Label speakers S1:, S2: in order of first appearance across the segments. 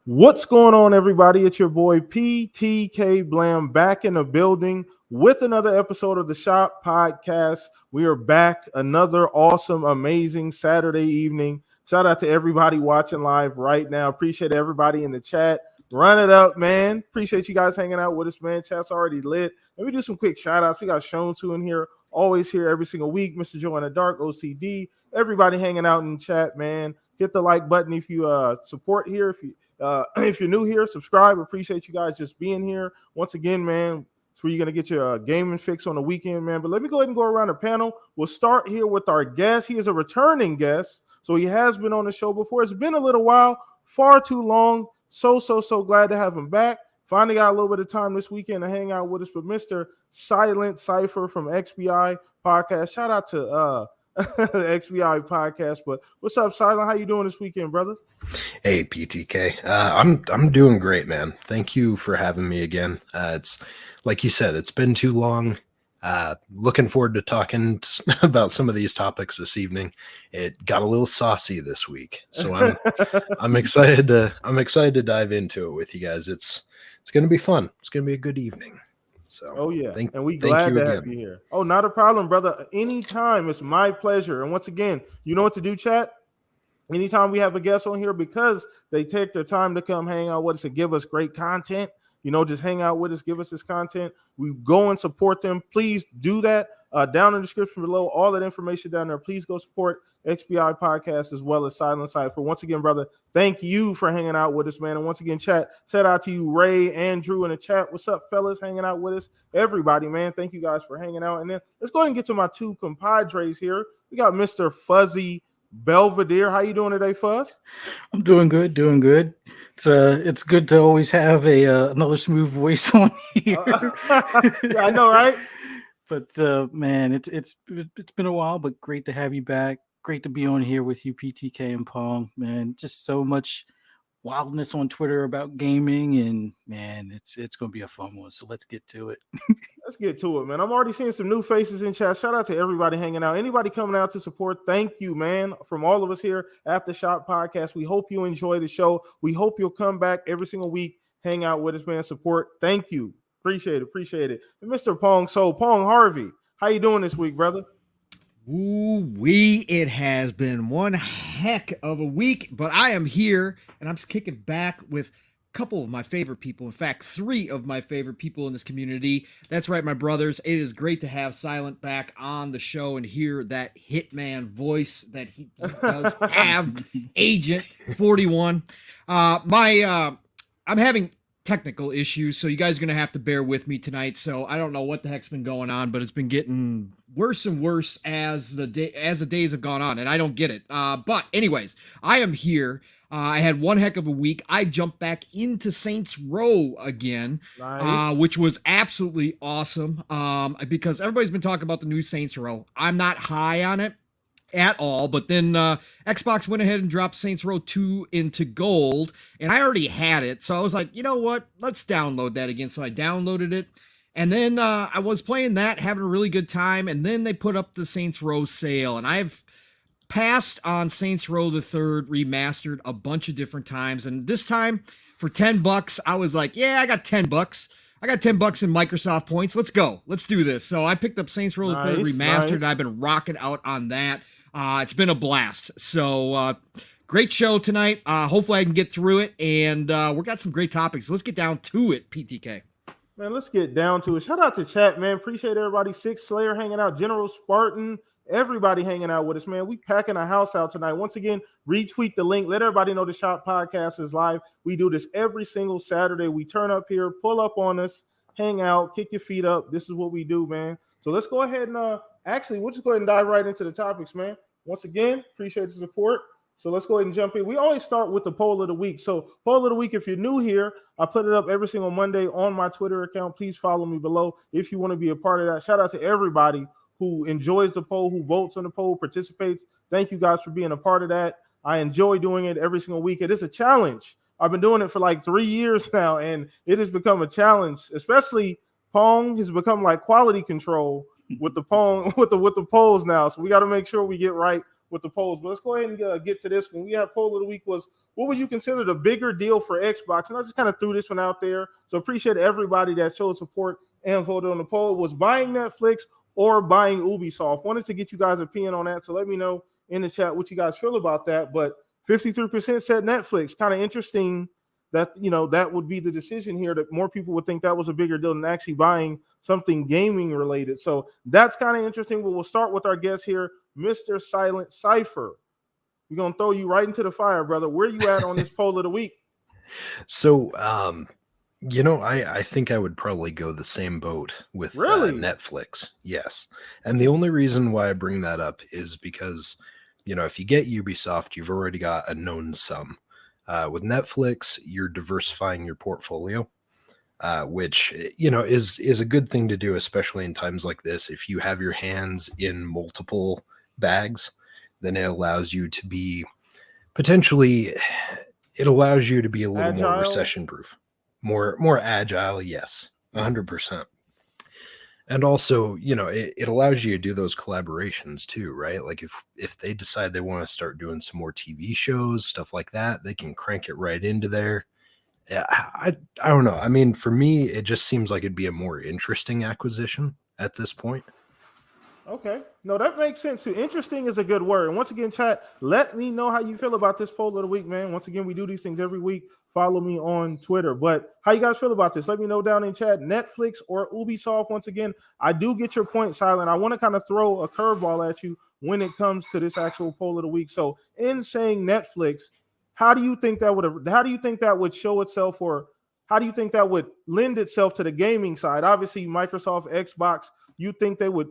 S1: What's going on, everybody? It's your boy PTK Blam back in the building with another episode of the Shop Podcast. We are back another awesome, amazing Saturday evening. Shout out to everybody watching live right now. Appreciate everybody in the chat. Run it up, man. Appreciate you guys hanging out with us, man. Chat's already lit. Let me do some quick shout outs. We got Shown to in here, always here every single week. Mr. Joe in the Dark, OCD. Everybody hanging out in the chat, man. Hit the like button if you support here. If you're new here, subscribe. Appreciate you guys just being here. Once again, man, it's where you're going to get your gaming fix on the weekend, man. But let me go ahead and go around the panel. We'll start here with our guest. He is a returning guest, so he has been on the show before. It's been a little while, far too long. So glad to have him back. Finally got a little bit of time this weekend to hang out with us. But Mr. Silent Cypher from XBI Podcast. Shout out to the XBI Podcast. But what's up, Silent? How you doing this weekend, brother?
S2: Hey, PTK. I'm doing great, man. Thank you for having me again. It's like you said, it's been too long. Looking forward to talking about some of these topics this evening. It got a little saucy this week, so I'm excited to dive into it with you guys. It's going to be fun. It's going to be a good evening. So,
S1: and we glad to have you here. Oh, not a problem, brother. Anytime, it's my pleasure. And once again, you know what to do, chat. Anytime we have a guest on here, because they take their time to come hang out with us and give us great content, just hang out with us, give us this content. We go and support them. Please do that. Down in the description below, all that information down there. Please go support XBI Podcast as well as Silent Cypher. Once again, brother, thank you for hanging out with us, man. And once again, chat, shout out to you, Ray, Andrew in the chat. What's up, fellas? Hanging out with us. Everybody, man, thank you guys for hanging out. And then let's go ahead and get to my two compadres here. We got Mr. Fuzzy Belvedere. How you doing today, Fuzz?
S3: I'm doing good. It's good to always have another smooth voice on here.
S1: Yeah, I know, right?
S3: But man, it's been a while, but great to have you back. Great to be on here with you, PTK and Pong. Man, just so much wildness on Twitter about gaming, and man, it's going to be a fun one. So let's get to it.
S1: Let's get to it, man. I'm already seeing some new faces in chat. Shout out to everybody hanging out. Anybody coming out to support, thank you, man. From all of us here at the Shop Podcast, we hope you enjoy the show. We hope you'll come back every single week, hang out with us, man. Support. Thank you. Appreciate it. And Mr. Pong Soul, Pong Harvey, how you doing this week, brother?
S4: It has been one heck of a week, but I am here and I'm just kicking back with a couple of my favorite people. In fact, 3 of my favorite people in this community. That's right, my brothers. It is great to have Silent back on the show and hear that hitman voice that he does have. Agent 41. I'm having technical issues, so you guys are gonna have to bear with me tonight. So I don't know what the heck's been going on, but it's been getting worse and worse as the days have gone on, and I don't get it. But anyways, I am here. I had one heck of a week. I jumped back into Saints Row again, nice. Which was absolutely awesome. Because everybody's been talking about the new Saints Row. I'm not high on it at all, but then Xbox went ahead and dropped Saints Row 2 into gold, and I already had it, so I was like, you know what, let's download that again. So I downloaded it, and then I was playing that, having a really good time, and then they put up the Saints Row sale, and I've passed on Saints Row the Third Remastered a bunch of different times, and this time for $10 I was like, yeah, I got $10. I got $10 in Microsoft points. Let's go. Let's do this. So I picked up Saints Row the Third Remastered, and I've been rocking out on that. It's been a blast. So great show tonight. Hopefully I can get through it, and we got some great topics. Let's get down to it, PTK.
S1: Man, let's get down to it. Shout out to chat, man. Appreciate everybody. Six Slayer hanging out. General Spartan, everybody hanging out with us, man. We packing a house out tonight. Once again, retweet the link. Let everybody know the Shop Podcast is live. We do this every single Saturday. We turn up here, pull up on us, hang out, kick your feet up. This is what we do, man. So let's go ahead and we'll just go ahead and dive right into the topics, man. Once again, appreciate the support. So let's go ahead and jump in. We always start with the poll of the week. So poll of the week, if you're new here, I put it up every single Monday on my Twitter account. Please follow me below if you want to be a part of that. Shout out to everybody who enjoys the poll, who votes on the poll, participates. Thank you guys for being a part of that. I enjoy doing it every single week. It is a challenge. I've been doing it for like 3 years now, and it has become a challenge, especially Pong has become like quality control with the Pong with the polls now. So we got to make sure we get right with the polls. But let's go ahead and get to this one. We have poll of the week was, what would you consider the bigger deal for Xbox? And I just kind of threw this one out there. So appreciate everybody that showed support and voted on the poll. Was buying Netflix or buying Ubisoft? Wanted to get you guys' opinion on that. So let me know in the chat what you guys feel about that. But 53% said Netflix. Kind of interesting that, that would be the decision here, that more people would think that was a bigger deal than actually buying something gaming related. So that's kind of interesting. But we'll start with our guest here, Mr. Silent Cypher. We're going to throw you right into the fire, brother. Where you at on this poll of the week?
S2: So, I think I would probably go the same boat with Netflix. Yes. And the only reason why I bring that up is because, if you get Ubisoft, you've already got a known sum. With Netflix, you're diversifying your portfolio, which, is a good thing to do, especially in times like this. If you have your hands in multiple bags, then it allows you to be potentially, it allows you to be a little
S1: Agile?
S2: more recession proof, more agile. Yes, 100%. And also, it allows you to do those collaborations too, right? Like if they decide they want to start doing some more TV shows, stuff like that, they can crank it right into there. I don't know. I mean, for me, it just seems like it'd be a more interesting acquisition at this point.
S1: Okay. No, that makes sense too. Interesting is a good word. And once again, chat, let me know how you feel about this poll of the week, man. Once again, we do these things every week. Follow me on Twitter. But how you guys feel about this? Let me know down in chat. Netflix or Ubisoft? Once again, I do get your point, Silent. I want to kind of throw a curveball at you when it comes to this actual poll of the week. So in saying Netflix, how do you think that would show itself, or how do you think that would lend itself to the gaming side? Obviously, Microsoft, Xbox, you think they would,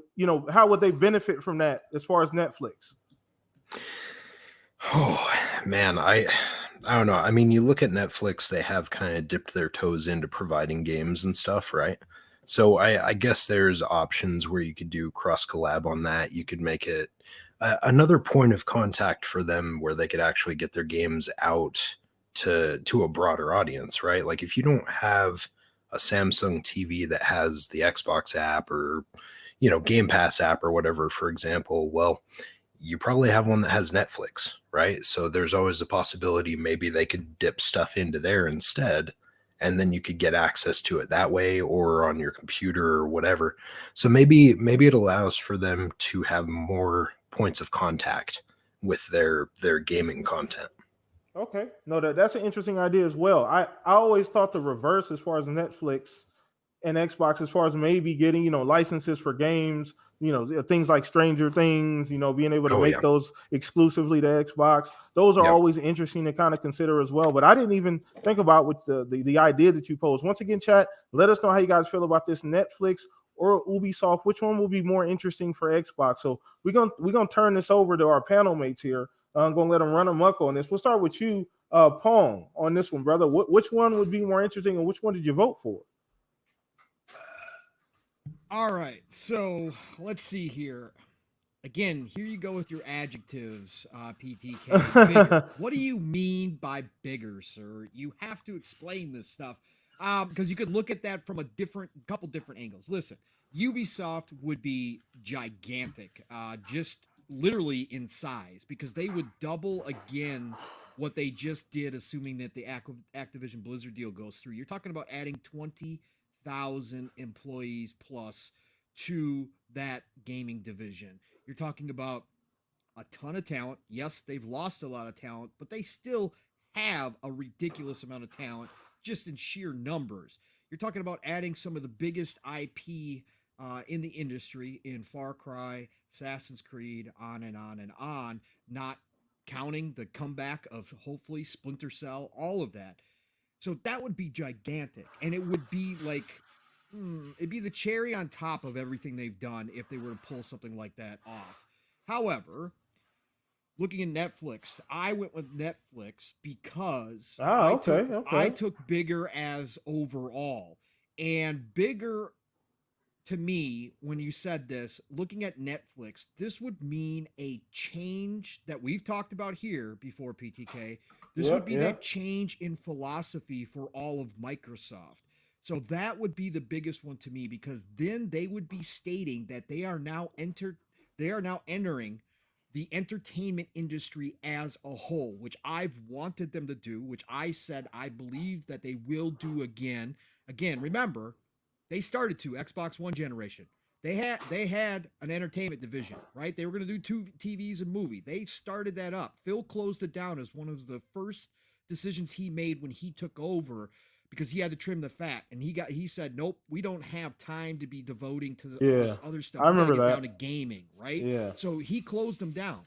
S1: how would they benefit from that as far as Netflix?
S2: Oh, man, I don't know. I mean, you look at Netflix, they have kind of dipped their toes into providing games and stuff, right? So I guess there's options where you could do cross collab on that. You could make it another point of contact for them where they could actually get their games out to a broader audience, right? Like if you don't have a Samsung TV that has the Xbox app or, Game Pass app or whatever, for example, well, you probably have one that has Netflix, right? So there's always a possibility maybe they could dip stuff into there instead, and then you could get access to it that way or on your computer or whatever. So maybe it allows for them to have more points of contact with their gaming content.
S1: Okay. No, that's an interesting idea as well. I always thought the reverse as far as Netflix and Xbox, as far as maybe getting, licenses for games, things like Stranger Things, being able to make those exclusively to Xbox. Those are always interesting to kind of consider as well. But I didn't even think about with the idea that you posed. Once again, chat, let us know how you guys feel about this, Netflix or Ubisoft. Which one will be more interesting for Xbox? So we're gonna turn this over to our panel mates here. I'm gonna let them run amok on this. We'll start with you, Pong, on this one, brother. Which one would be more interesting, and which one did you vote for?
S4: All right, so let's see here. Again, here you go with your adjectives, PTK. Bigger. What do you mean by bigger, sir? You have to explain this stuff because you could look at that from a couple different angles. Listen, Ubisoft would be gigantic, just literally in size, because they would double again what they just did, assuming that the Activision Blizzard deal goes through. You're talking about adding 20,000 employees plus to that gaming division. You're talking about a ton of talent. Yes, they've lost a lot of talent, but they still have a ridiculous amount of talent just in sheer numbers. You're talking about adding some of the biggest IP in the industry in Far Cry, Assassin's Creed, on and on and on, not counting the comeback of hopefully Splinter Cell, all of that. So that would be gigantic. And it would be like, it'd be the cherry on top of everything they've done if they were to pull something like that off. However, looking at Netflix, I went with Netflix because I took bigger as overall. And bigger, to me, when you said this, looking at Netflix, this would mean a change that we've talked about here before, PTK. This would be that change in philosophy for all of Microsoft. So that would be the biggest one to me, because then they would be stating that they are now entering the entertainment industry as a whole, which I've wanted them to do, which I said I believe that they will do again. Again, remember, they started to Xbox One generation. They had an entertainment division, right? They were going to do two TVs and movie. They started that up. Phil closed it down as one of the first decisions he made when he took over, because he had to trim the fat, and he said, nope, we don't have time to be devoting to this other stuff.
S1: I
S4: We gotta
S1: remember
S4: get
S1: that.
S4: down to gaming, right?
S1: Yeah.
S4: So he closed them down.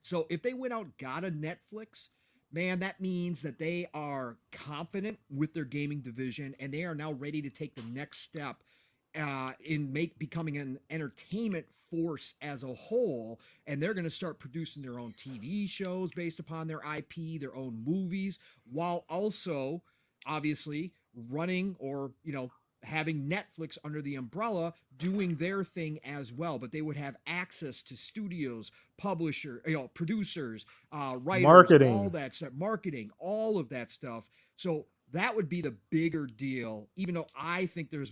S4: So if they went out, got a Netflix, man, that means that they are confident with their gaming division, and they are now ready to take the next step in becoming an entertainment force as a whole. And they're going to start producing their own TV shows based upon their IP, their own movies, while also obviously running, or having Netflix under the umbrella doing their thing as well. But they would have access to studios, producers, writers,
S1: Marketing.
S4: all that stuff, marketing, all of that stuff. So that would be the bigger deal, even though I think there's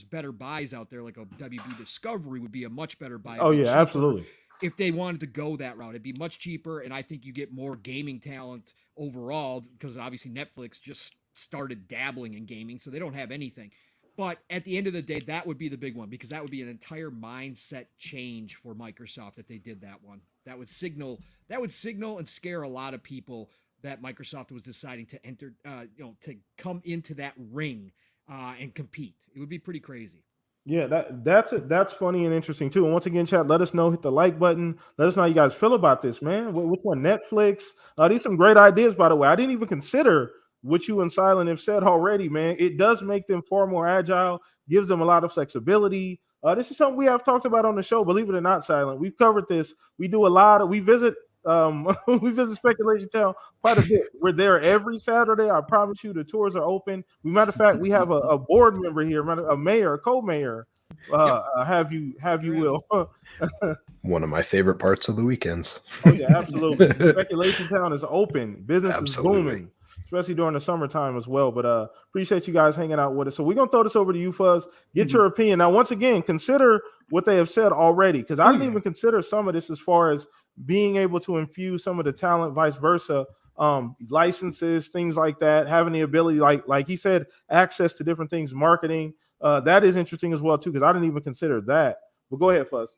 S4: better buys out there, like a WB Discovery would be a much better buy.
S1: Oh yeah, absolutely.
S4: If they wanted to go that route, it'd be much cheaper, and I think you get more gaming talent overall, because obviously Netflix just started dabbling in gaming, so they don't have anything. But at the end of the day, that would be the big one, because that would be an entire mindset change for Microsoft if they did that one. That would signal and scare a lot of people that Microsoft was deciding to enter, to come into that ring and compete. It would be pretty crazy.
S1: Yeah, that's funny and interesting too. And once again, chat, let us know. Hit the like button. Let us know how you guys feel about this, man. Which one? Netflix. These some great ideas, by the way. I didn't even consider what you and Silent have said already, man. It does make them far more agile. Gives them a lot of flexibility. This is something we have talked about on the show. Believe it or not, Silent, we've covered this. We do a lot of. We visit we visit Speculation Town quite a bit. We're there every Saturday. I promise you, the tours are open. Matter of fact, we have a board member here, a mayor, a co-mayor. Have you will.
S2: One of my favorite parts of the weekends.
S1: Oh yeah, absolutely. Speculation Town is open. Business is booming, especially during the summertime as well. But appreciate you guys hanging out with us. So we're gonna throw this over to you, Fuzz. Get your opinion. Now, once again, consider what they have said already, because I didn't even consider some of this as far as being able to infuse some of the talent, vice versa, licenses, things like that, having the ability, like he said, access to different things, marketing. That is interesting as well too, because I didn't even consider that. But go ahead, Fuzz.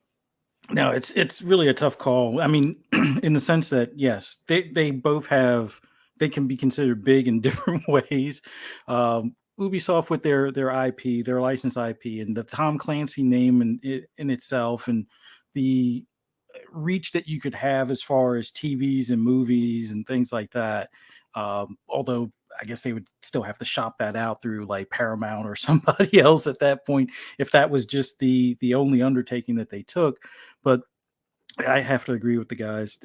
S3: No, it's really a tough call. I mean, in the sense that yes, they both have, they can be considered big in different ways. Ubisoft with their IP, their licensed IP, and the Tom Clancy name in itself, and the reach that you could have as far as TVs and movies and things like that. Although I guess they would still have to shop that out through like Paramount or somebody else at that point, if that was just the only undertaking that they took. But I have to agree with the guys.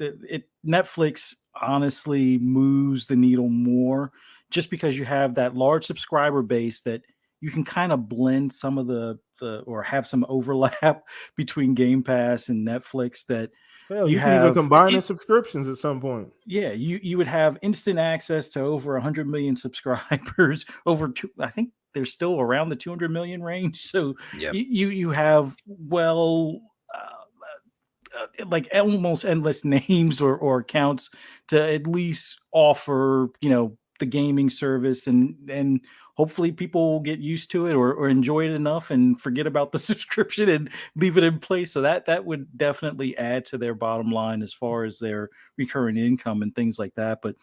S3: Netflix honestly moves the needle more, just because you have that large subscriber base that you can kind of blend some of the or have some overlap between Game Pass and Netflix. That
S1: Hell, you can even combine the subscriptions at some point.
S3: Yeah, you would have instant access to over 100 million subscribers. I think they're still around the 200 million range. So you have like almost endless names or accounts to at least offer, the gaming service, and hopefully people will get used to it or enjoy it enough and forget about the subscription and leave it in place. So that would definitely add to their bottom line as far as their recurring income and things like that. But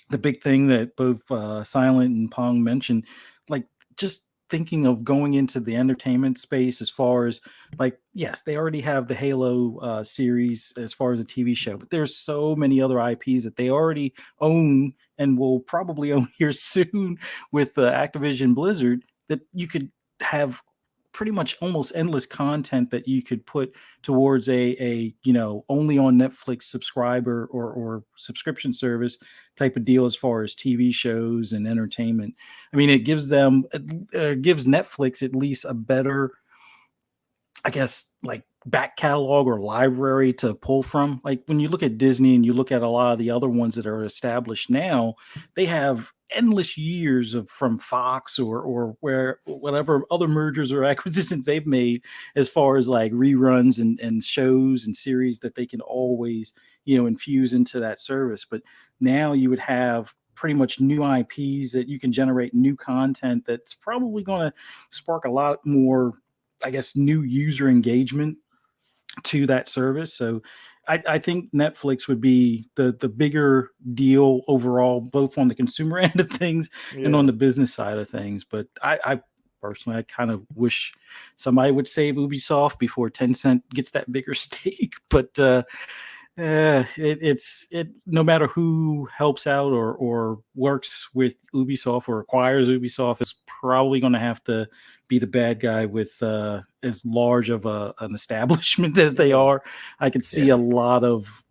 S3: the big thing that both Silent and Pong mentioned, like just thinking of going into the entertainment space, as far as like, yes, they already have the Halo series as far as a TV show, but there's so many other IPs that they already own and will probably own here soon with Activision Blizzard, that you could have pretty much almost endless content that you could put towards a only on Netflix subscriber or subscription service type of deal as far as TV shows and entertainment. I mean, it gives Netflix at least a better, I guess, like back catalog or library to pull from. Like when you look at Disney and you look at a lot of the other ones that are established now, they have endless years of from Fox or where whatever other mergers or acquisitions they've made as far as like reruns and shows and series that they can always, infuse into that service. But now you would have pretty much new IPs that you can generate new content that's probably going to spark a lot more, I guess, new user engagement to that service. So I think Netflix would be the bigger deal overall, both on the consumer end of things and on the business side of things. But I personally, I kind of wish somebody would save Ubisoft before Tencent gets that bigger stake. But it's no matter who helps out or works with Ubisoft or acquires Ubisoft is probably going to have to be the bad guy with as large of an establishment as they are. I could see a lot of,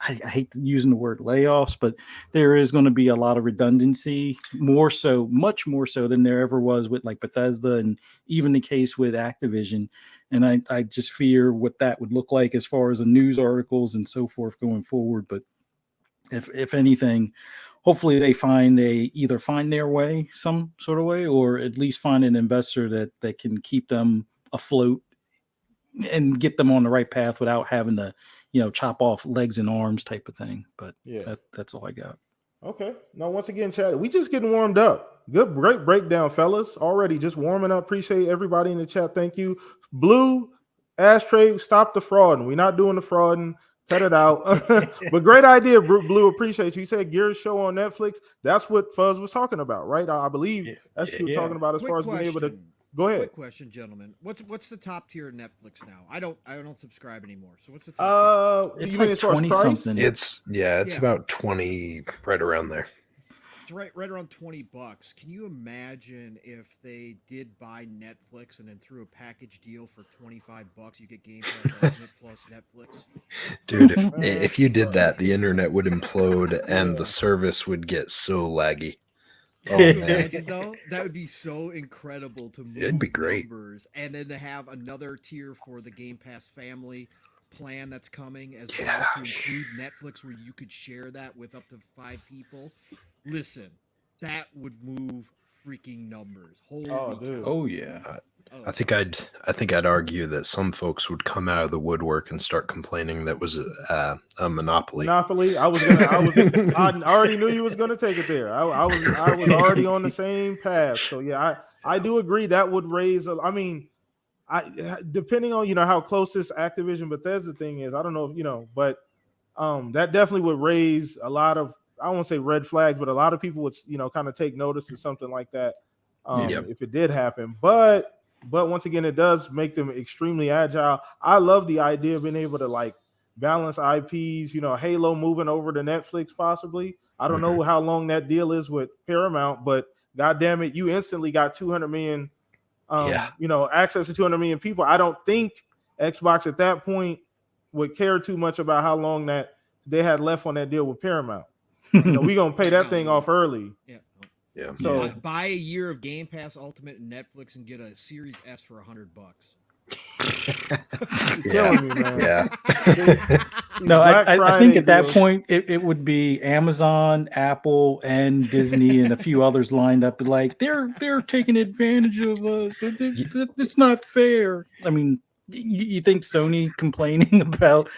S3: I hate using the word layoffs, but there is going to be a lot of redundancy, much more so than there ever was with like Bethesda and even the case with Activision. And I just fear what that would look like as far as the news articles and so forth going forward. But if anything, hopefully they either find their way some sort of way, or at least find an investor that can keep them afloat and get them on the right path without having to, chop off legs and arms type of thing. But that's all I got.
S1: Okay. Now, once again, Chad, we just getting warmed up. Great breakdown, fellas. Already just warming up. Appreciate everybody in the chat. Thank you. Blue, Ashtray, stop the frauding. We're not doing the frauding. Cut it out. But great idea, Blue. Appreciate you. You said Gears show on Netflix. That's what Fuzz was talking about, right? I believe that's what you were talking about as far as being able to. Go ahead.
S4: Quick question, gentlemen. What's the top tier of Netflix now? I don't subscribe anymore. So what's the top tier?
S3: It's like 20 something.
S2: It's about 20, right around there.
S4: It's right around $20. Can you imagine if they did buy Netflix and then threw a package deal for $25? You get Game Pass Ultimate plus Netflix.
S2: Dude, if you did that, the internet would implode and the service would get so laggy.
S4: Oh, imagine though, that would be so incredible to move.
S2: It'd be great.
S4: Numbers, and then to have another tier for the Game Pass family plan that's coming as well to include Netflix, where you could share that with up to 5 people. Listen, that would move freaking numbers. Holy
S1: dude.
S3: Oh yeah.
S2: I think I'd argue that some folks would come out of the woodwork and start complaining that was a monopoly.
S1: Monopoly. I already knew you was going to take it there. I was already on the same path. So yeah, I do agree that would raise. Depending on how close this Activision Bethesda thing is, I don't know if but that definitely would raise a lot of, I won't say red flags, but a lot of people would kind of take notice of something like that if it did happen. But once again, it does make them extremely agile. I love the idea of being able to balance IPs, Halo moving over to Netflix possibly. I don't know how long that deal is with Paramount, but God damn it, you instantly got 200 million, access to 200 million people. I don't think Xbox at that point would care too much about how long that they had left on that deal with Paramount. We're going to pay that thing off early.
S2: Yeah.
S1: So
S4: buy a year of Game Pass Ultimate and Netflix and get a Series S for $100.
S1: Killing me, man.
S2: Yeah.
S3: No, I think at that point it would be Amazon, Apple, and Disney and a few others lined up. Like they're taking advantage of us. It's not fair. I mean, you think Sony complaining about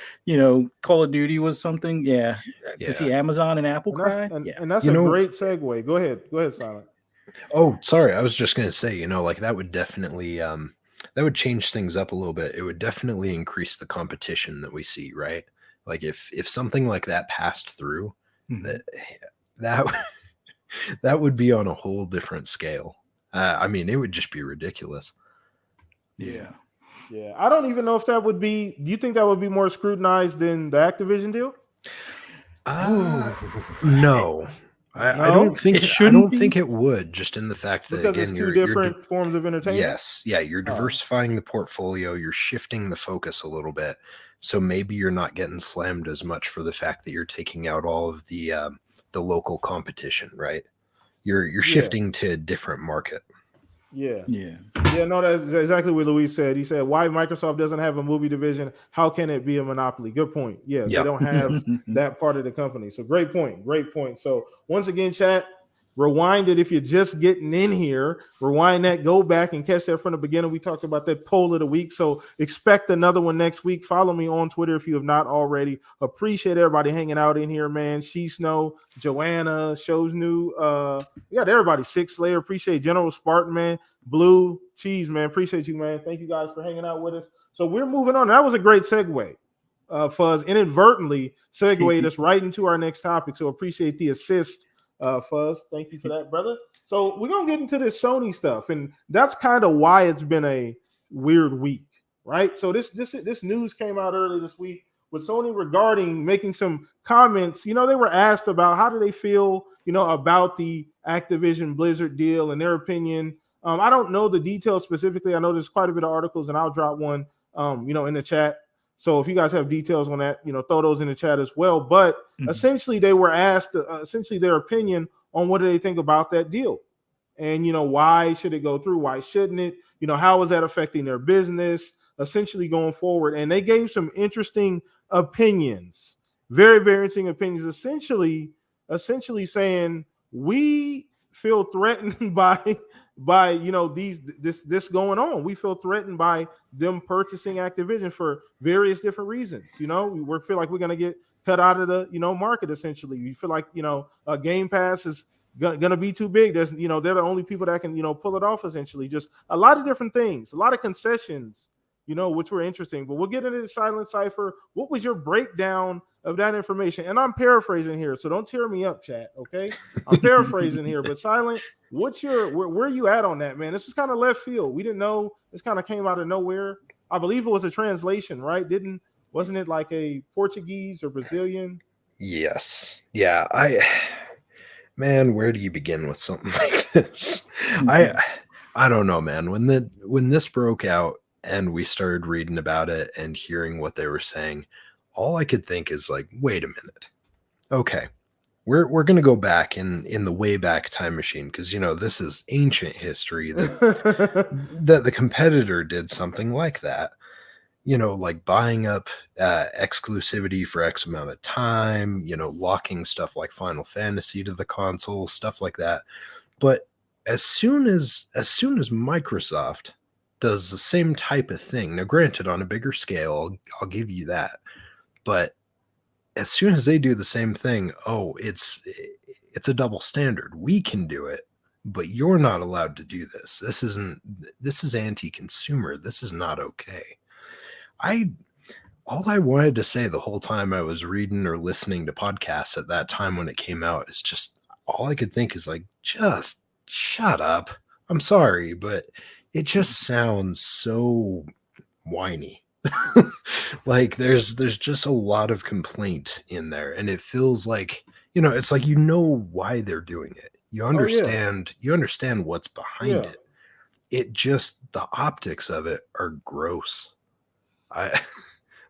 S3: Call of Duty was something? Yeah. To see Amazon and Apple cry.
S1: And that's a great segue. Go ahead, Silent.
S2: Oh, sorry. I was just gonna say, that would definitely that would change things up a little bit. It would definitely increase the competition that we see, right? Like if something like that passed through, that would be on a whole different scale. It would just be ridiculous.
S3: Yeah.
S1: Yeah. I don't even know if that would be. Do you think that would be more scrutinized than the Activision deal?
S2: No. I don't think it should. I don't think it would, just in the fact that
S1: because it's two different forms of entertainment.
S2: Yes, you're diversifying the portfolio, you're shifting the focus a little bit, so maybe you're not getting slammed as much for the fact that you're taking out all of the local competition, right? You're shifting to a different market.
S1: Yeah.
S3: Yeah.
S1: Yeah, no, that's exactly what Luis said. He said, why Microsoft doesn't have a movie division? How can it be a monopoly? Good point. Yeah, they
S2: Yep.
S1: don't have that part of the company. So great point. Great point. So once again, chat, rewind it if you're just getting in here. Rewind that, go back and catch that from the beginning. We talked about that poll of the week. So expect another one next week. Follow me on Twitter if you have not already. Appreciate everybody hanging out in here, man. She Snow, Joanna, Shows New. We got everybody. Six Slayer. Appreciate General Spartan, man. Blue Cheese, man. Appreciate you, man. Thank you guys for hanging out with us. So we're moving on. That was a great segue. Fuzz inadvertently segued us right into our next topic. So appreciate the assist, Fuzz. Thank you for that, brother. So we're gonna get into this Sony stuff, and that's kind of why it's been a weird week, right? So this news came out early this week with Sony regarding making some comments. You know, they were asked about how do they feel, you know, about the Activision Blizzard deal and their opinion. I don't know the details specifically. I know there's quite a bit of articles, and I'll drop one, you know, in the chat. So if you guys have details on that, you know, throw those in the chat as well. But essentially, they were asked essentially their opinion on what do they think about that deal, and you know, why should it go through? Why shouldn't it? You know, how is that affecting their business? Essentially, going forward, and they gave some interesting opinions, very interesting opinions. Essentially saying we feel threatened by you know this going on. We feel threatened by them purchasing Activision for various different reasons. You know, we feel like we're going to get cut out of the, you know, market. Essentially, we feel like, you know, Game Pass is going to be too big. There's, you know, they're the only people that can, you know, pull it off. Essentially, just a lot of different things, a lot of concessions, you know, which were interesting. But we'll get into the Silent Cipher. What was your breakdown of that information? And I'm paraphrasing here, so don't tear me up, chat. Okay, I'm paraphrasing here, but Silent, what's your where are you at on that, man? This is kind of left field. We didn't know. This kind of came out of nowhere. I believe it was a translation, right? Wasn't it like a Portuguese or Brazilian?
S2: Yes. Yeah. Man, where do you begin with something like this? I don't know, man. When this broke out and we started reading about it and hearing what they were saying, all I could think is like, wait a minute. Okay. We're gonna go back in the way back time machine, because you know this is ancient history that the competitor did something like that. You know, like buying up exclusivity for X amount of time, you know, locking stuff like Final Fantasy to the console, stuff like that. But as soon as Microsoft does the same type of thing, now granted on a bigger scale, I'll give you that. But as soon as they do the same thing, oh, it's a double standard. We can do it, but you're not allowed to do this. This is anti-consumer. This is not okay. All I wanted to say the whole time I was reading or listening to podcasts at that time when it came out is just all I could think is like, just shut up. I'm sorry, but it just sounds so whiny. Like there's just a lot of complaint in there, and it feels like, you know, it's like, you know why they're doing it. You understand what's behind it. It just, the optics of it are gross. I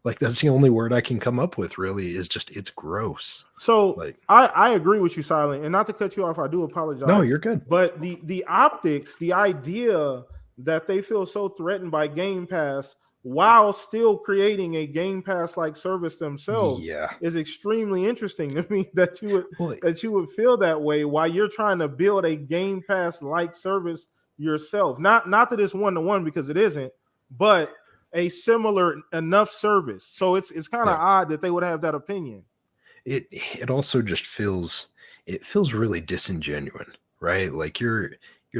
S2: like, that's the only word I can come up with, really, is just, it's gross.
S1: So
S2: like,
S1: I agree with you, Silent, and not to cut you off, I do apologize.
S2: No, you're good.
S1: But the optics, the idea that they feel so threatened by Game Pass while still creating a Game Pass like service themselves, is extremely interesting to me. That you would feel that way while you're trying to build a Game Pass like service yourself. Not that it's 1-to-1, because it isn't, but a similar enough service. So it's kind of odd that they would have that opinion.
S2: It also just feels really disingenuous, right? Like you're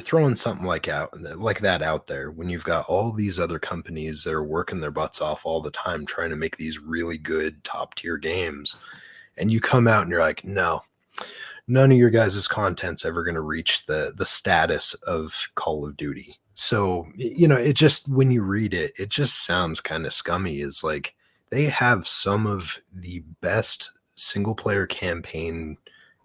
S2: throwing something like that out there when you've got all these other companies that are working their butts off all the time trying to make these really good top tier games, and you come out and you're like, no, none of your guys' content's ever going to reach the status of Call of Duty. So, you know, it just, when you read it, it just sounds kind of scummy. Is like, they have some of the best single player campaign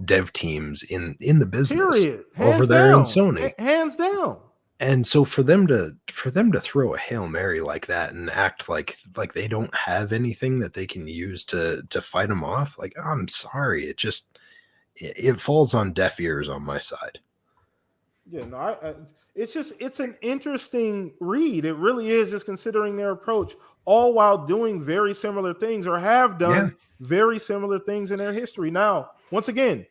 S2: dev teams in the business.
S1: Period.
S2: Over there in Sony.
S1: Hands down.
S2: And so for them to throw a Hail Mary like that and act like they don't have anything that they can use to fight them off, like, I'm sorry, it falls on deaf ears on my side.
S1: Yeah, no, it's an interesting read. It really is, just considering their approach, all while doing very similar things or have
S2: Yeah.
S1: done very similar things in their history. Now, once again,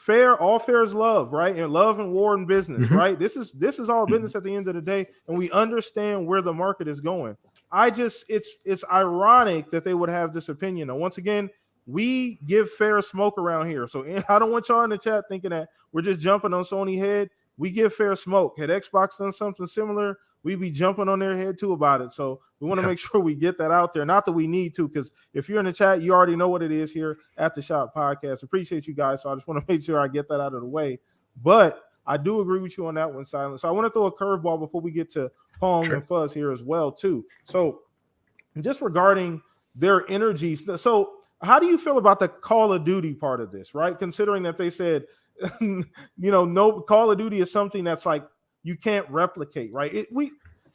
S1: all fair is love, right? And love and war and business,
S2: Mhm.
S1: right? This is all business at the end of the day, and we understand where the market is going. It's ironic that they would have this opinion. And once again, we give fair smoke around here. So I don't want y'all in the chat thinking that we're just jumping on Sony head. We give fair smoke. Had Xbox done something similar, we'd be jumping on their head too about it. So we want to
S2: Yeah.
S1: make sure we get that out there. Not that we need to, because if you're in the chat, you already know what it is here at the Shop Podcast. Appreciate you guys. So I just want to make sure I get that out of the way. But I do agree with you on that one, Silence. So I want to throw a curveball before we get to Pong
S2: Sure.
S1: and Fuzz here as well, too. So just regarding their energies. So how do you feel about the Call of Duty part of this, right? Considering that they said, no, Call of Duty is something that's like you can't replicate, right?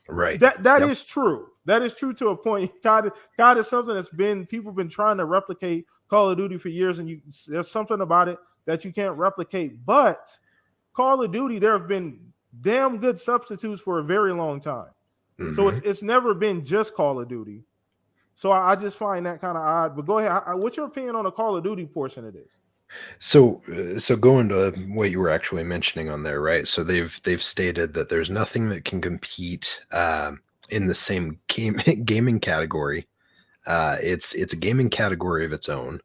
S2: Right.
S1: That
S2: Yep.
S1: is true. That is true to a point. God is something that's people have been trying to replicate Call of Duty for years, and there's something about it that you can't replicate. But Call of Duty, there have been damn good substitutes for a very long time. So
S2: Mhm.
S1: it's never been just Call of Duty. So I just find that kind of odd. But go ahead. What's your opinion on the Call of Duty portion of this?
S2: So, going to what you were actually mentioning on there, right? So they've stated that there's nothing that can compete in the same gaming category. It's a gaming category of its own.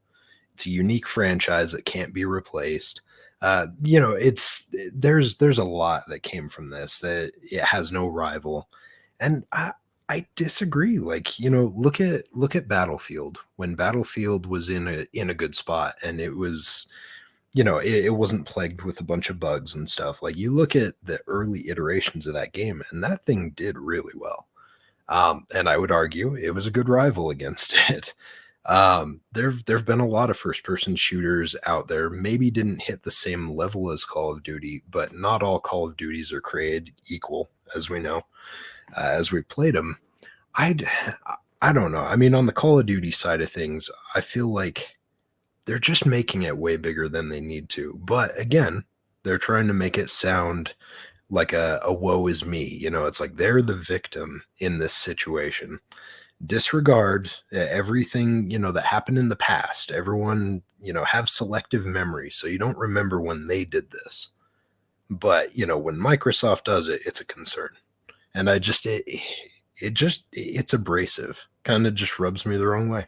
S2: It's a unique franchise that can't be replaced. There's a lot that came from this, that it has no rival, and I disagree. Like, look at Battlefield. When Battlefield was in a good spot, and it was, it wasn't plagued with a bunch of bugs and stuff. Like, you look at the early iterations of that game, and that thing did really well. And I would argue it was a good rival against it. There've been a lot of first person shooters out there. Maybe didn't hit the same level as Call of Duty, but not all Call of Duties are created equal, as we know, as we played them. I don't know. I mean, on the Call of Duty side of things, I feel like they're just making it way bigger than they need to. But again, they're trying to make it sound like a woe is me. It's like they're the victim in this situation. Disregard everything, that happened in the past. Everyone, have selective memory, so you don't remember when they did this. But, when Microsoft does it, it's a concern. And it's abrasive. Kind of just rubs me the wrong way.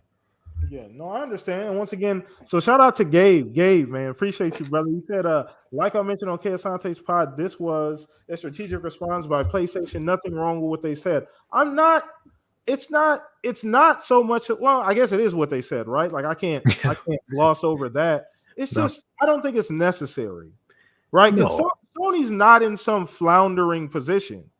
S1: Yeah, no, I understand. And once again, so shout out to Gabe. Gabe, man, appreciate you, brother. He said, like I mentioned on KSante's pod, this was a strategic response by PlayStation. Nothing wrong with what they said. It's not so much. Well, I guess it is what they said, right? Like I can't gloss over that. It's
S2: No.
S1: just I don't think it's necessary, right? Because
S2: No.
S1: Sony's not in some floundering position.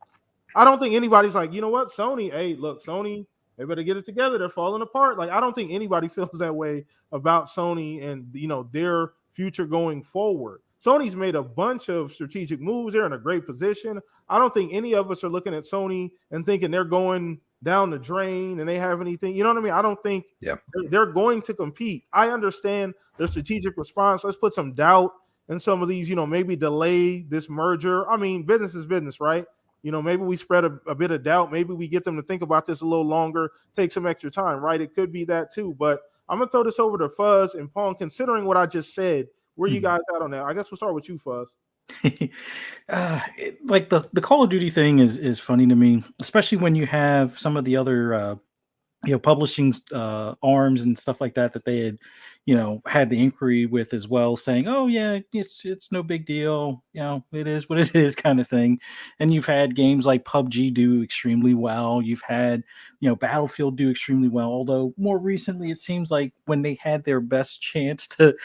S1: I don't think anybody's like, you know what, Sony, hey, look, Sony, they better get it together. They're falling apart. Like, I don't think anybody feels that way about Sony and, their future going forward. Sony's made a bunch of strategic moves. They're in a great position. I don't think any of us are looking at Sony and thinking they're going down the drain and they have anything. You know what I mean? I don't think they're going to compete. I understand their strategic response. Let's put some doubt in some of these, maybe delay this merger. I mean, business is business, right? Maybe we spread a bit of doubt. Maybe we get them to think about this a little longer, take some extra time, right? It could be that too. But I'm going to throw this over to Fuzz and Pong. Considering what I just said, where you guys at on that? I guess we'll start with you, Fuzz.
S3: Like the Call of Duty thing is funny to me, especially when you have some of the other publishing arms and stuff like that they had had the inquiry with as well, saying, oh yeah, it's no big deal, it is what it is, kind of thing. And you've had games like PUBG do extremely well. You've had Battlefield do extremely well, although more recently it seems like when they had their best chance to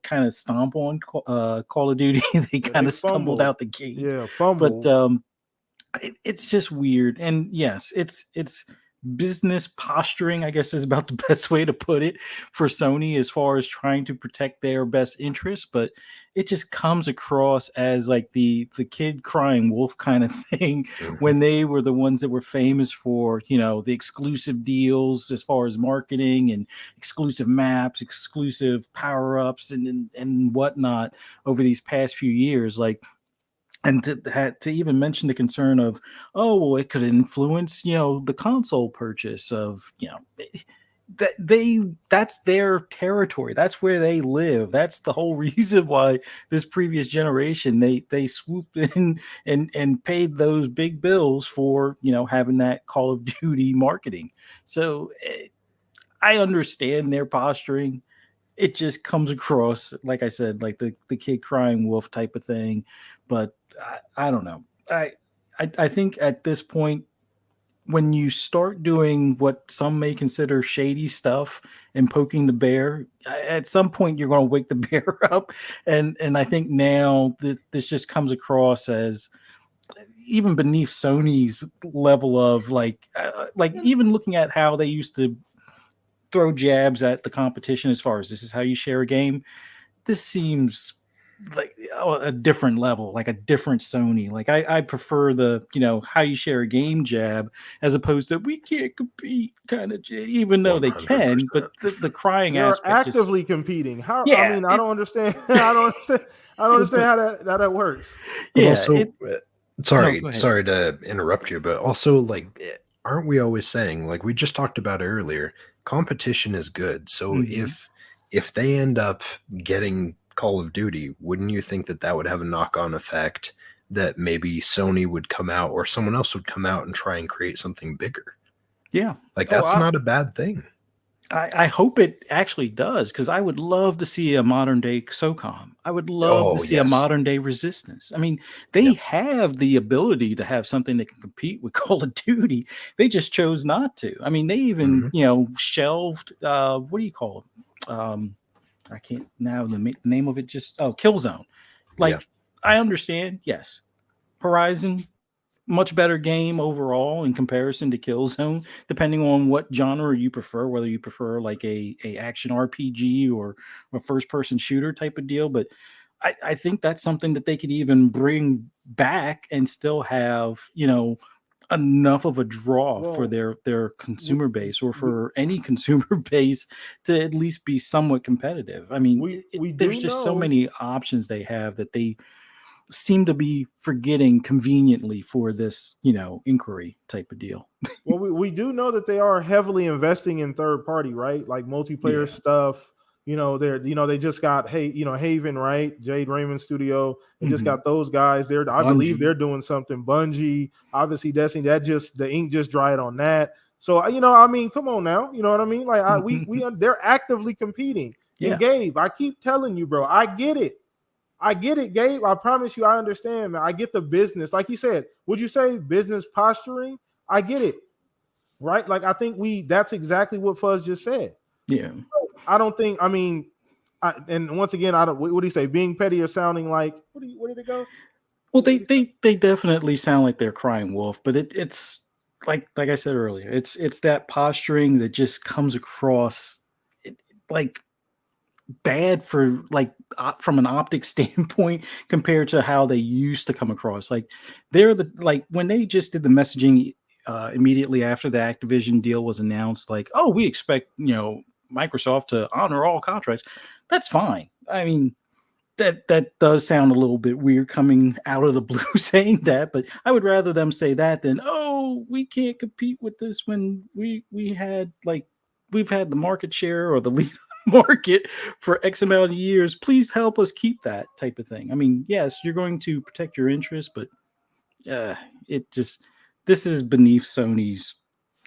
S3: kind of stomp on Call of Duty, they kind of stumbled out the gate.
S1: Fumbled.
S3: But it's just weird. And yes, it's business posturing, I guess, is about the best way to put it for Sony, as far as trying to protect their best interests. But it just comes across as like the kid crying wolf kind of thing, when they were the ones that were famous for the exclusive deals as far as marketing and exclusive maps, exclusive power-ups and whatnot over these past few years. Like, And to even mention the concern of, oh well, it could influence the console purchase of that that's their territory, that's where they live, that's the whole reason why this previous generation they swooped in and paid those big bills for having that Call of Duty marketing. So I understand their posturing. It just comes across, like I said, like the kid crying wolf type of thing. But I don't know. I think at this point, when you start doing what some may consider shady stuff and poking the bear, at some point you're going to wake the bear up. And I think now this just comes across as even beneath Sony's level of like even looking at how they used to throw jabs at the competition as far as this is how you share a game. This seems like a different level, like a different Sony. Like I prefer the how you share a game jab as opposed to we can't compete kind of, even though they can. But
S2: 100%.
S3: the crying
S1: They're
S3: aspect just
S1: actively competing. How? I
S3: yeah
S1: mean, I don't understand. I don't understand. I don't understand how that works.
S2: But
S3: yeah
S2: also,
S3: it no
S2: sorry,
S3: go ahead.
S2: sorry to interrupt you, but also, like, aren't we always saying, like we just talked about earlier, competition is good. So
S3: Mhm.
S2: if they end up getting Call of Duty, wouldn't you think that that would have a knock-on effect that maybe Sony would come out or someone else would come out and try and create something bigger?
S3: Yeah.
S2: Like
S3: Oh,
S2: that's not a bad thing.
S3: I hope it actually does, because I would love to see a modern day SOCOM. I would love to
S2: Oh,
S3: see a
S2: yes.
S3: modern day Resistance. I mean,
S2: Yeah.
S3: they have the ability to have something that can compete with Call of Duty. They just chose not to. I mean, they even
S2: Mhm.
S3: shelved what do you call it? I can't now the name of it, just Killzone.
S2: Yeah.
S3: Like, I understand, yes, Horizon, much better game overall in comparison to Killzone, depending on what genre you prefer, whether you prefer like a action RPG or a first person shooter type of deal. But I think that's something that they could even bring back and still have, enough of a draw for
S1: Well,
S3: their
S1: we,
S3: consumer base, or
S1: we
S3: for any consumer base, to at least be somewhat competitive. I mean,
S1: we
S3: there's
S1: do
S3: just so
S1: know.
S3: many options they have that they seem to be forgetting conveniently for this, inquiry type of deal.
S1: Well, we do know that they are heavily investing in third party, right? Like multiplayer
S3: Yeah.
S1: stuff. They just got Haven, right? Jade Raymond Studio. They just
S3: Mhm.
S1: got those guys. I believe
S3: Bungie.
S1: they're doing something. Bungie, obviously Destiny. That just the ink just dried on that. So I mean, come on now. You know what I mean? Like they're actively competing. And
S3: Yeah.
S1: Gabe, I keep telling you, bro, I get it. I get it, Gabe. I promise you, I understand, man. I get the business. Like you said, would you say business posturing? I get it, right? Like I think that's exactly what Fuzz just said.
S3: Yeah.
S1: I don't think, I mean, and once again, I don't, what do you say? Being petty or sounding like, where did it go?
S3: Well,
S1: What
S3: they
S1: do you say?
S3: they definitely sound like they're crying wolf, but it's like I said earlier, it's that posturing that just comes across like bad for like from an optic standpoint compared to how they used to come across. Like they're the like when they just did the messaging immediately after the Activision deal was announced, like, oh, we expect Microsoft to honor all contracts. That's fine. I mean, that does sound a little bit weird coming out of the blue saying that, but I would rather them say that than, oh, we can't compete with this when we had like we've had the market share or the lead market for X amount of years. Please help us keep that type of thing. I mean, yes, you're going to protect your interests, but uh, it just this is beneath Sony's,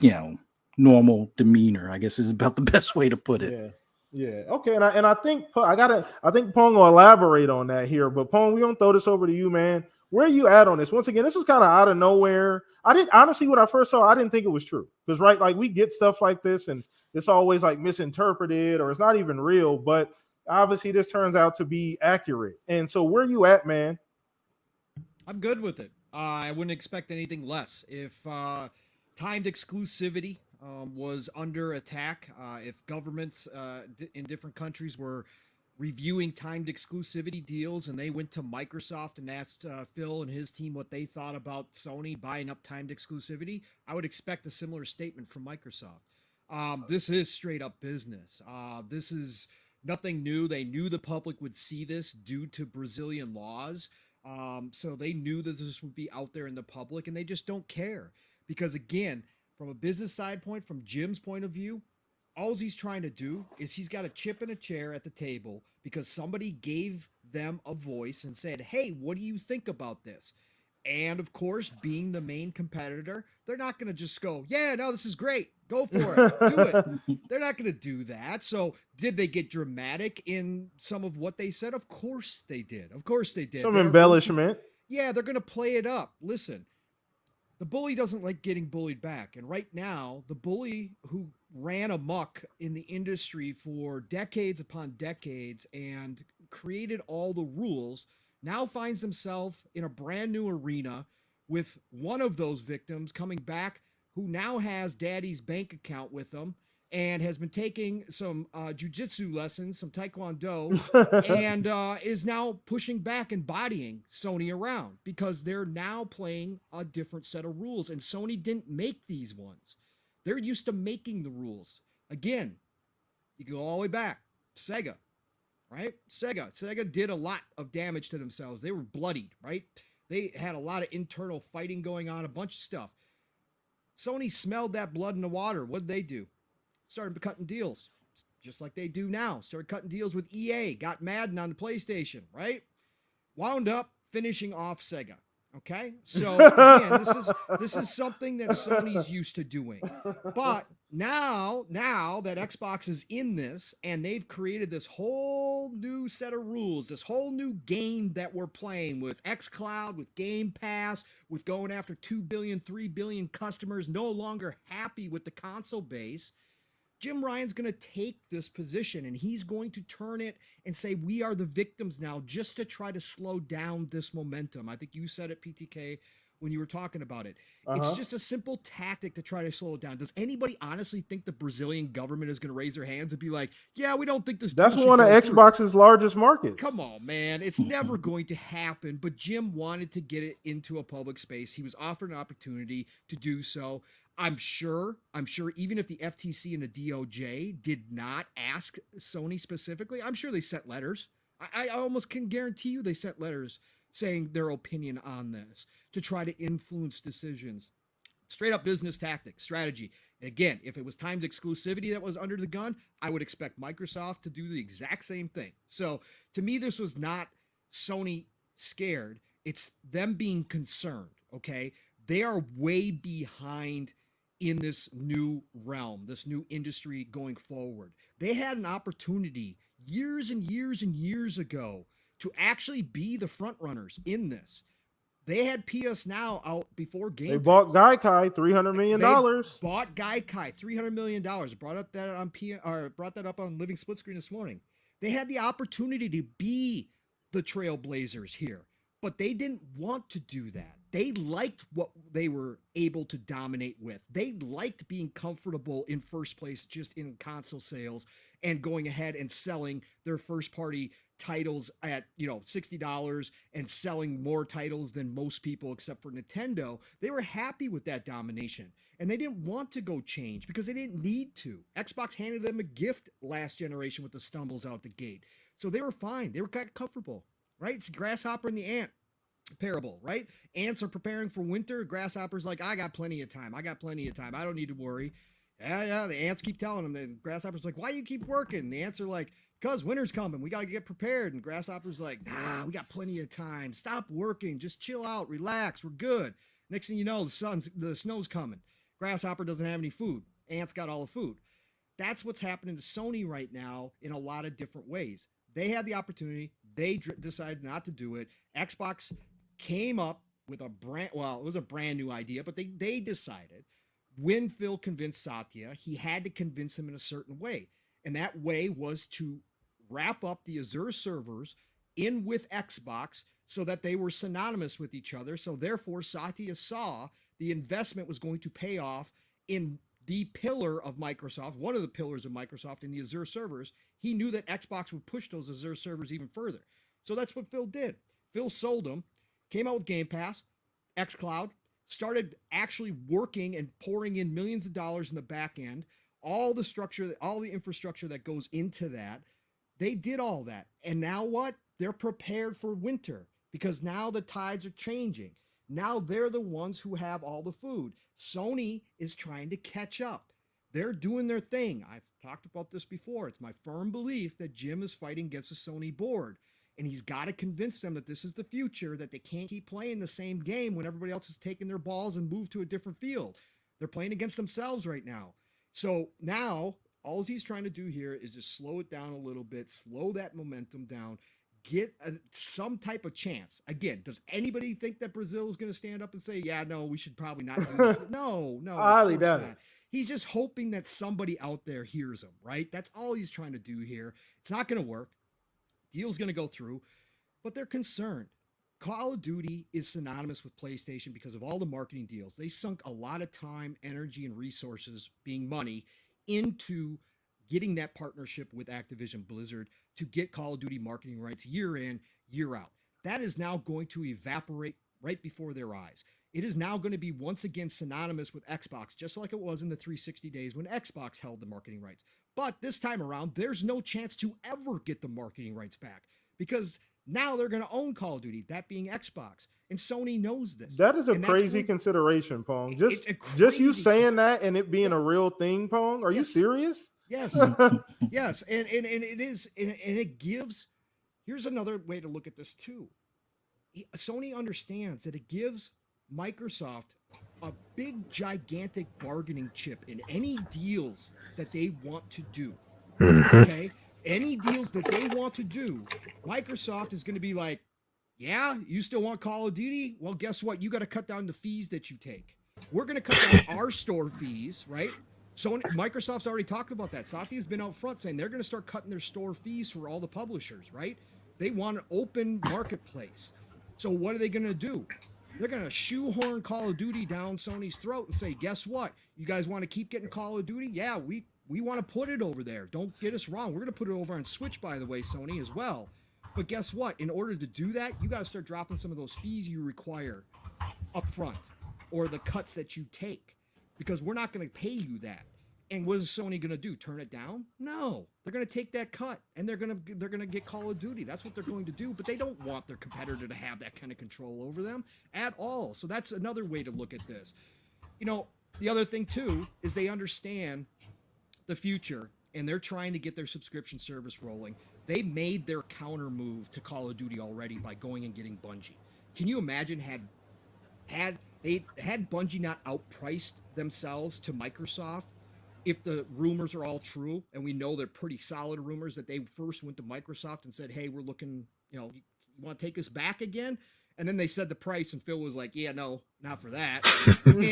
S3: you know, normal demeanor, I guess is about the best way to put it.
S1: Yeah. Yeah. Okay. And I think I think Pong will elaborate on that here. But Pong, we gonna throw this over to you, man. Where are you at on this? Once again, this was kind of out of nowhere. I didn't honestly when I first saw, I didn't think it was true. Because right, like we get stuff like this and it's always like misinterpreted or it's not even real, but obviously this turns out to be accurate. And so where you at, man?
S4: I'm good with it. I wouldn't expect anything less. If timed exclusivity was under attack, if governments in different countries were reviewing timed exclusivity deals and they went to Microsoft and asked Phil and his team what they thought about Sony buying up timed exclusivity, I would expect a similar statement from Microsoft. This is straight up business. This is nothing new. They knew the public would see this due to Brazilian laws. So they knew that this would be out there in the public, and they just don't care. Because again, from a business side point, from Jim's point of view, all he's trying to do is he's got a chip in a chair at the table because somebody gave them a voice and said, hey, what do you think about this? And of course, being the main competitor, they're not going to just go, yeah, no, this is great. Go for it. Do it. They're not going to do that. So did they get dramatic in some of what they said? Of course they did. Of course they did.
S1: Some embellishment.
S4: Yeah, they're going to play it up. Listen, the bully doesn't like getting bullied back. And right now, the bully who ran amok in the industry for decades upon decades and created all the rules now finds himself in a brand new arena with one of those victims coming back who now has daddy's bank account with them and has been taking some jujitsu lessons, some taekwondo, and is now pushing back and bodying Sony around because they're now playing a different set of rules. And Sony didn't make these ones. They're used to making the rules. Again, you go all the way back. Sega, right? Sega did a lot of damage to themselves. They were bloodied, right? They had a lot of internal fighting going on, a bunch of stuff. Sony smelled that blood in the water. What did they do? Started cutting deals, just like they do now. Started cutting deals with EA, got Madden on the PlayStation, right? Wound up finishing off Sega. Okay, so again, this is something that Sony's used to doing, but now that Xbox is in this and they've created this whole new set of rules, this whole new game that we're playing with xCloud, with Game Pass, with going after 2 billion, 3 billion customers, no longer happy with the console base. Jim Ryan's going to take this position and he's going to turn it and say, we are the victims now, just to try to slow down this momentum. I think you said it, PTK, when you were talking about it. It's just a simple tactic to try to slow it down. Does anybody honestly think the Brazilian government is going to raise their hands and be like, yeah, we don't think this.
S1: That's one of Xbox's largest markets.
S4: Come on, man. It's never going to happen. But Jim wanted to get it into a public space. He was offered an opportunity to do so. I'm sure even if the FTC and the DOJ did not ask Sony specifically, I'm sure they sent letters. I almost can guarantee you they sent letters saying their opinion on this to try to influence decisions. Straight up business tactics, strategy. And again, if it was timed exclusivity that was under the gun, I would expect Microsoft to do the exact same thing. So to me, this was not Sony scared. It's them being concerned, okay? They are way behind in this new realm, this new industry going forward. They had an opportunity years and years and years ago to actually be the front runners in this. They had PS Now out before Game Pass.
S1: They bought Gaikai $300 million.
S4: Bought Gaikai $300 million. Brought that up on Living Split Screen this morning. They had the opportunity to be the trailblazers here, but they didn't want to do that. They liked what they were able to dominate with. They liked being comfortable in first place just in console sales and going ahead and selling their first party titles at, $60 and selling more titles than most people except for Nintendo. They were happy with that domination and they didn't want to go change because they didn't need to. Xbox handed them a gift last generation with the stumbles out the gate. So they were fine. They were kind of comfortable, right? It's grasshopper and the ant parable, right? Ants are preparing for winter. Grasshopper's like, I got plenty of time. I don't need to worry. Yeah. The ants keep telling them. And Grasshopper's like, why you keep working? And the ants are like, because winter's coming. We got to get prepared. And Grasshopper's like, nah, we got plenty of time. Stop working. Just chill out. Relax. We're good. Next thing you know, the snow's coming. Grasshopper doesn't have any food. Ants got all the food. That's what's happening to Sony right now in a lot of different ways. They had the opportunity. They decided not to do it. Xbox came up with it was a brand new idea, but they decided when Phil convinced Satya, he had to convince him in a certain way. And that way was to wrap up the Azure servers in with Xbox so that they were synonymous with each other. So therefore, Satya saw the investment was going to pay off in the pillar of Microsoft, one of the pillars of Microsoft in the Azure servers. He knew that Xbox would push those Azure servers even further. So that's what Phil did. Phil sold them. Came out with Game Pass, xCloud, started actually working and pouring in millions of dollars in the back end, all the structure, all the infrastructure that goes into that. They did all that. And now what? They're prepared for winter. because now the tides are changing. Now they're the ones who have all the food. Sony is trying to catch up. They're doing their thing. I've talked about this before. It's my firm belief that Jim is fighting against the Sony board. And he's got to convince them that this is the future, that they can't keep playing the same game when everybody else is taking their balls and move to a different field. They're playing against themselves right now. So now all he's trying to do here is just slow it down a little bit, slow that momentum down, get some type of chance. Again, does anybody think that Brazil is going to stand up and say, yeah, no, we should probably not do this? No,
S1: highly doubt it.
S4: He's just hoping that somebody out there hears him, right? That's all he's trying to do here. It's not going to work. Deal's going to go through, but they're concerned. Call of Duty is synonymous with PlayStation because of all the marketing deals. They sunk a lot of time, energy, and resources, being money, into getting that partnership with Activision Blizzard to get Call of Duty marketing rights year in, year out. That is now going to evaporate right before their eyes. It is now going to be once again synonymous with Xbox, just like it was in the 360 days when Xbox held the marketing rights. But this time around, there's no chance to ever get the marketing rights back because now they're going to own Call of Duty, that being Xbox. And Sony knows this.
S1: That is a crazy consideration, Pong. Just you saying that and it being a real thing, Pong. Are you serious?
S4: Yes. Yes. And it is, and it gives, here's another way to look at this too. Sony understands that it gives Microsoft a big, gigantic bargaining chip in any deals that they want to do. Okay? Any deals that they want to do, Microsoft is going to be like, yeah, you still want Call of Duty? Well, guess what? You got to cut down the fees that you take. We're going to cut down our store fees, right? So Microsoft's already talked about that. Satya's been out front saying they're going to start cutting their store fees for all the publishers, right? They want an open marketplace. So what are they going to do? They're going to shoehorn Call of Duty down Sony's throat and say, guess what? You guys want to keep getting Call of Duty? Yeah, we want to put it over there. Don't get us wrong. We're going to put it over on Switch, by the way, Sony, as well. But guess what? In order to do that, you got to start dropping some of those fees you require up front or the cuts that you take because we're not going to pay you that. And what is Sony going to do? Turn it down? No. They're going to take that cut and they're going to get Call of Duty. That's what they're going to do, but they don't want their competitor to have that kind of control over them at all. So that's another way to look at this. You know, the other thing too is they understand the future and they're trying to get their subscription service rolling. They made their counter move to Call of Duty already by going and getting Bungie. Can you imagine had Bungie not outpriced themselves to Microsoft? If the rumors are all true, and we know they're pretty solid rumors that they first went to Microsoft and said, hey, we're looking, you want to take us back again? And then they said the price, and Phil was like, yeah, no, not for that. And,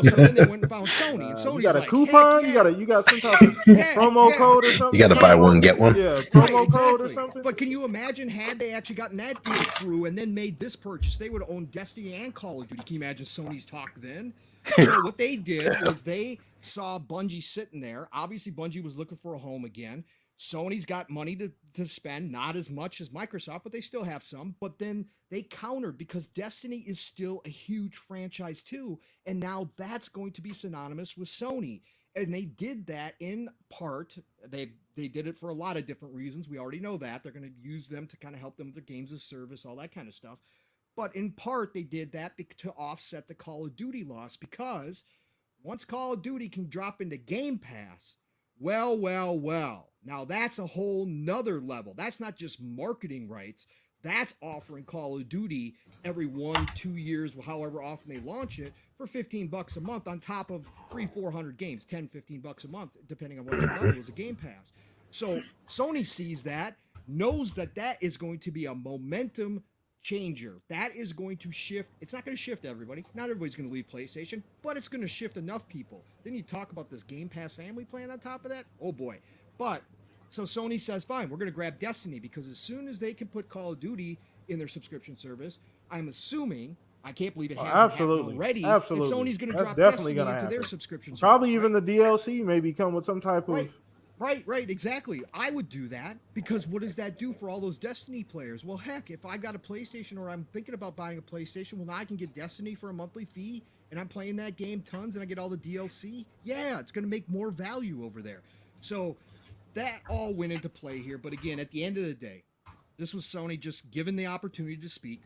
S4: so then they went and found Sony, and Sony's
S1: you got a
S4: like,
S1: coupon?
S4: Yeah.
S1: You got some type of promo code or something?
S2: You got to buy one, get one.
S1: Yeah, promo
S4: Right,
S1: code or
S4: exactly.
S1: something?
S4: But can you imagine had they actually gotten that deal through and then made this purchase, they would have owned Destiny and Call of Duty. Can you imagine Sony's talk then? So what they did was they saw Bungie sitting there. Obviously, Bungie was looking for a home again. Sony's got money to spend, not as much as Microsoft, but they still have some. But then they countered because Destiny is still a huge franchise too. And now that's going to be synonymous with Sony. And they did that in part. They did it for a lot of different reasons. We already know that. They're going to use them to kind of help them with their games as service, all that kind of stuff. But in part, they did that to offset the Call of Duty loss because once Call of Duty can drop into Game Pass, well. Now that's a whole nother level. That's not just marketing rights. That's offering Call of Duty every 1-2 years, however often they launch it, for $15 a month on top of 300-400 games, $10-15 a month, depending on what the level is of Game Pass. So Sony sees that, knows that that is going to be a momentum changer. That is going to shift. It's not going to shift everybody. Not everybody's going to leave PlayStation, but it's going to shift enough people. Then you talk about this Game Pass family plan on top of that. Oh boy. But so Sony says, fine, we're going to grab Destiny because as soon as they can put Call of Duty in their subscription service, I'm assuming, I can't believe it hasn't happened already.
S1: Absolutely.
S4: And Sony's going to drop
S1: definitely
S4: Destiny into their subscription service.
S1: Probably even the DLC maybe come with some type of...
S4: Right, exactly. I would do that because what does that do for all those Destiny players? Well, heck, if I got a PlayStation or I'm thinking about buying a PlayStation, well, now I can get Destiny for a monthly fee and I'm playing that game tons and I get all the DLC. Yeah, it's going to make more value over there. So that all went into play here. But again, at the end of the day, This was Sony just given the opportunity to speak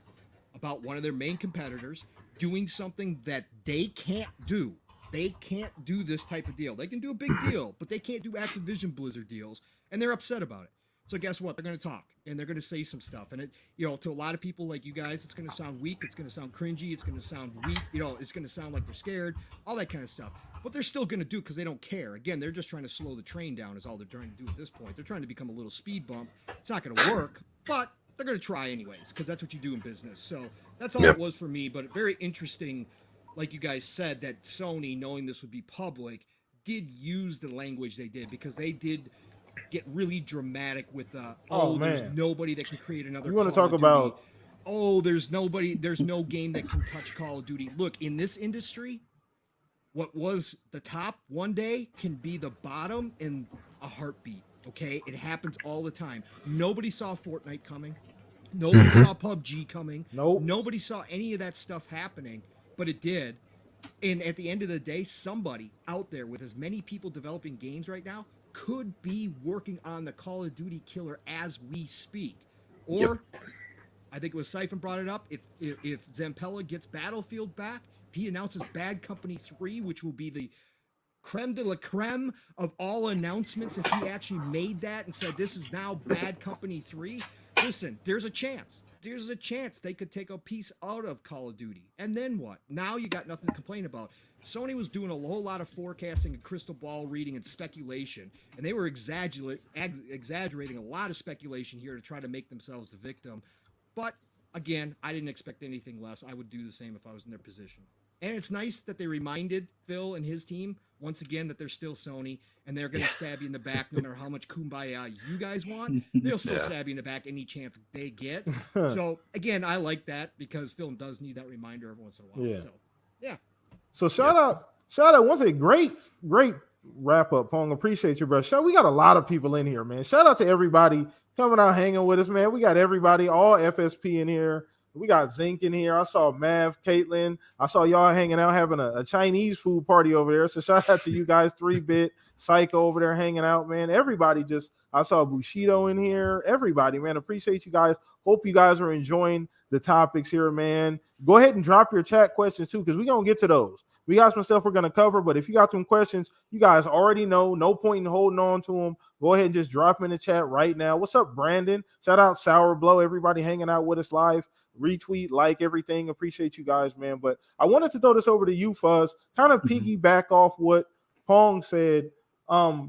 S4: about one of their main competitors doing something that they can't do. They can't do this type of deal. They can do a big deal, but they can't do Activision Blizzard deals, and they're upset about it. So guess what? They're going to talk and they're going to say some stuff. And it, to a lot of people like you guys, it's going to sound weak. It's going to sound cringy. It's going to sound weak. It's going to sound like they're scared, all that kind of stuff. But they're still going to do because they don't care. Again, they're just trying to slow the train down is all they're trying to do at this point. They're trying to become a little speed bump. It's not going to work, but they're going to try anyways because that's what you do in business. So that's all it was for me. But very interesting, like you guys said, that Sony, knowing this would be public, did use the language they did because they did get really dramatic with there's nobody that can create another.
S1: You want to talk about?
S4: There's no game that can touch Call of Duty. Look, in this industry, what was the top one day can be the bottom in a heartbeat. Okay, it happens all the time. Nobody saw Fortnite coming. Nobody saw PUBG coming.
S1: Nope.
S4: Nobody saw any of that stuff happening, but it did. And at the end of the day, somebody out there with as many people developing games right now could be working on the Call of Duty killer as we speak. Or, I think it was Siphon brought it up, if Zampella gets Battlefield back, if he announces Bad Company 3, which will be the creme de la creme of all announcements, if he actually made that and said this is now Bad Company 3, listen, there's a chance they could take a piece out of Call of Duty. And then what? Now you got nothing to complain about. Sony was doing a whole lot of forecasting and crystal ball reading and speculation, and they were exaggerating a lot of speculation here to try to make themselves the victim. But again, I didn't expect anything less. I would do the same if I was in their position. And it's nice that they reminded Phil and his team once again that they're still Sony and they're going to stab you in the back no matter how much kumbaya you guys want. They'll still stab you in the back any chance they get. So again, I like that because film does need that reminder every once in a while.
S1: Yeah.
S4: So yeah.
S1: So shout out once a great wrap up, Pong. Appreciate you, bro. We got a lot of people in here, man. Shout out to everybody coming out hanging with us, man. We got everybody, all FSP in here. We got Zinc in here. I saw Mav, Caitlin. I saw y'all hanging out having a Chinese food party over there. So shout out to you guys, 3-Bit, Psycho over there hanging out, man. Everybody I saw Bushido in here. Everybody, man. Appreciate you guys. Hope you guys are enjoying the topics here, man. Go ahead and drop your chat questions too, because we're going to get to those. We got some stuff we're going to cover, but if you got some questions, you guys already know. No point in holding on to them. Go ahead and just drop them in the chat right now. What's up, Brandon? Shout out Sour Blow. Everybody hanging out with us live. Retweet, like everything. Appreciate you guys, man. But I wanted to throw this over to you, Fuzz. Kind of piggyback off what Pong said,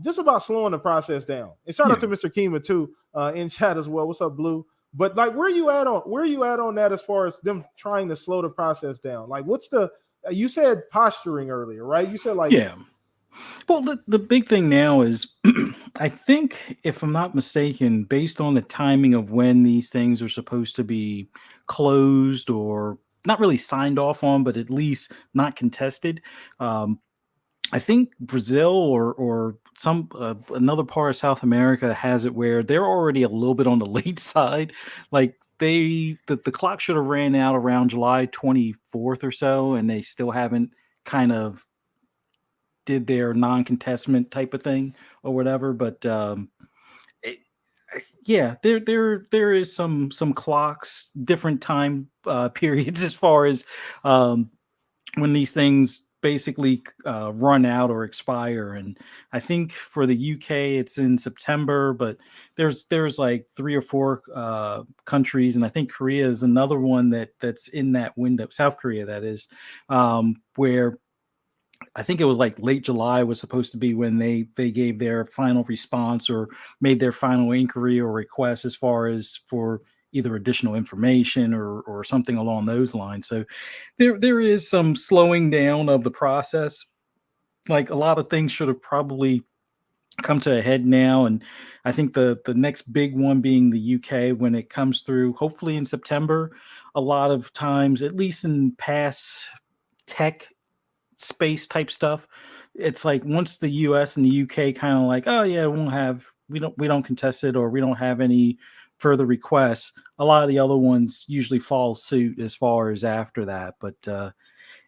S1: just about slowing the process down. And shout out to Mr. Kima too, in chat as well. What's up, Blue? But like, where you at on that as far as them trying to slow the process down? Like, you said posturing earlier, right? You said like,
S3: yeah. Well, the big thing now is, I think, if I'm not mistaken, based on the timing of when these things are supposed to be closed or not really signed off on, but at least not contested, I think Brazil or some another part of South America has it where they're already a little bit on the late side. Like the clock should have ran out around July 24th or so, and they still haven't kind of did their non-contestment type of thing or whatever. But there is some clocks, different time periods as far as when these things basically run out or expire. And I think for the UK it's in September, but there's like 3 or 4 countries, and I think Korea is another one that's in that window. South Korea, that is, where I think it was like late July was supposed to be when they gave their final response or made their final inquiry or request as far as for either additional information or something along those lines. So there is some slowing down of the process. Like a lot of things should have probably come to a head now. And I think the next big one being the UK, when it comes through, hopefully in September. A lot of times, at least in past tech space type stuff, it's like once the US and the UK kind of like, oh yeah, we don't contest it, or we don't have any further requests, a lot of the other ones usually follow suit as far as after that. But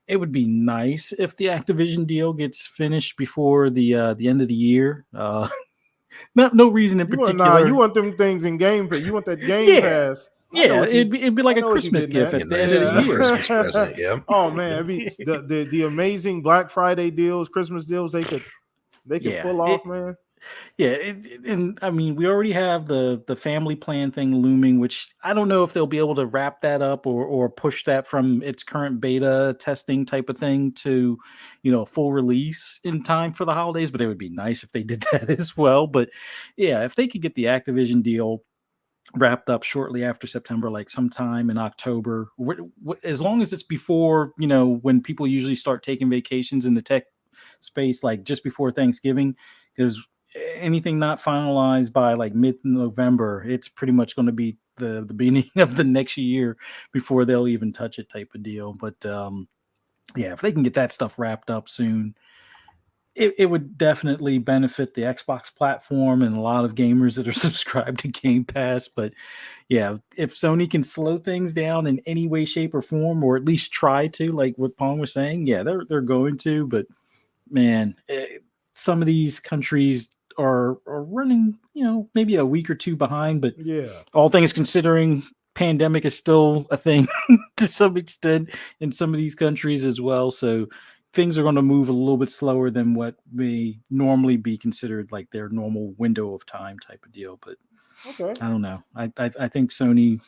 S3: it would be nice if the Activision deal gets finished before the end of the year. no reason in
S1: You want
S3: particular.
S1: you want them things in Game Pass. You want that Game
S3: Yeah.
S1: Pass.
S3: Yeah, it'd be like a
S1: what you're
S3: Christmas
S1: getting
S3: gift
S1: at.
S3: at the end of the
S2: nice
S3: year.
S2: Christmas present. Yeah.
S1: Oh man, it'd be the amazing Black Friday deals, Christmas deals they could pull off, man.
S3: Yeah, and I mean, we already have the family plan thing looming, which I don't know if they'll be able to wrap that up or push that from its current beta testing type of thing to, full release in time for the holidays. But it would be nice if they did that as well. But yeah, if they could get the Activision deal wrapped up shortly after September, like sometime in October, as long as it's before, when people usually start taking vacations in the tech space, like just before Thanksgiving, because anything not finalized by like mid-November, it's pretty much going to be the beginning of the next year before they'll even touch it type of deal. But yeah, if they can get that stuff wrapped up soon, it would definitely benefit the Xbox platform and a lot of gamers that are subscribed to Game Pass. But yeah, if Sony can slow things down in any way, shape, or form, or at least try to, like what Pong was saying, yeah, they're going to. But man, some of these countries are running, maybe a week or two behind. But
S1: yeah,
S3: all things considering, pandemic is still a thing to some extent in some of these countries as well. So things are going to move a little bit slower than what may normally be considered like their normal window of time type of deal. But
S1: okay,
S3: I don't know. I think Sony,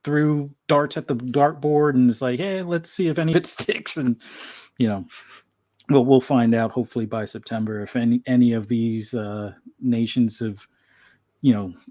S3: threw darts at the dartboard and is like, hey, let's see if any of it sticks. And, we'll find out hopefully by September if any of these nations have,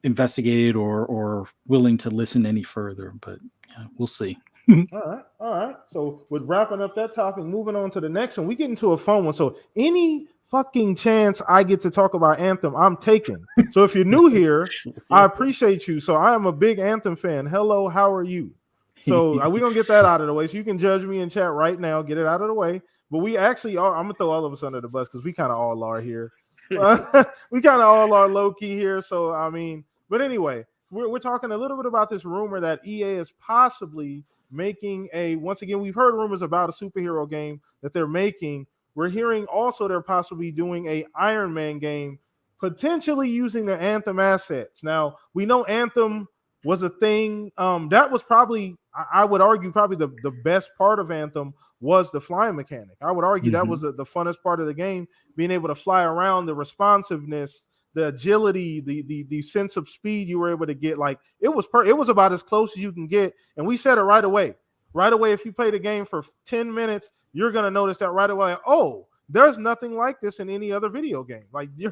S3: investigated or willing to listen any further. But yeah, we'll see.
S1: all right. So with wrapping up that topic, moving on to the next one, we get into a fun one. So any fucking chance I get to talk about Anthem, I'm taking. So if you're new here, I appreciate you. So I am a big Anthem fan. Hello, how are you? So we're gonna get that out of the way. So you can judge me in chat right now, get it out of the way. But we actually are. I'm gonna throw all of us under the bus because we kind of all are here. We kind of all are low key here. So I mean, but anyway, we're talking a little bit about this rumor that EA is possibly making once again, we've heard rumors about a superhero game that they're making. We're hearing also they're possibly doing a Iron Man game, potentially using the Anthem assets. Now, we know Anthem was a thing. That was probably, I would argue, probably the best part of Anthem was the flying mechanic. I would argue that was the funnest part of the game, being able to fly around, the responsiveness, the agility, the sense of speed you were able to get. Like it was about as close as you can get. And we said it right away. Right away, if you play the game for 10 minutes, you're gonna notice that right away. Oh, there's nothing like this in any other video game. Like you're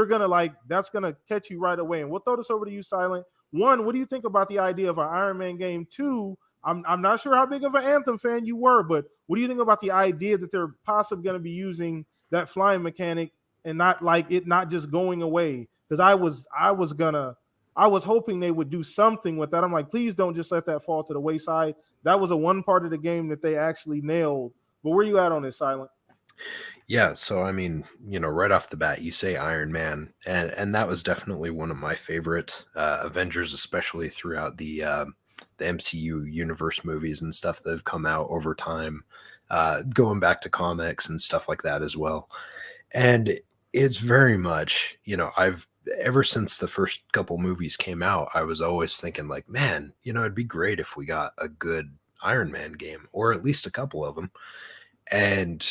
S1: gonna like that's gonna catch you right away. And we'll throw this over to you, Silent. One, what do you think about the idea of an Iron Man game? Two, I'm not sure how big of an Anthem fan you were, but what do you think about the idea that they're possibly going to be using that flying mechanic and not like it not just going away? Because I was hoping they would do something with that. I'm like, please don't just let that fall to the wayside. That was a one part of the game that they actually nailed. But where you at on this, Silent?
S2: Yeah, so I mean, right off the bat, you say Iron Man, and that was definitely one of my favorite Avengers, especially throughout the MCU universe movies and stuff that have come out over time, going back to comics and stuff like that as well. And it's very much, I've ever since the first couple movies came out, I was always thinking like, man, it'd be great if we got a good Iron Man game, or at least a couple of them. And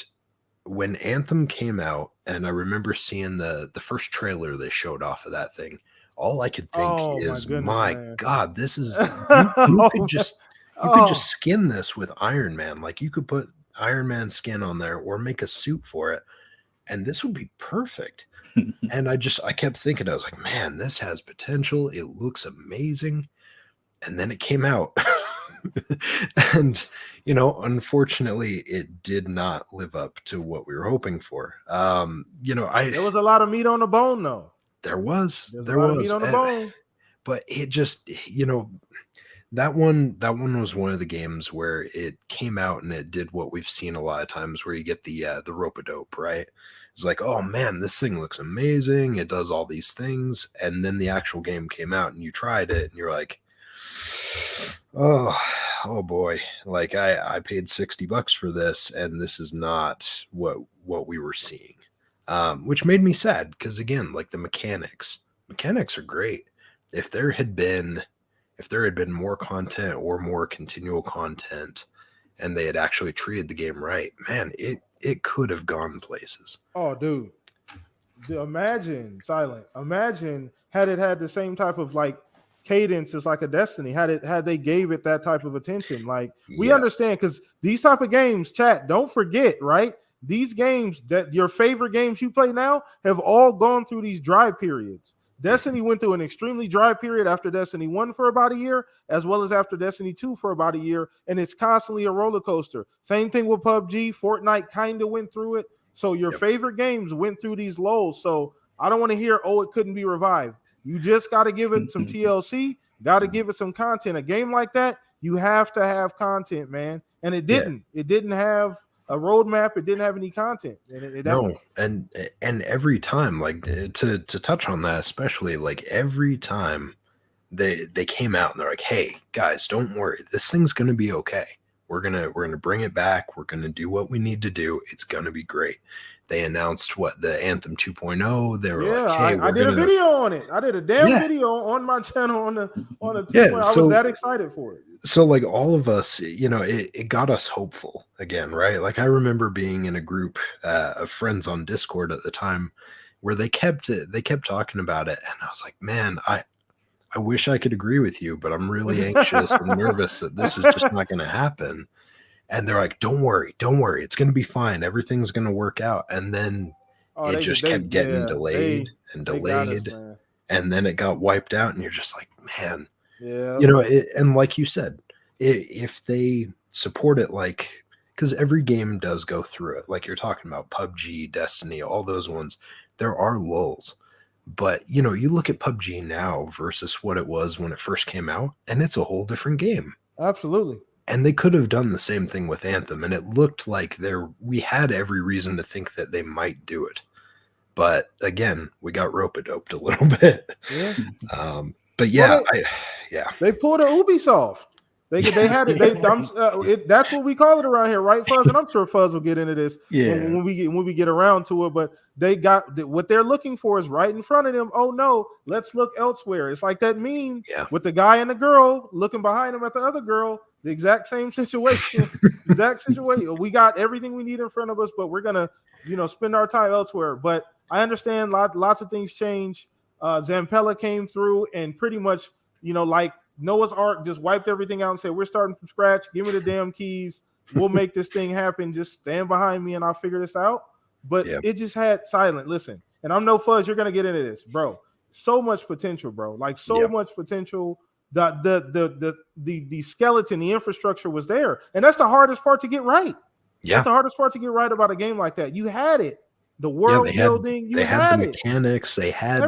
S2: when Anthem came out, and I remember seeing the first trailer they showed off of that thing, all I could think is, my God, this is you could just skin this with Iron Man. Like you could put Iron Man skin on there or make a suit for it, and this would be perfect. And I kept thinking, I was like, man, this has potential. It looks amazing. And then it came out. And unfortunately it did not live up to what we were hoping for. There
S1: was a lot of meat on the bone though.
S2: There was
S1: a lot of meat on the bone.
S2: But it just, that one was one of the games where it came out and it did what we've seen a lot of times, where you get the rope-a-dope, right? It's like, oh man, this thing looks amazing, it does all these things, and then the actual game came out and you tried it and you're like, oh boy, like I paid $60 for this, and this is not what we were seeing. which made me sad because again, like the mechanics are great. If there had been more content or more continual content, and they had actually treated the game right, man, it could have gone places.
S1: Oh, dude. Imagine Silent. Imagine had it had the same type of like cadence as like a Destiny. Had they gave it that type of attention. Like we
S2: Yes.
S1: understand because these type of games, chat. Don't forget, right? These games that your favorite games you play now have all gone through these dry periods. Destiny went through an extremely dry period after Destiny 1 for about a year, as well as after Destiny 2 for about a year, and it's constantly a roller coaster. Same thing with PUBG. Fortnite kind of went through it. So your favorite games went through these lows. So I don't want to hear, oh, it couldn't be revived. You just got to give it some TLC, got to give it some content. A game like that, you have to have content, man. And it didn't. Yeah. It didn't have a roadmap. It didn't have any content.
S2: And every time, like to touch on that, especially like every time they came out and they're like, hey guys, don't worry, this thing's gonna be okay. We're gonna bring it back. We're gonna do what we need to do. It's gonna be great. They announced the Anthem 2.0. They were like, hey,
S1: I did a video on it. I did a damn video on my channel on the 2.0. I was that excited for it.
S2: So like all of us, it got us hopeful again, right? Like I remember being in a group of friends on Discord at the time where they kept talking about it, and I was like, man, I wish I could agree with you, but I'm really anxious and nervous that this is just not going to happen. And they're like, don't worry. It's going to be fine. Everything's going to work out. And then it just kept getting delayed and delayed. And then it got wiped out. And you're just like, man, and like you said, if they support it, like, because every game does go through it. Like you're talking about PUBG, Destiny, all those ones, there are lulls. But, you look at PUBG now versus what it was when it first came out, and it's a whole different game.
S1: Absolutely.
S2: And they could have done the same thing with Anthem, and it looked like we had every reason to think that they might do it. But again, we got rope-a-doped a little bit.
S1: Yeah.
S2: But yeah,
S1: they pulled a Ubisoft. They had it. That's what we call it around here, right, Fuzz? And I'm sure Fuzz will get into this when we get around to it. But they got what they're looking for is right in front of them. Oh no, let's look elsewhere. It's like that meme with the guy and the girl looking behind him at the other girl. The exact same situation. We got everything we need in front of us, but we're gonna, spend our time elsewhere. But I understand lots of things change. Zampella came through and pretty much, like Noah's Ark, just wiped everything out and said, we're starting from scratch. Give me the damn keys. We'll make this thing happen. Just stand behind me and I'll figure this out. But it just had Silent. Listen, and I'm no Fuzz. You're going to get into this, bro. So much potential, bro. Like so much potential. The skeleton, the infrastructure was there. And that's the hardest part to get right.
S2: Yeah.
S1: That's the hardest part to get right about a game like that. You had it. The world building,
S2: they had the mechanics, they had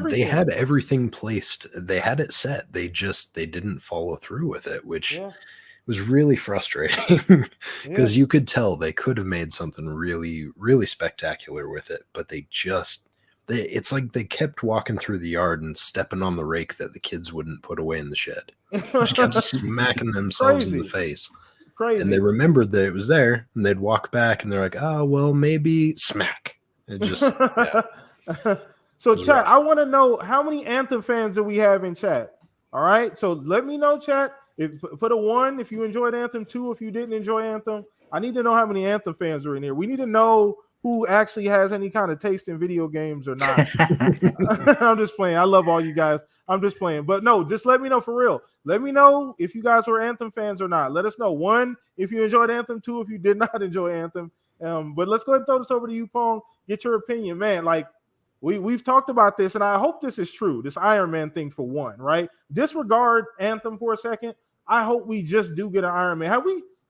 S2: everything placed, they had it set. They didn't follow through with it, which was really frustrating because you could tell they could have made something really, really spectacular with it, but it's like they kept walking through the yard and stepping on the rake that the kids wouldn't put away in the shed. Just kept smacking themselves in the face.
S1: Crazy.
S2: And they remembered that it was there, and they'd walk back and they're like, oh, well, maybe smack. It just
S1: So chat, rough. I want to know how many Anthem fans do we have in chat? All right, so let me know, chat. Put a 1 if you enjoyed Anthem, 2 if you didn't enjoy Anthem. I need to know how many Anthem fans are in here. We need to know who actually has any kind of taste in video games or not. I'm just playing. I love all you guys. I'm just playing. But no, just let me know for real. Let me know if you guys were Anthem fans or not. Let us know. 1 if you enjoyed Anthem, 2 if you did not enjoy Anthem. But let's go ahead and throw this over to you, Pong. Get your opinion, man. Like we've talked about this, and I hope this is true. This Iron Man thing for one, right? Disregard Anthem for a second. I hope we just do get an Iron Man.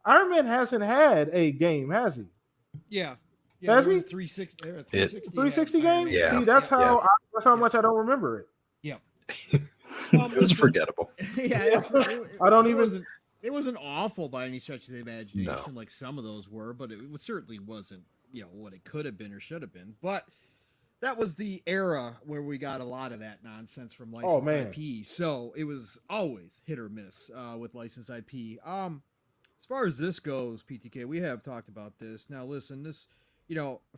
S1: Iron Man hasn't had a game, has he?
S4: Yeah.
S1: Has he?
S4: 360
S1: game?
S2: Yeah.
S1: See, that's how much I don't remember it.
S4: Yeah.
S2: It was forgettable.
S4: Yeah. It wasn't awful by any stretch of the imagination, like some of those were, but it certainly wasn't, what it could have been or should have been. But that was the era where we got a lot of that nonsense from licensed IP. So it was always hit or miss with licensed IP. As far as this goes, PTK, we have talked about this. Now, listen, this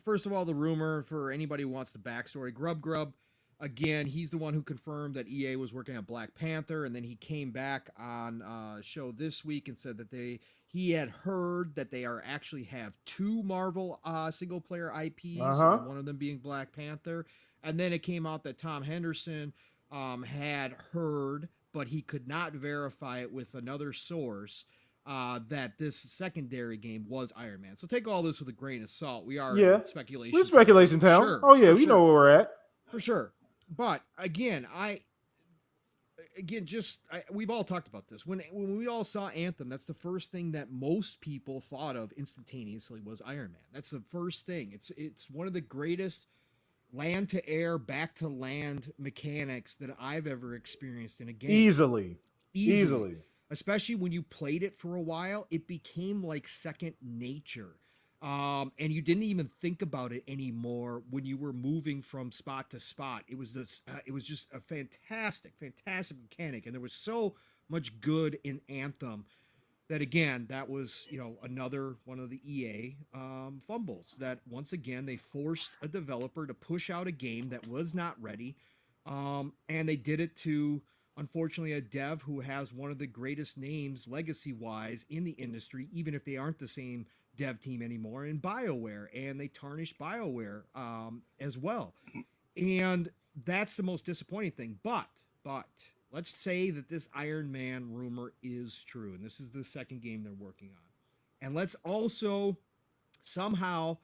S4: first of all, the rumor for anybody who wants the backstory, Grub, again, he's the one who confirmed that EA was working on Black Panther, and then he came back on a show this week and said that he had heard that they actually have 2 Marvel single player IPs, one of them being Black Panther, and then it came out that Tom Henderson had heard, but he could not verify it with another source, that this secondary game was Iron Man. So take all this with a grain of salt. We are in speculation.
S1: We're speculation town.
S4: Sure,
S1: oh yeah, we know where we're at.
S4: For sure. But again, we've all talked about this. When we all saw Anthem, that's the first thing that most people thought of instantaneously was Iron Man. That's the first thing. It's one of the greatest land to air, back to land mechanics that I've ever experienced in a game.
S1: Easily.
S4: Especially when you played it for a while, it became like second nature. And you didn't even think about it anymore when you were moving from spot to spot. It was just a fantastic mechanic, and there was so much good in Anthem that, again, that was another one of the EA fumbles that once again they forced a developer to push out a game that was not ready, and they did it to, unfortunately, a dev who has one of the greatest names legacy-wise in the industry, even if they aren't the same dev team anymore, in BioWare, and they tarnished BioWare as well. And that's the most disappointing thing. But let's say that this Iron Man rumor is true, and this is the second game they're working on. And let's also somehow,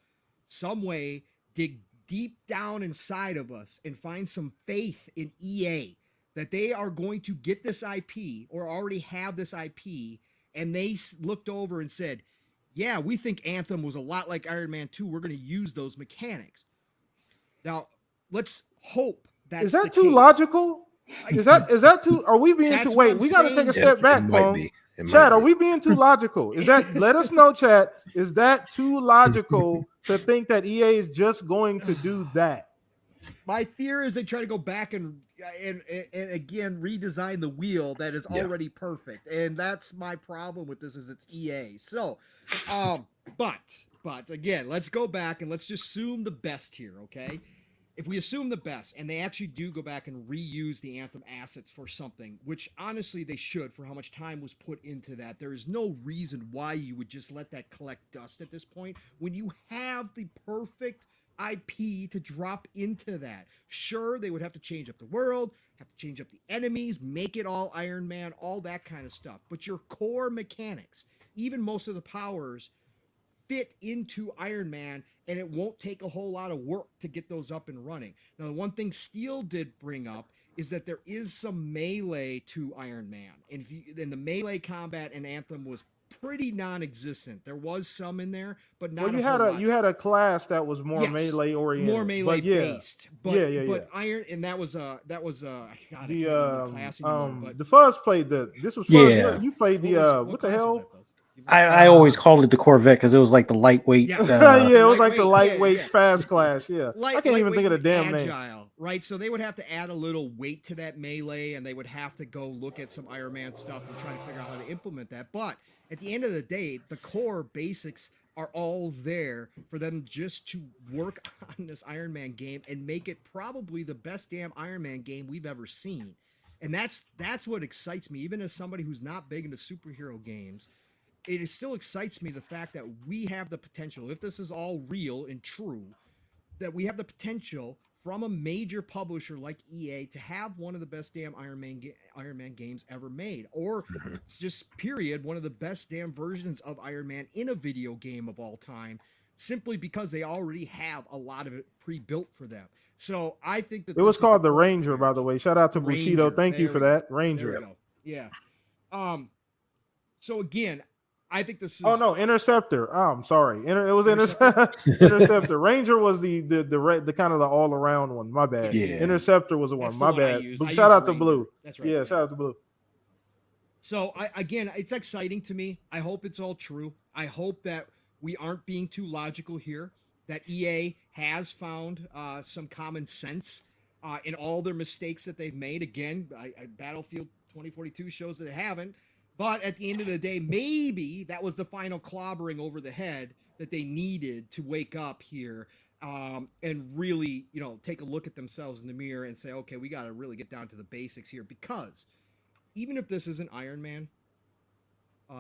S4: some way, dig deep down inside of us and find some faith in EA that they are going to get this IP or already have this IP, and they looked over and said, yeah, we think Anthem was a lot like Iron Man 2. We're going to use those mechanics. Now, let's hope that's
S1: Is that
S4: the
S1: too
S4: case.
S1: Logical? Is that too? Are we being too? Wait, we got to take a step back, Pong. Chat, are we being too logical? Is that? Let us know, chat. Is that too logical to think that EA is just going to do that?
S4: My fear is they try to go back and again redesign the wheel that is already perfect, and that's my problem with this. Is it's EA. So, but again, let's go back and let's just assume the best here, okay? If we assume the best, and they actually do go back and reuse the Anthem assets for something, which honestly they should, for how much time was put into that, there is no reason why you would just let that collect dust at this point when you have the perfect IP to drop into that. Sure, they would have to change up the world, have to change up the enemies, make it all Iron Man, all that kind of stuff. But your core mechanics, even most of the powers, fit into Iron Man, and it won't take a whole lot of work to get those up and running. Now, the one thing Steel did bring up is that there is some melee to Iron Man, and the melee combat in Anthem was pretty non-existent. There was some in there, but not. Well,
S1: you had a class that was more melee oriented,
S4: more melee based. But
S1: but
S4: Iron, and that was I can't
S1: the
S4: remember the class anymore, but
S1: the Fuzz played this was Fuzz.
S3: Yeah.
S1: You played what the hell?
S3: I always called it the Corvette because it was like the lightweight.
S1: Yeah, it was like the lightweight fast class. Yeah, I can't even think of the damn
S4: agile,
S1: name.
S4: Right? So they would have to add a little weight to that melee, and they would have to go look at some Iron Man stuff and try to figure out how to implement that. But at the end of the day, the core basics are all there for them just to work on this Iron Man game and make it probably the best damn Iron Man game we've ever seen. And that's what excites me, even as somebody who's not big into superhero games. It still excites me, the fact that we have the potential, if this is all real and true, that we have the potential from a major publisher like EA to have one of the best damn Iron Man games ever made, or just period, one of the best damn versions of Iron Man in a video game of all time, simply because they already have a lot of it pre-built for them. So I think that
S1: it was called the Ranger, by the way. Shout out to Bushido. Thank you for that, Ranger.
S4: There we go. Yeah. So again, I think this is.
S1: Oh no, Interceptor. Oh, I'm sorry. It was Interceptor. Ranger was the kind of the all around one. My bad. Yeah. Interceptor was the one. My bad. But shout out to Blue.
S4: That's right.
S1: Yeah, shout out to Blue.
S4: So again, it's exciting to me. I hope it's all true. I hope that we aren't being too logical here. That EA has found some common sense in all their mistakes that they've made. Again, Battlefield 2042 shows that they haven't. But at the end of the day, maybe that was the final clobbering over the head that they needed to wake up here and really, take a look at themselves in the mirror and say, okay, we got to really get down to the basics here. Because even if this isn't Iron Man,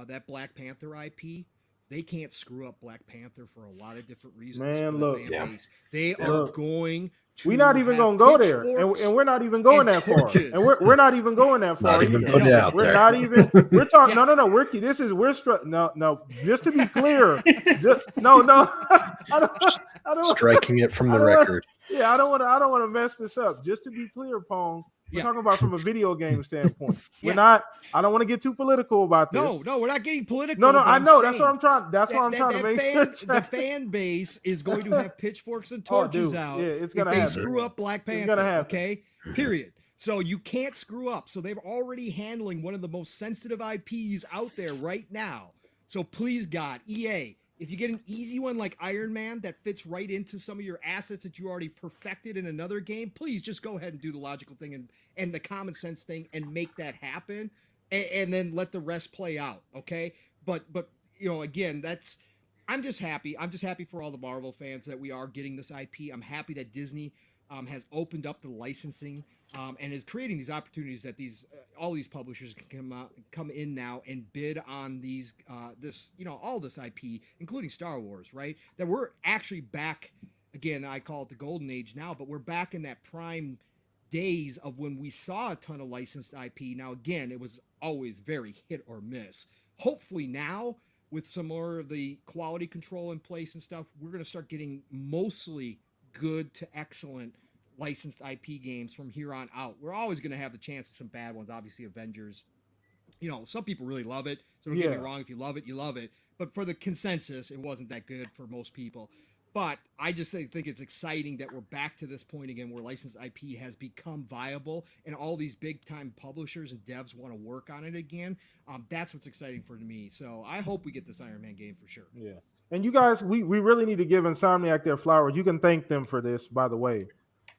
S4: that Black Panther IP, they can't screw up Black Panther for a lot of different reasons.
S1: Man,
S4: for
S1: look,
S4: the fan base. They are going to.
S1: We're not even gonna go there, and we're not even going that far. And we're not even going that far.
S2: Not even put it out
S1: we're
S2: there.
S1: not even. We're talking. No. No. Just to be clear. No. I don't.
S2: Striking it from the record.
S1: Yeah, I don't want to mess this up. Just to be clear, Pong. We're talking about from a video game standpoint. We're not. I don't want to get too political about this.
S4: No, we're not getting political.
S1: No, I know. That's what I'm trying. That's what I'm trying to make sure.
S4: The fan base is going to have pitchforks and torches out.
S1: Yeah, it's gonna
S4: if
S1: happen.
S4: they screw up Black Panther.
S1: It's gonna happen.
S4: Okay, period. So you can't screw up. So they're already handling one of the most sensitive IPs out there right now. So please, God, EA. If you get an easy one like Iron Man that fits right into some of your assets that you already perfected in another game, please just go ahead and do the logical thing and the common sense thing and make that happen, and then let the rest play out, okay? But again, I'm just happy. I'm just happy for all the Marvel fans that we are getting this IP. I'm happy that Disney has opened up the licensing and is creating these opportunities that all these publishers can come in now and bid on these all this IP, including Star Wars, right? That we're actually back again. I call it the golden age now, but we're back in that prime days of when we saw a ton of licensed IP. Now again, it was always very hit or miss. Hopefully now, with some more of the quality control in place and stuff, we're going to start getting mostly good to excellent licensed IP games from here on out. We're always going to have the chance of some bad ones. Obviously, Avengers, some people really love it. So don't get me wrong. If you love it, you love it. But for the consensus, it wasn't that good for most people. But I just think it's exciting that we're back to this point again where licensed IP has become viable and all these big time publishers and devs want to work on it again. That's what's exciting for me. So I hope we get this Iron Man game for sure.
S1: Yeah. And you guys, we really need to give Insomniac their flowers. You can thank them for this, by the way.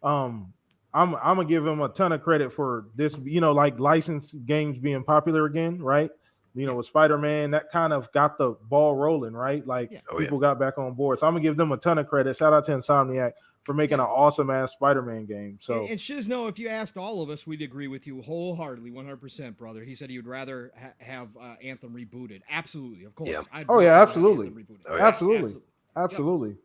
S1: I'm gonna give them a ton of credit for this, like licensed games being popular again, right? With Spider-Man, that kind of got the ball rolling, right? Like people got back on board. So I'm gonna give them a ton of credit. Shout out to Insomniac for making an awesome ass Spider-Man game. So
S4: and Shizno, if you asked all of us, we'd agree with you wholeheartedly, 100%, brother. He said he would rather have Anthem rebooted. Absolutely, of course.
S1: Yeah. Absolutely. Absolutely.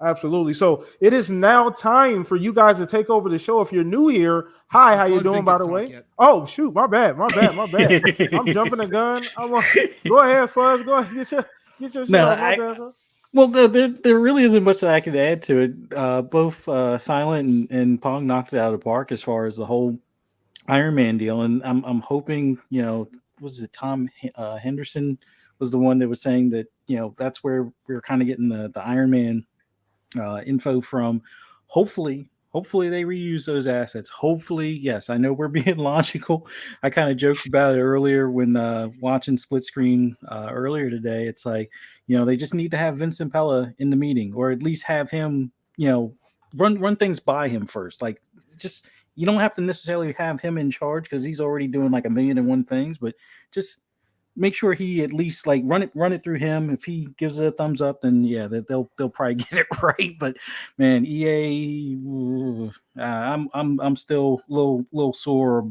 S1: Absolutely. So it is now time for you guys to take over the show. If you're new here, hi, how you doing, by the way? Oh, shoot, my bad. I'm jumping the gun. Go ahead, Fuzz. Go ahead, get your shit.
S3: Well, there really isn't much that I could add to it. Both Silent and Pong knocked it out of the park as far as the whole Iron Man deal, and I'm hoping, was it Tom Henderson was the one that was saying that that's where we're kind of getting the Iron Man info from. Hopefully they reuse those assets. Hopefully, yes, I know we're being logical. I kind of joked about it earlier when watching Split Screen earlier today. It's like, they just need to have Vincent Pella in the meeting, or at least have him, run things by him first. Like, just, you don't have to necessarily have him in charge because he's already doing like 1,000,001 things, but just make sure he at least like run it through him. If he gives it a thumbs up, then they'll probably get it right. But man, EA, I'm still a little sore,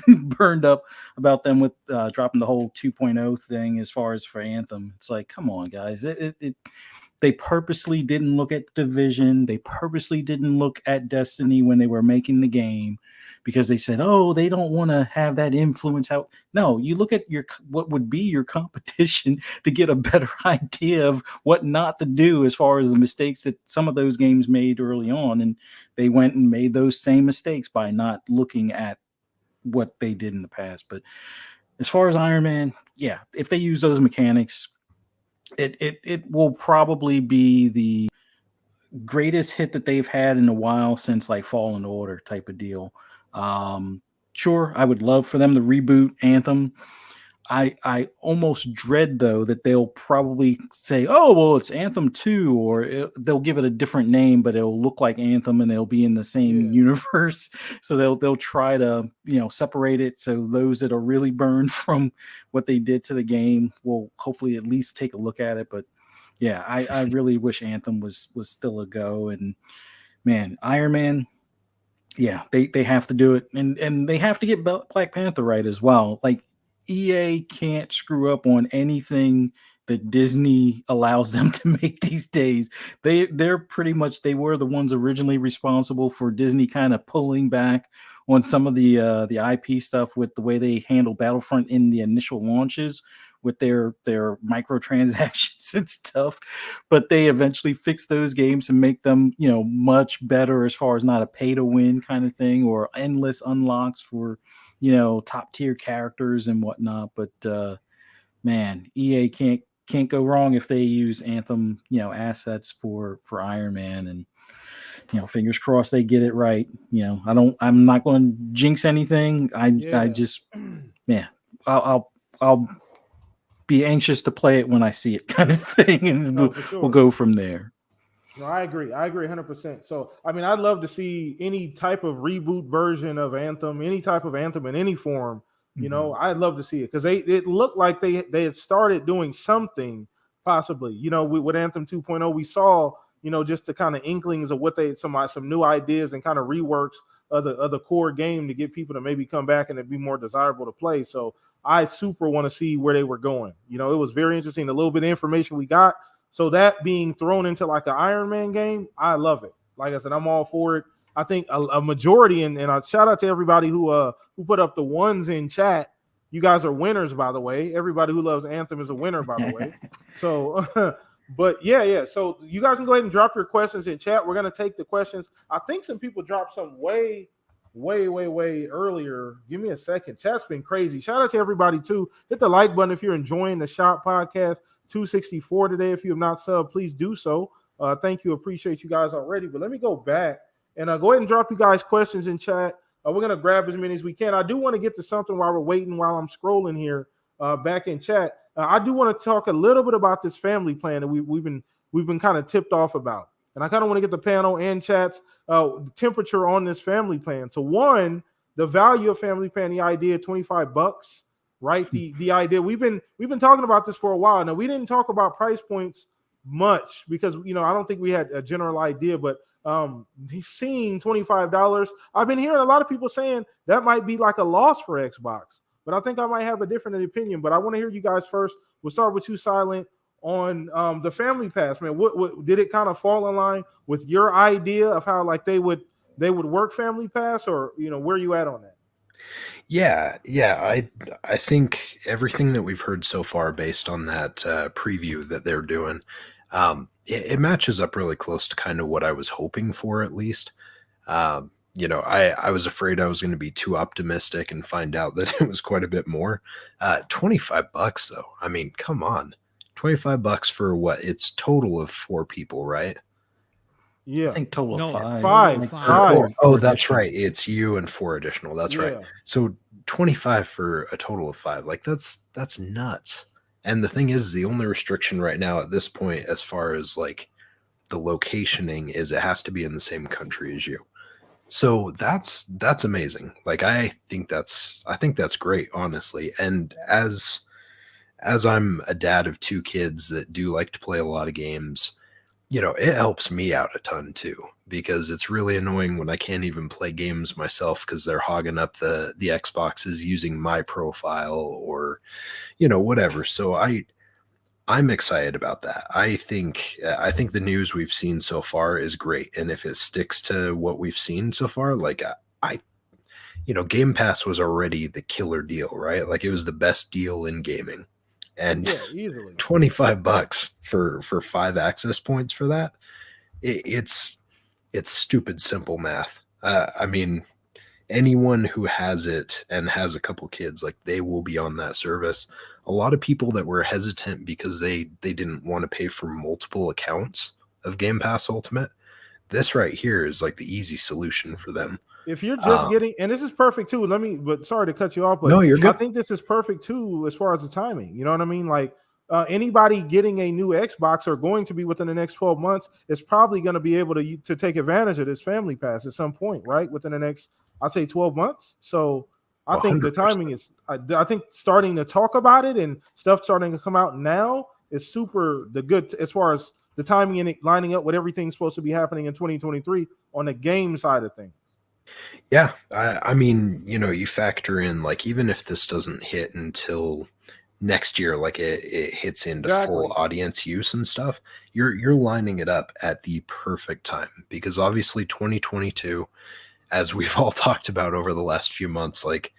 S3: burned up about them with dropping the whole 2.0 thing as far as for Anthem. It's like, come on, guys. They purposely didn't look at Division. They purposely didn't look at Destiny when they were making the game, because they said, oh, they don't want to have that influence out. No, you look at what would be your competition to get a better idea of what not to do as far as the mistakes that some of those games made early on. And they went and made those same mistakes by not looking at what they did in the past. But as far as Iron Man, yeah, if they use those mechanics, it will probably be the greatest hit that they've had in a while since like Fallen Order type of deal. Sure, I would love for them to reboot Anthem. I almost dread though that they'll probably say, "Oh, well, it's Anthem 2," or they'll give it a different name, but it'll look like Anthem and they'll be in the same universe. So they'll try to separate it so those that are really burned from what they did to the game will hopefully at least take a look at it. But yeah, I really wish Anthem was still a go. And man, Iron Man. Yeah, they have to do it, and they have to get Black Panther right as well. Like EA can't screw up on anything that Disney allows them to make these days. They're pretty much they were the ones originally responsible for Disney kind of pulling back on some of the IP stuff with the way they handle Battlefront in the initial launches with their microtransactions and stuff, but they eventually fix those games and make them much better as far as not a pay to win kind of thing or endless unlocks for top tier characters and whatnot. But man, EA can't go wrong if they use Anthem assets for Iron Man. And fingers crossed they get it right. I'm not going to jinx anything. I just I'll be anxious to play it when I see it, kind of thing, and we'll go from there.
S1: No, I agree 100%. So I mean, I'd love to see any type of reboot version of Anthem, any type of Anthem in any form. I'd love to see it because it looked like they had started doing something possibly. With Anthem 2.0, we saw just the kind of inklings of what some new ideas and kind of reworks of the core game to get people to maybe come back and it'd be more desirable to play. So I super want to see where they were going. It was very interesting, the little bit of information we got. So that being thrown into like an Iron Man game, I love it. Like I said, I'm all for it. I think a majority, and I shout out to everybody who put up the ones in chat. You guys are winners, by the way. Everybody who loves Anthem is a winner, by the way. So, but yeah. So you guys can go ahead and drop your questions in chat. We're gonna take the questions. I think some people dropped some way earlier. Give me a second. Chat's been crazy. Shout out to everybody too. Hit the like button if you're enjoying the Shop Podcast 264 today. If you have not subbed, please do so. Thank you. Appreciate you guys already. But let me go back and go ahead and drop you guys questions in chat. We're gonna grab as many as we can. I do want to get to something while we're waiting, while I'm scrolling here back in chat. I do want to talk a little bit about this family plan that we've been kind of tipped off about. And I kind of want to get the panel and chats the temperature on this family plan. So one, the value of family plan, the idea $25, right? The idea we've been talking about this for a while. Now we didn't talk about price points much because I don't think we had a general idea, but he's seeing $25. I've been hearing a lot of people saying that might be like a loss for Xbox, but I think I might have a different opinion. But I want to hear you guys first. We'll start with you, Silent. On the family pass, man, what did it kind of fall in line with your idea of how like they would work family pass, or where you at on that?
S2: Yeah, I think everything that we've heard so far based on that preview that they're doing, it matches up really close to kind of what I was hoping for, at least. I was afraid I was going to be too optimistic and find out that it was quite a bit more. $25 though. I mean, come on. $25 for what? It's total of 4 people, right?
S1: Yeah,
S3: I think total of 5.
S1: Five.
S2: Oh, that's right. It's you and 4 additional. That's right. So 25 for a total of 5. Like that's nuts. And the thing is, the only restriction right now at this point, as far as like the locationing, is it has to be in the same country as you. So that's amazing. Like I think that's great, honestly. And as I'm a dad of 2 kids that do like to play a lot of games, it helps me out a ton too, because it's really annoying when I can't even play games myself because they're hogging up the Xboxes using my profile or, whatever. So I'm excited about that. I think the news we've seen so far is great. And if it sticks to what we've seen so far, like Game Pass was already the killer deal, right? Like it was the best deal in gaming. And
S1: easily
S2: $25 for 5 access points for that. It's stupid simple math. I mean, anyone who has it and has a couple kids, like they will be on that service. A lot of people that were hesitant because they didn't want to pay for multiple accounts of Game Pass Ultimate, this right here is like the easy solution for them.
S1: if you're just getting, and this is perfect too. But sorry to cut you off, but
S2: No, you're
S1: I
S2: good.
S1: think this is perfect too as far as the timing. You know what I mean? Like anybody getting a new Xbox or going to be within the next 12 months is probably going to be able to take advantage of this Family Pass at some point, right? Within the next, I'd say 12 months. So I think the
S2: 100%.
S1: timing is, I think starting to talk about it and stuff starting to come out now is super good as far as the timing and it lining up with everything supposed to be happening in 2023 on the game side of things.
S2: Yeah, I mean, you factor in like even if this doesn't hit until next year, like it hits into full
S1: Exactly.
S2: audience use and stuff, you're lining it up at the perfect time because obviously 2022, as we've all talked about over the last few months, like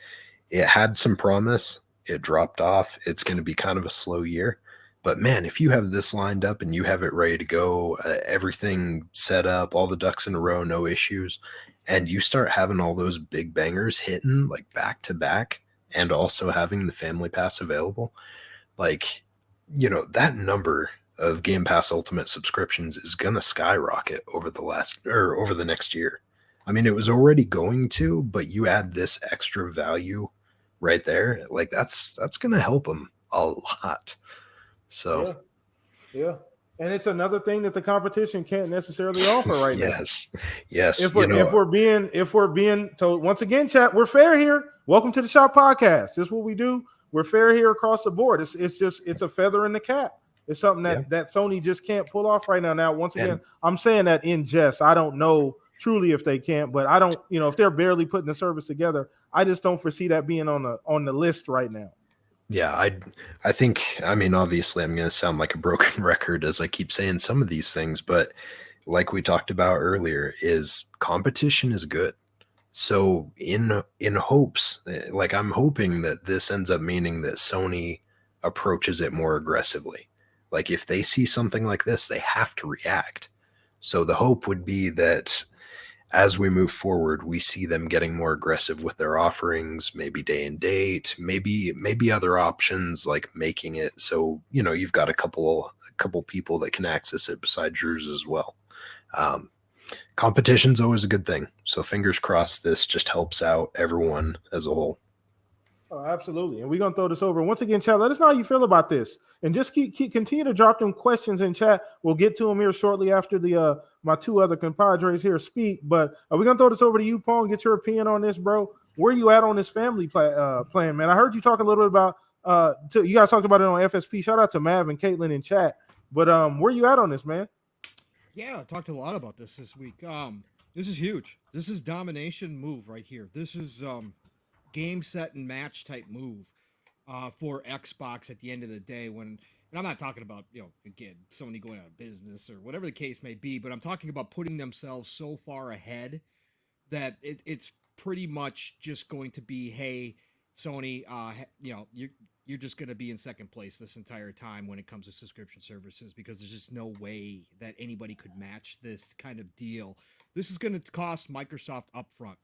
S2: it had some promise, it dropped off. It's going to be kind of a slow year. But man, if you have this lined up and you have it ready to go, everything set up, all the ducks in a row, no issues, and you start having all those big bangers hitting like back to back and also having the Family Pass available, like, that number of Game Pass Ultimate subscriptions is going to skyrocket over the next year. I mean, it was already going to, but you add this extra value right there, like that's going to help them a lot. So,
S1: Yeah. Yeah. And it's another thing that the competition can't necessarily offer right now.
S2: yes, yes,
S1: If we're being told once again, chat, we're fair here. Welcome to the Shop Podcast. This is what we do. We're fair here across the board. It's a feather in the cap. It's something
S2: yeah,
S1: that Sony just can't pull off right now. Now, once again,
S2: and
S1: I'm saying that in jest. I don't know truly if they can't, but I don't, if they're barely putting the service together, I just don't foresee that being on the list right now.
S2: yeah, I think, I mean, obviously I'm going to sound like a broken record as I keep saying some of these things, but like we talked about earlier, is competition is good. So in hopes, like I'm hoping that this ends up meaning that Sony approaches it more aggressively. Like if they see something like this, they have to react. So the hope would be that as we move forward, we see them getting more aggressive with their offerings, maybe day and date, maybe other options like making it so you've got a couple people that can access it besides yours as well. Um, Competition's always a good thing. So fingers crossed this just helps out everyone as a whole.
S1: Oh, absolutely. And we're gonna throw this over. Once again, chat, let us know how you feel about this. And just keep continue to drop them questions in chat. We'll get to them here shortly after the my two other compadres here speak. But we're gonna throw this over to you, Pong. Get your opinion on this, bro. Where you at on this family plan, man? I heard you talk a little bit about you guys talked about it on FSP. Shout out to Mav and Caitlin in chat. But where you at on this, man?
S4: Yeah, I talked a lot about this week. This is huge. This is domination move right here. This is game set and match type move for Xbox at the end of the day. And I'm not talking about again Sony going out of business or whatever the case may be, but I'm talking about putting themselves so far ahead that it's pretty much just going to be, hey, Sony, you're just going to be in second place this entire time when it comes to subscription services because there's just no way that anybody could match this kind of deal. This is going to cost Microsoft upfront,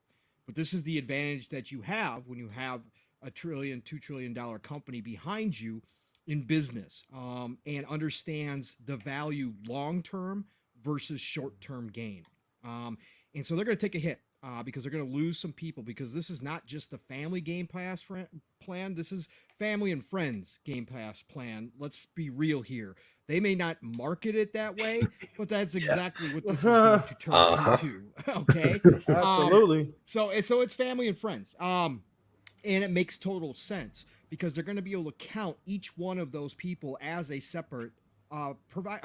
S4: but this is the advantage that you have when you have a $2 trillion company behind you in business and understands the value long term versus short term gain. And so they're going to take a hit because they're going to lose some people because this is not just a family Game Pass plan. This is family and friends Game Pass plan. Let's be real here. They may not market it that way, but that's exactly what this is going to turn into. Okay,
S1: Absolutely.
S4: So it's family and friends, and it makes total sense because they're going to be able to count each one of those people as a separate a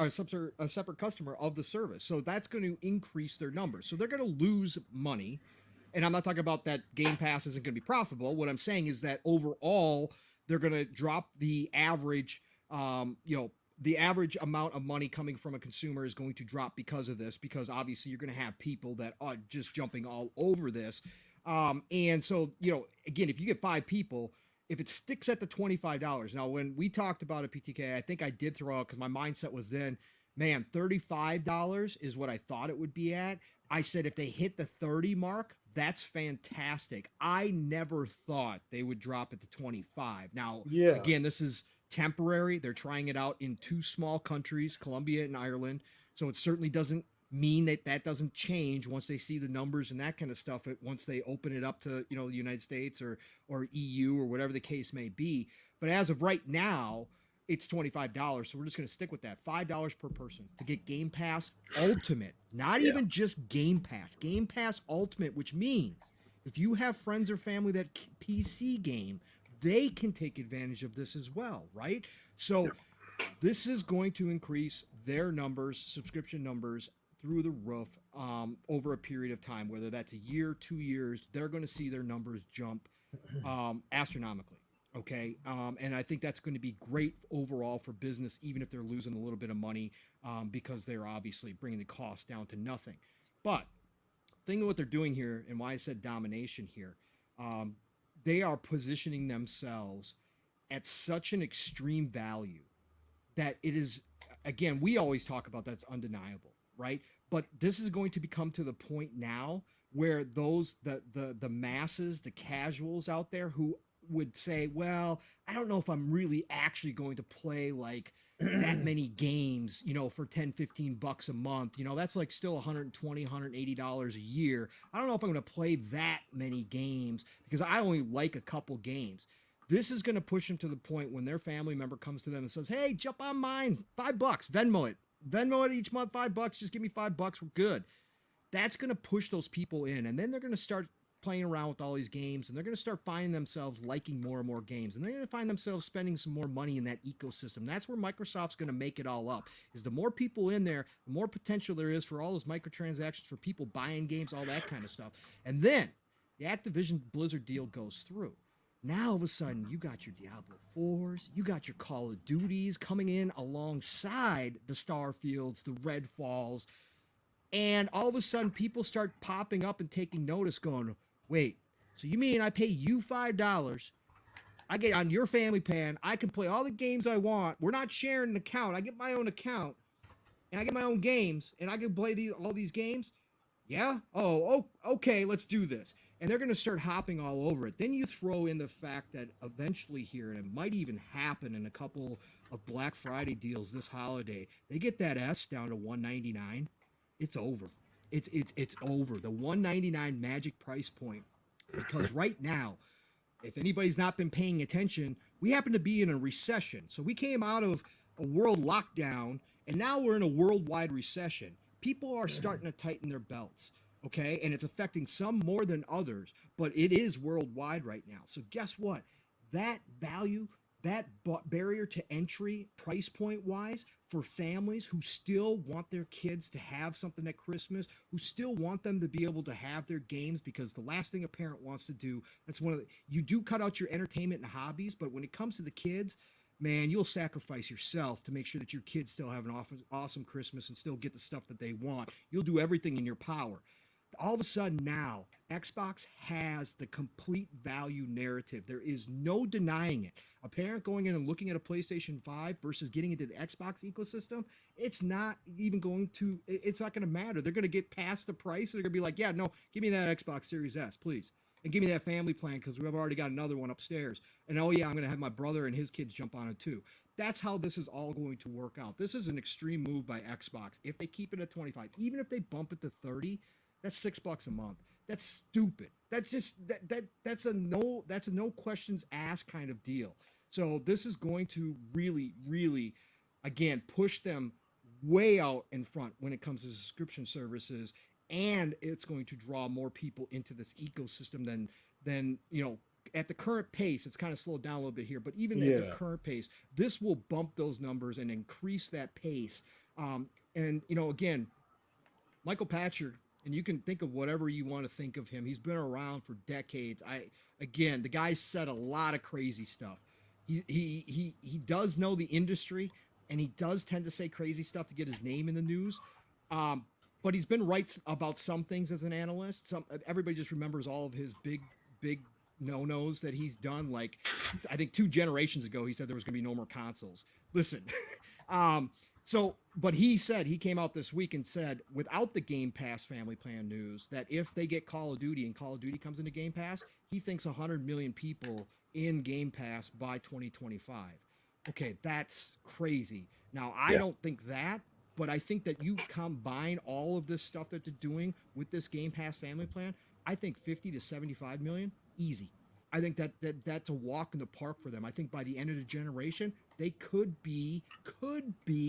S4: separate customer of the service. So that's going to increase their numbers. So they're going to lose money. And I'm not talking about that Game Pass isn't going to be profitable. What I'm saying is that overall, they're going to drop the average, the average amount of money coming from a consumer is going to drop because of this, because obviously you're going to have people that are just jumping all over this. And so, again, if you get 5 people, if it sticks at the $25, now when we talked about a PTK, I think I did throw out because my mindset was then, man, $35 is what I thought it would be at. I said if they hit the 30 mark, that's fantastic. I never thought they would drop it to 25. Now, again, this is temporary. They're trying it out in 2 small countries, Colombia and Ireland. So it certainly doesn't mean that doesn't change once they see the numbers and that kind of stuff. Once they open it up to, the United States or EU or whatever the case may be. But as of right now, it's $25. So we're just going to stick with that. $5 per person to get Game Pass Ultimate, not even just Game Pass Ultimate, which means if you have friends or family that PC game, they can take advantage of this as well, right? So this is going to increase their numbers, subscription numbers through the roof over a period of time, whether that's a year, 2 years, they're going to see their numbers jump astronomically. Okay. And I think that's going to be great overall for business, even if they're losing a little bit of money because they're obviously bringing the cost down to nothing. But think of what they're doing here and why I said domination here. They are positioning themselves at such an extreme value that it is, again, we always talk about that's undeniable, right? But this is going to become to the point now where the masses, the casuals out there who would say, well, I don't know if I'm really actually going to play like that many games, for 10, 15 bucks a month. That's like still $120, $180 a year. I don't know if I'm going to play that many games because I only like a couple games. This is going to push them to the point when their family member comes to them and says, hey, jump on mine, $5, Venmo it each month, $5, just give me $5, we're good. That's going to push those people in. And then they're going to start playing around with all these games, and they're going to start finding themselves liking more and more games, and they're going to find themselves spending some more money in that ecosystem. That's where Microsoft's going to make it all up, is the more people in there, the more potential there is for all those microtransactions, for people buying games, all that kind of stuff. And then the Activision Blizzard deal goes through. Now, all of a sudden, you got your Diablo 4s, you got your Call of Duties coming in alongside the Starfields, the Redfalls, and all of a sudden, people start popping up and taking notice going, wait, so you mean I pay you $5, I get on your family plan, I can play all the games I want, we're not sharing an account, I get my own account, and I get my own games, and I can play all these games? Yeah? Oh, okay, let's do this. And they're going to start hopping all over it. Then you throw in the fact that eventually here, and it might even happen in a couple of Black Friday deals this holiday, they get that S down to $199. It's over. It's over. The $199 magic price point. Because right now, if anybody's not been paying attention, we happen to be in a recession. So we came out of a world lockdown, and now we're in a worldwide recession. People are starting to tighten their belts. Okay, and it's affecting some more than others, but it is worldwide right now. So guess what? That value, that barrier to entry, price point wise, for families who still want their kids to have something at Christmas, who still want them to be able to have their games, because the last thing a parent wants to do, that's one of the, you do cut out your entertainment and hobbies, but when it comes to the kids, man, you'll sacrifice yourself to make sure that your kids still have an awesome Christmas and still get the stuff that they want. You'll do everything in your power. All of a sudden now, Xbox has the complete value narrative. There is no denying it. A parent going in and looking at a PlayStation 5 versus getting into the Xbox ecosystem, it's not going to matter. They're going to get past the price. They're going to be like, yeah, no, give me that Xbox Series S, please. And give me that family plan because we've already got another one upstairs. And oh yeah, I'm going to have my brother and his kids jump on it too. That's how this is all going to work out. This is an extreme move by Xbox. If they keep it at 25, even if they bump it to 30, that's $6 a month. That's stupid. That's just that's a no questions asked kind of deal. So this is going to really, really, again, push them way out in front when it comes to subscription services, and it's going to draw more people into this ecosystem than at the current pace. It's kind of slowed down a little bit here, but even at the current pace, this will bump those numbers and increase that pace. And again, Michael Patcher. And you can think of whatever you want to think of him. He's been around for decades. The guy said a lot of crazy stuff. He does know the industry, and he does tend to say crazy stuff to get his name in the news. But he's been right about some things as an analyst. Everybody just remembers all of his big no-nos that he's done. Like, I think 2 generations ago, he said there was going to be no more consoles. Listen, but he came out this week and said, without the Game Pass family plan news, that if they get Call of Duty and Call of Duty comes into Game Pass, he thinks 100 million people in Game Pass by 2025. Okay, that's crazy. Now, I don't think that, But I think that you combine all of this stuff that they're doing with this Game Pass family plan, I think 50 to 75 million, easy. I think that's a walk in the park for them. I think by the end of the generation, they could be,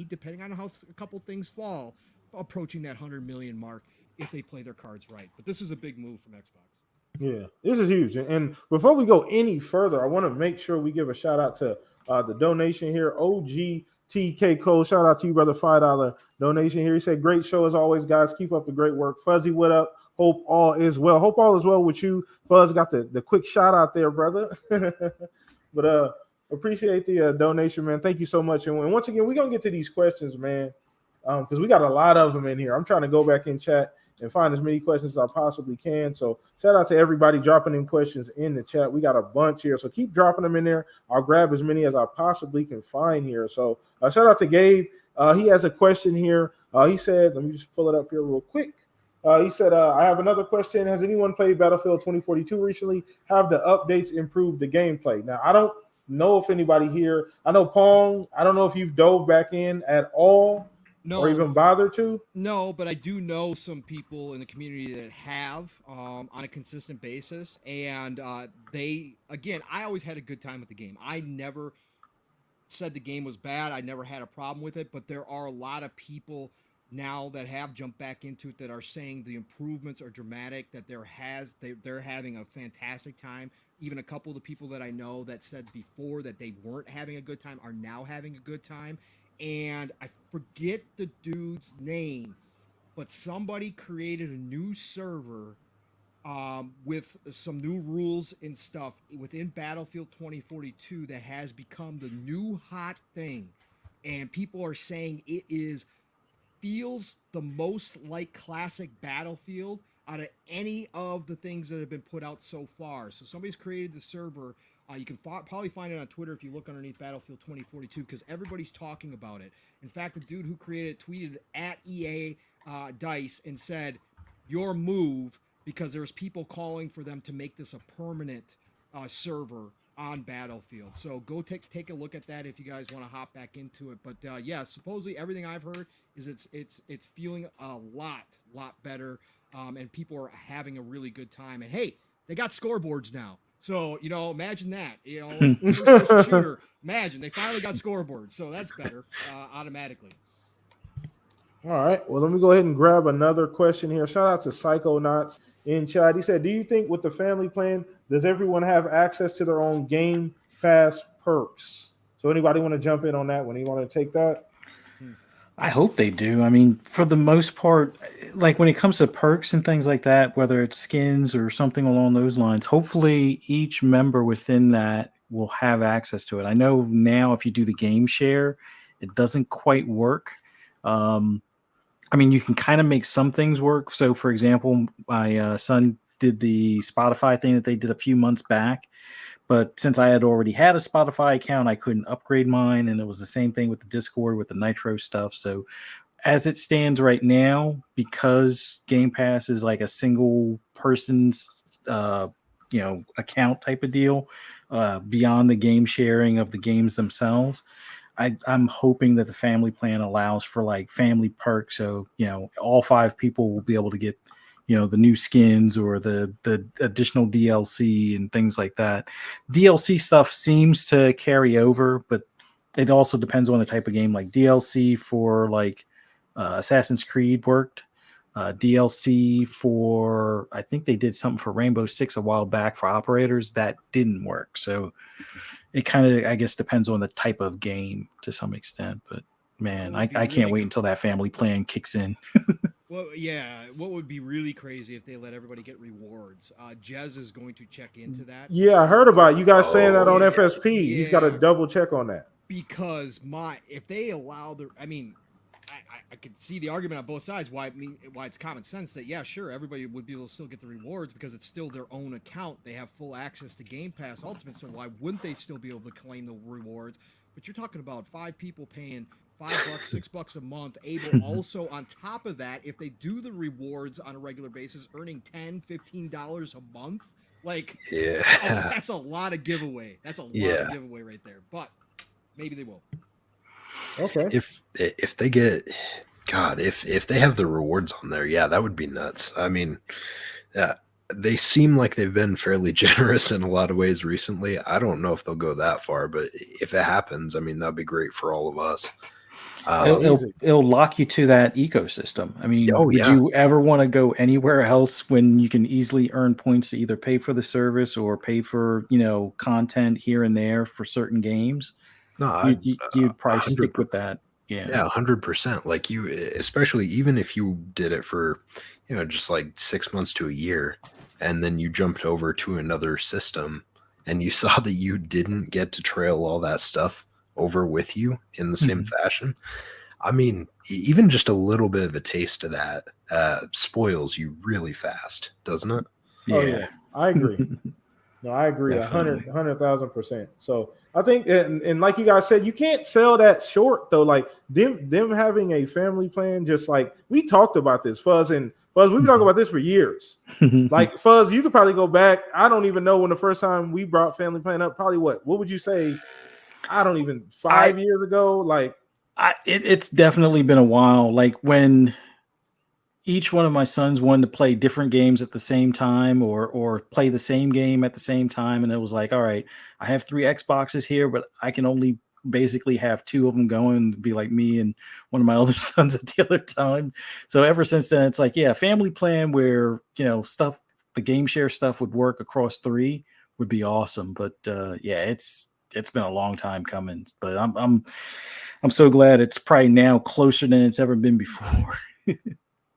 S4: depending on how a couple things fall, approaching that 100 million mark if they play their cards right. But this is a big move from Xbox.
S1: Yeah, this is huge. And before we go any further, I want to make sure we give a shout out to the donation here. OGTK Cole, shout out to you, brother. $5 donation here. He said, "Great show as always, guys. Keep up the great work." Fuzzy, what up? Hope all is well. Hope all is well with you. Fuzz got the quick shout out there, brother. But appreciate the donation, man. Thank you so much. And once again, we're gonna get to these questions, man, because we got a lot of them in here. I'm trying to go back in chat and find as many questions as I possibly can. So shout out to everybody dropping in questions in the chat. We got a bunch here, so keep dropping them in there. I'll grab as many as I possibly can find here. So shout out to Gabe. He has a question here. He said, let me just pull it up here real quick. He said, I have another question. Has anyone played Battlefield 2042 recently? Have the updates improved the gameplay? Now, I don't know if anybody here, I know Pong, I don't know if you've dove back in at all. No, or even bother to?
S4: No, but I do know some people in the community that have on a consistent basis. And they, again, I always had a good time with the game. I never said the game was bad. I never had a problem with it. But there are a lot of people now that have jumped back into it that are saying the improvements are dramatic, that they're having a fantastic time. Even a couple of the people that I know that said before that they weren't having a good time are now having a good time. And I forget the dude's name, but somebody created a new server with some new rules and stuff within Battlefield 2042 that has become the new hot thing. And people are saying it feels the most like classic Battlefield out of any of the things that have been put out so far. So somebody's created the server. You can probably find it on Twitter if you look underneath Battlefield 2042 because everybody's talking about it. In fact, the dude who created it tweeted at EA DICE and said, "Your move," because there's people calling for them to make this a permanent server on Battlefield. So go take a look at that if you guys want to hop back into it. But yeah, supposedly everything I've heard is it's feeling a lot better, and people are having a really good time. And hey, they got scoreboards now. So, imagine that, first shooter, imagine they finally got scoreboards. So that's better automatically.
S1: All right. Well, let me go ahead and grab another question here. Shout out to Psychonauts in chat. He said, do you think with the family plan, does everyone have access to their own Game Pass perks? So anybody want to jump in on that one? You want to take that?
S3: I hope they do. I mean, for the most part, like when it comes to perks and things like that, whether it's skins or something along those lines, hopefully each member within that will have access to it. I know now if you do the game share, it doesn't quite work. I mean, you can kind of make some things work. So, for example, my son did the Spotify thing that they did a few months back. But since I had already had a Spotify account, I couldn't upgrade mine. And it was the same thing with the Discord, with the Nitro stuff. So as it stands right now, because Game Pass is like a single person's, account type of deal, beyond the game sharing of the games themselves, I'm hoping that the family plan allows for like family perks. So, all 5 people will be able to get, the new skins or the additional DLC and things like that. DLC stuff seems to carry over, but it also depends on the type of game. Like DLC for like Assassin's Creed worked. DLC for, I think they did something for Rainbow Six a while back for operators that didn't work. So it kind of, I guess, depends on the type of game to some extent. But man, I can't wait until that family plan kicks in.
S4: Well, yeah. What would be really crazy if they let everybody get rewards? Jez is going to check into that.
S1: Yeah, I heard about it. You guys saying that on FSP. Yeah. He's got to double check on that.
S4: Because if they allow I could see the argument on both sides why it's common sense that, yeah, sure, everybody would be able to still get the rewards because it's still their own account. They have full access to Game Pass Ultimate, so why wouldn't they still be able to claim the rewards? But you're talking about 5 people paying $5, $6 a month, able also on top of that, if they do the rewards on a regular basis, earning $10, $15 a month. Like, yeah, that's a lot of giveaway. That's a lot of giveaway right there. But maybe they will.
S1: Okay.
S2: If they get God, if they have the rewards on there, yeah, that would be nuts. I mean, yeah, they seem like they've been fairly generous in a lot of ways recently. I don't know if they'll go that far, but if it happens, I mean, that'd be great for all of us.
S1: Easy.
S3: It'll lock you to that ecosystem. I mean,
S2: Oh
S3: would
S2: yeah,
S3: you ever want to go anywhere else when you can easily earn points to either pay for the service or pay for, content here and there for certain games?
S2: no,
S3: You'd
S2: a
S3: probably
S2: hundred,
S3: stick with that. Yeah.
S2: yeah, 100%. Like you, especially even if you did it for, just like 6 months to a year, and then you jumped over to another system, and you saw that you didn't get to trail all that stuff over with you in the same
S3: Mhm.
S2: fashion. I mean, even just a little bit of a taste of that spoils you really fast, doesn't it?
S1: Oh
S3: Yeah.
S1: yeah, I agree. No, I agree
S3: Definitely.
S1: 100,000%. So I think, and like you guys said, you can't sell that short though. Like them having a family plan, just like we talked about this, Fuzz and Fuzz. We've been talking about this for years. Like Fuzz, you could probably go back. I don't even know when the first time we brought family plan up. Probably what would you say? I don't even
S3: I
S1: 5 years ago. Like
S3: it's definitely been a while. Like when each one of my sons wanted to play different games at the same time or play the same game at the same time, and it was like, all right, I have 3 Xboxes here, but I can only basically have 2 of them going, be like me and one of my other sons at the other time. So ever since then, it's like, yeah, family plan where stuff, the game share stuff would work across 3 would be awesome. But yeah, it's been a long time coming, but I'm so glad it's probably now closer than it's ever been before.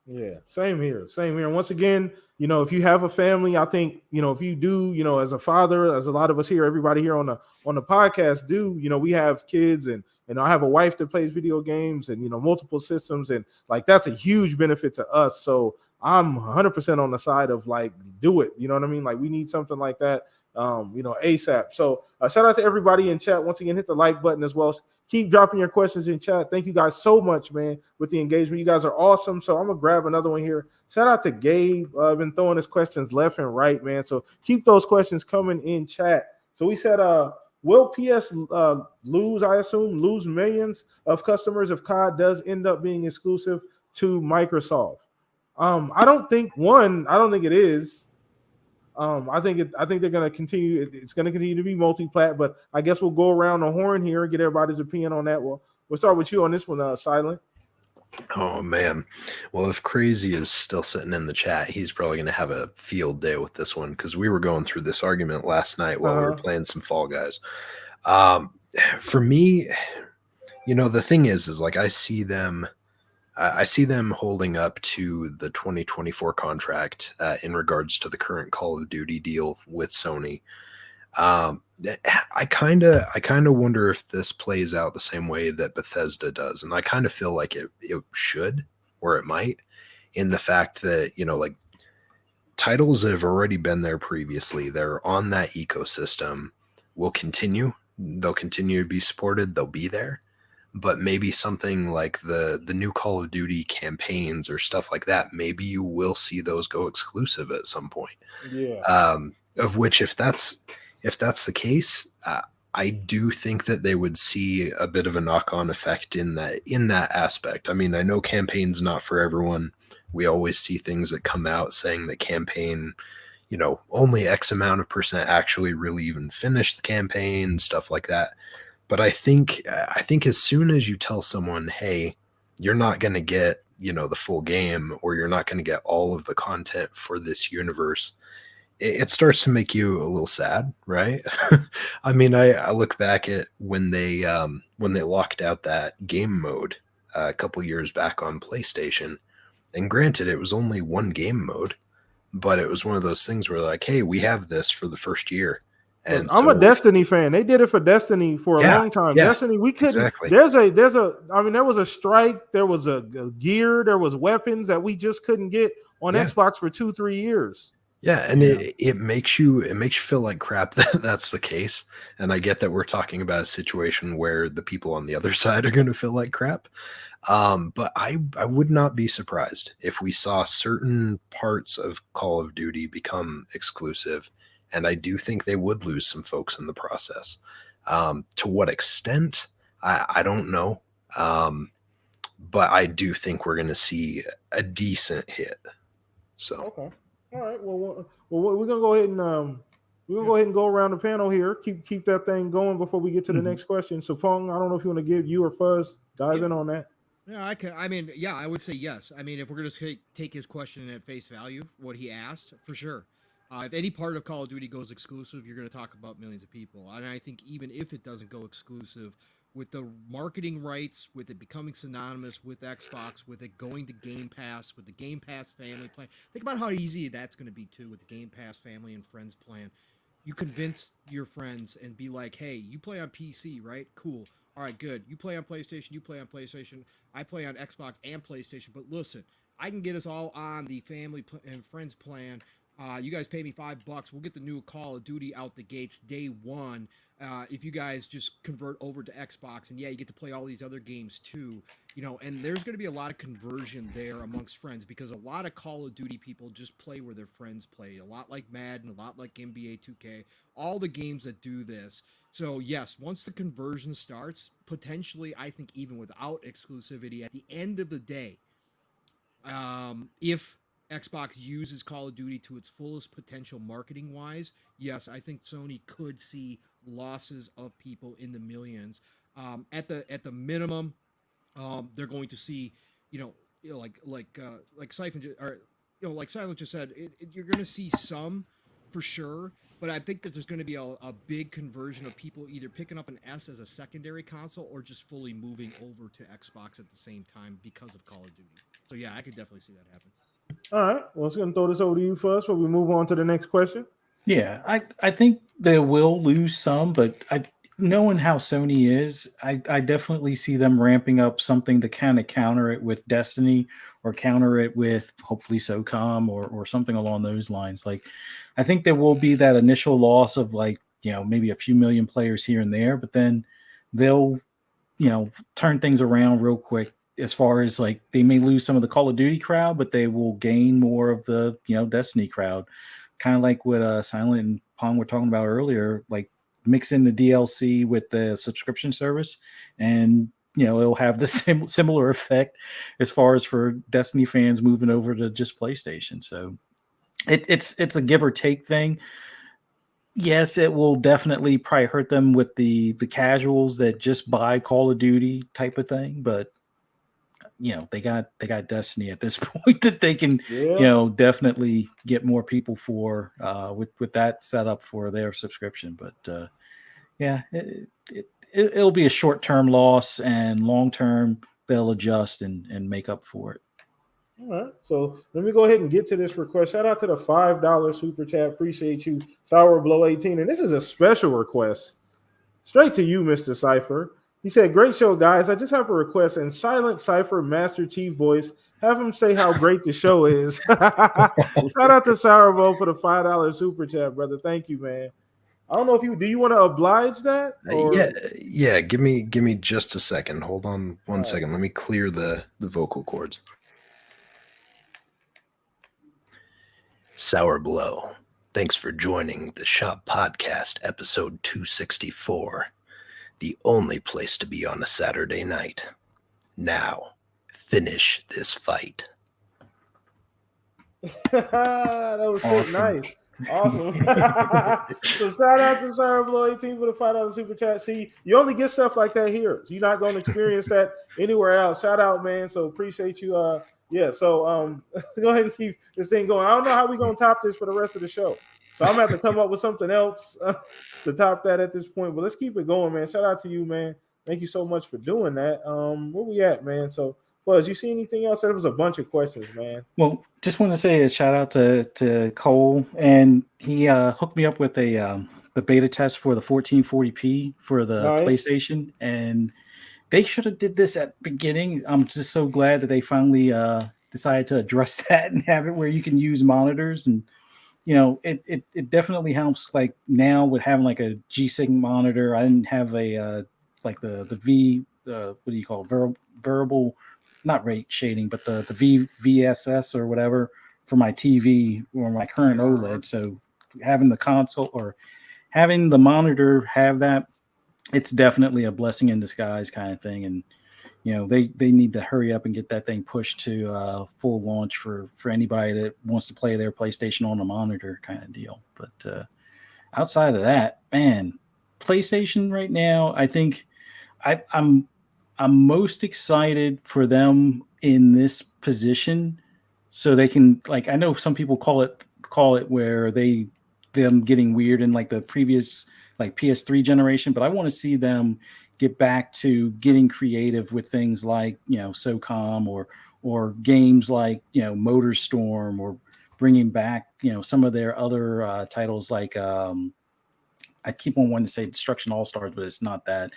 S1: yeah, same here. Same here. And once again, if you have a family, I think, if you do, as a father, as a lot of us here, everybody here on the podcast do, we have kids and I have a wife that plays video games and multiple systems, and like that's a huge benefit to us. So I'm 100% on the side of like do it. You know what I mean? Like we need something like that ASAP. So shout out to everybody in chat. Once again, hit the like button as well. Keep dropping your questions in chat. Thank you guys so much, man, with the engagement. You guys are awesome. So I'm gonna grab another one here. Shout out to Gabe. I've been throwing his questions left and right, man. So keep those questions coming in chat. So we said, will PS lose? I assume lose millions of customers if COD does end up being exclusive to Microsoft. I don't think it is. I think they're gonna continue. It's gonna continue to be multi-plat, but I guess we'll go around the horn here and get everybody's opinion on that. We'll start with you on this one, Silent.
S2: Oh man. Well, if Crazy is still sitting in the chat, he's probably going to have a field day with this one because we were going through this argument last night while we were playing some Fall Guys. For me, the thing is like I see them holding up to the 2024 contract in regards to the current Call of Duty deal with Sony. I kind of wonder if this plays out the same way that Bethesda does, and I kind of feel like it should, or it might, in the fact that like titles that have already been there previously, they're on that ecosystem, will continue. They'll continue to be supported. They'll be there, but maybe something like the new Call of Duty campaigns or stuff like that, maybe you will see those go exclusive at some point.
S1: Yeah.
S2: Of which, if that's the case, I do think that they would see a bit of a knock-on effect in that aspect. I mean, I know campaign's not for everyone. We always see things that come out saying that campaign, only X amount of percent actually really even finish the campaign, stuff like that. But I think as soon as you tell someone, hey, you're not going to get, the full game, or you're not going to get all of the content for this universe, it starts to make you a little sad, right? I mean, I look back at when they locked out that game mode a couple years back on PlayStation, and granted, it was only one game mode, but it was one of those things where like, hey, we have this for the first year.
S1: Look,
S2: And
S1: I'm a
S2: so,
S1: Destiny fan. They did it for Destiny for a long time.
S2: yeah,
S1: Destiny, we couldn't.
S2: exactly.
S1: There was a strike. There was a gear. There was weapons that we just couldn't get on Xbox for 2-3 years.
S2: Yeah, and it makes you feel like crap that that's the case. And I get that we're talking about a situation where the people on the other side are going to feel like crap. But I would not be surprised if we saw certain parts of Call of Duty become exclusive, and I do think they would lose some folks in the process. To what extent, I don't know. but I do think we're going to see a decent hit. So
S1: Okay. All right. Well, we're gonna go ahead and go around the panel here. Keep that thing going before we get to the next question. So, Pong, I don't know if you want to give you or Fuzz dive in on that.
S4: Yeah, I can. I mean, yeah, I would say yes. I mean, if we're going to take his question at face value, what he asked, for sure. If any part of Call of Duty goes exclusive, you're going to talk about millions of people. And I think even if it doesn't go exclusive, with the marketing rights, with it becoming synonymous with Xbox, with it going to Game Pass, with the Game Pass family plan, think about how easy that's going to be too with the Game Pass family and friends plan. You convince your friends and be like, hey, you play on PC, right? Cool. All right, good. You play on PlayStation, you play on PlayStation. I play on Xbox and PlayStation. But listen, I can get us all on the family and friends plan. You guys pay me $5. We'll get the new Call of Duty out the gates day one. If you guys just convert over to Xbox, and yeah, you get to play all these other games too, you know. And there's going to be a lot of conversion there amongst friends because a lot of Call of Duty people just play where their friends play. A lot like Madden, a lot like NBA 2K, all the games that do this. So yes, once the conversion starts, potentially, I think even without exclusivity, at the end of the day, if Xbox uses Call of Duty to its fullest potential marketing wise, yes, I think Sony could see losses of people in the millions. At the minimum, they're going to see, like Siphon or like Silent just said, you're going to see some for sure. But I think that there's going to be a big conversion of people either picking up an S as a secondary console or just fully moving over to Xbox at the same time because of Call of Duty. So yeah, I could definitely see that happen.
S1: All right. Well, I'm going to throw this over to you first before we move on to the next question.
S3: Yeah, I think they will lose some, but knowing how Sony is, I definitely see them ramping up something to kind of counter it with Destiny or counter it with hopefully SOCOM or something along those lines. Like, I think there will be that initial loss of maybe a few million players here and there, but then they'll, turn things around real quick as far as like they may lose some of the Call of Duty crowd, but they will gain more of the, Destiny crowd. Kind of like what Silent and Pong were talking about earlier, like mix in the DLC with the subscription service, and it'll have the similar effect as far as for Destiny fans moving over to just PlayStation. So it's a give or take thing. Yes, it will definitely probably hurt them with the casuals that just buy Call of Duty type of thing, but they got Destiny at this point that they can definitely get more people for with that setup for their subscription. But it'll be a short-term loss, and long-term they'll adjust and make up for it.
S1: All right. So let me go ahead and get to this request. Shout out to the $5 super chat. Appreciate you, Sour Blow 18. And this is a special request. Straight to you, Mr. Cypher. He said, great show, guys. I just have a request. And Silent Cypher Master Chief voice, have him say how great the show is. Shout out to Sour Blow for the $5 super chat, brother. Thank you, man. I don't know if do you want to oblige that? Or?
S2: Yeah. Give me just a second. Hold on one second. Let me clear the vocal cords. Sour Blow, thanks for joining the Shop Podcast, episode 264. The only place to be on a Saturday night. Now, finish this fight.
S1: That was awesome. Nice. Awesome. So shout out to Sour Blow 18 for the $5 super chat. See, you only get stuff like that here. So you're not going to experience that anywhere else. Shout out, man. So appreciate you. So go ahead and keep this thing going. I don't know how we're going to top this for the rest of the show. So I'm going to have to come up with something else to top that at this point. But let's keep it going, man. Shout out to you, man. Thank you so much for doing that. Where we at, man? So, Buzz, you see anything else? There was a bunch of questions, man.
S3: Well, just want to say a shout out to Cole, and he hooked me up with the beta test for the 1440p for the PlayStation, and they should have did this at the beginning. I'm just so glad that they finally decided to address that and have it where you can use monitors. And it definitely helps. Like now with having like a G-Sync monitor, I didn't have a like the V what do you call it? Variable, not rate shading, but the VSS or whatever for my TV or my current OLED. So having the console or having the monitor have that, it's definitely a blessing in disguise kind of thing. And they need to hurry up and get that thing pushed to full launch for anybody that wants to play their PlayStation on a monitor kind of deal. But outside of that, man, PlayStation right now, I think I'm most excited for them in this position, so they can, like, I know some people call it where them getting weird in like the previous like PS3 generation, but I want to see them get back to getting creative with things like SOCOM or games like MotorStorm, or bringing back some of their other titles like I keep on wanting to say Destruction All Stars, but it's not that.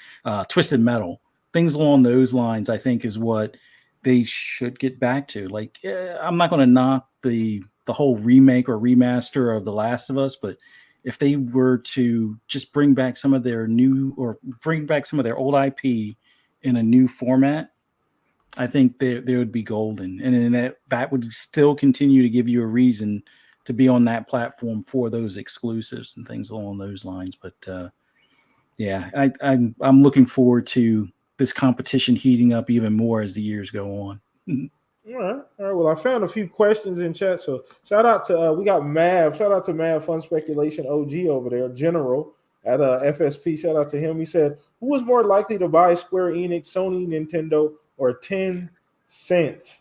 S3: Twisted Metal, things along those lines, I think is what they should get back to. Like, I'm not going to knock the whole remake or remaster of The Last of Us, but if they were to just bring back some of their old IP in a new format, I think they would be golden, and then that would still continue to give you a reason to be on that platform for those exclusives and things along those lines. But yeah, I'm looking forward to this competition heating up even more as the years go on.
S1: All right. Well, I found a few questions in chat. So shout out to we got Mav. Shout out to Mav Fun Speculation OG over there, General at FSP. Shout out to him. He said, "Who is more likely to buy Square Enix, Sony, Nintendo, or Tencent?"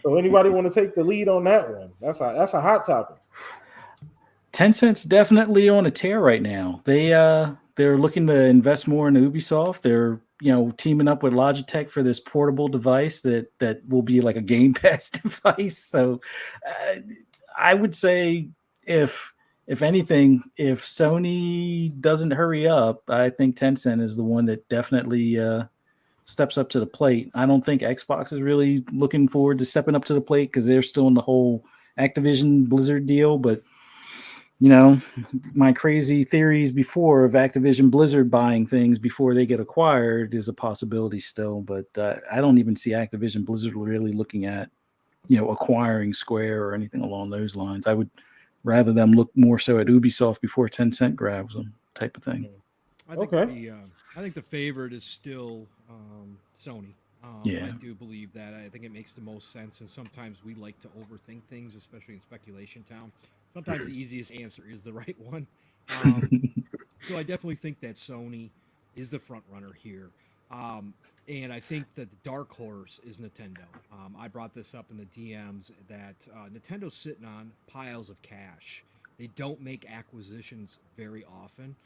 S1: So anybody want to take the lead on that one? That's a hot topic.
S3: Tencent's definitely on a tear right now. They're looking to invest more in Ubisoft. They're teaming up with Logitech for this portable device that will be like a Game Pass device. So I would say if anything, if Sony doesn't hurry up, I think Tencent is the one that definitely steps up to the plate. I don't think Xbox is really looking forward to stepping up to the plate because they're still in the whole Activision Blizzard deal. But my crazy theories before of Activision Blizzard buying things before they get acquired is a possibility still. But I don't even see Activision Blizzard really looking at acquiring Square or anything along those lines. I would rather them look more so at Ubisoft before Tencent grabs them, type of thing.
S4: I think the favorite is still Sony.
S3: Yeah.
S4: I do believe that. I think it makes the most sense, and sometimes we like to overthink things, especially in Speculation Town. Sometimes the easiest answer is the right one. So I definitely think that Sony is the front runner here. And I think that the dark horse is Nintendo. I brought this up in the DMs that Nintendo's sitting on piles of cash. They don't make acquisitions very often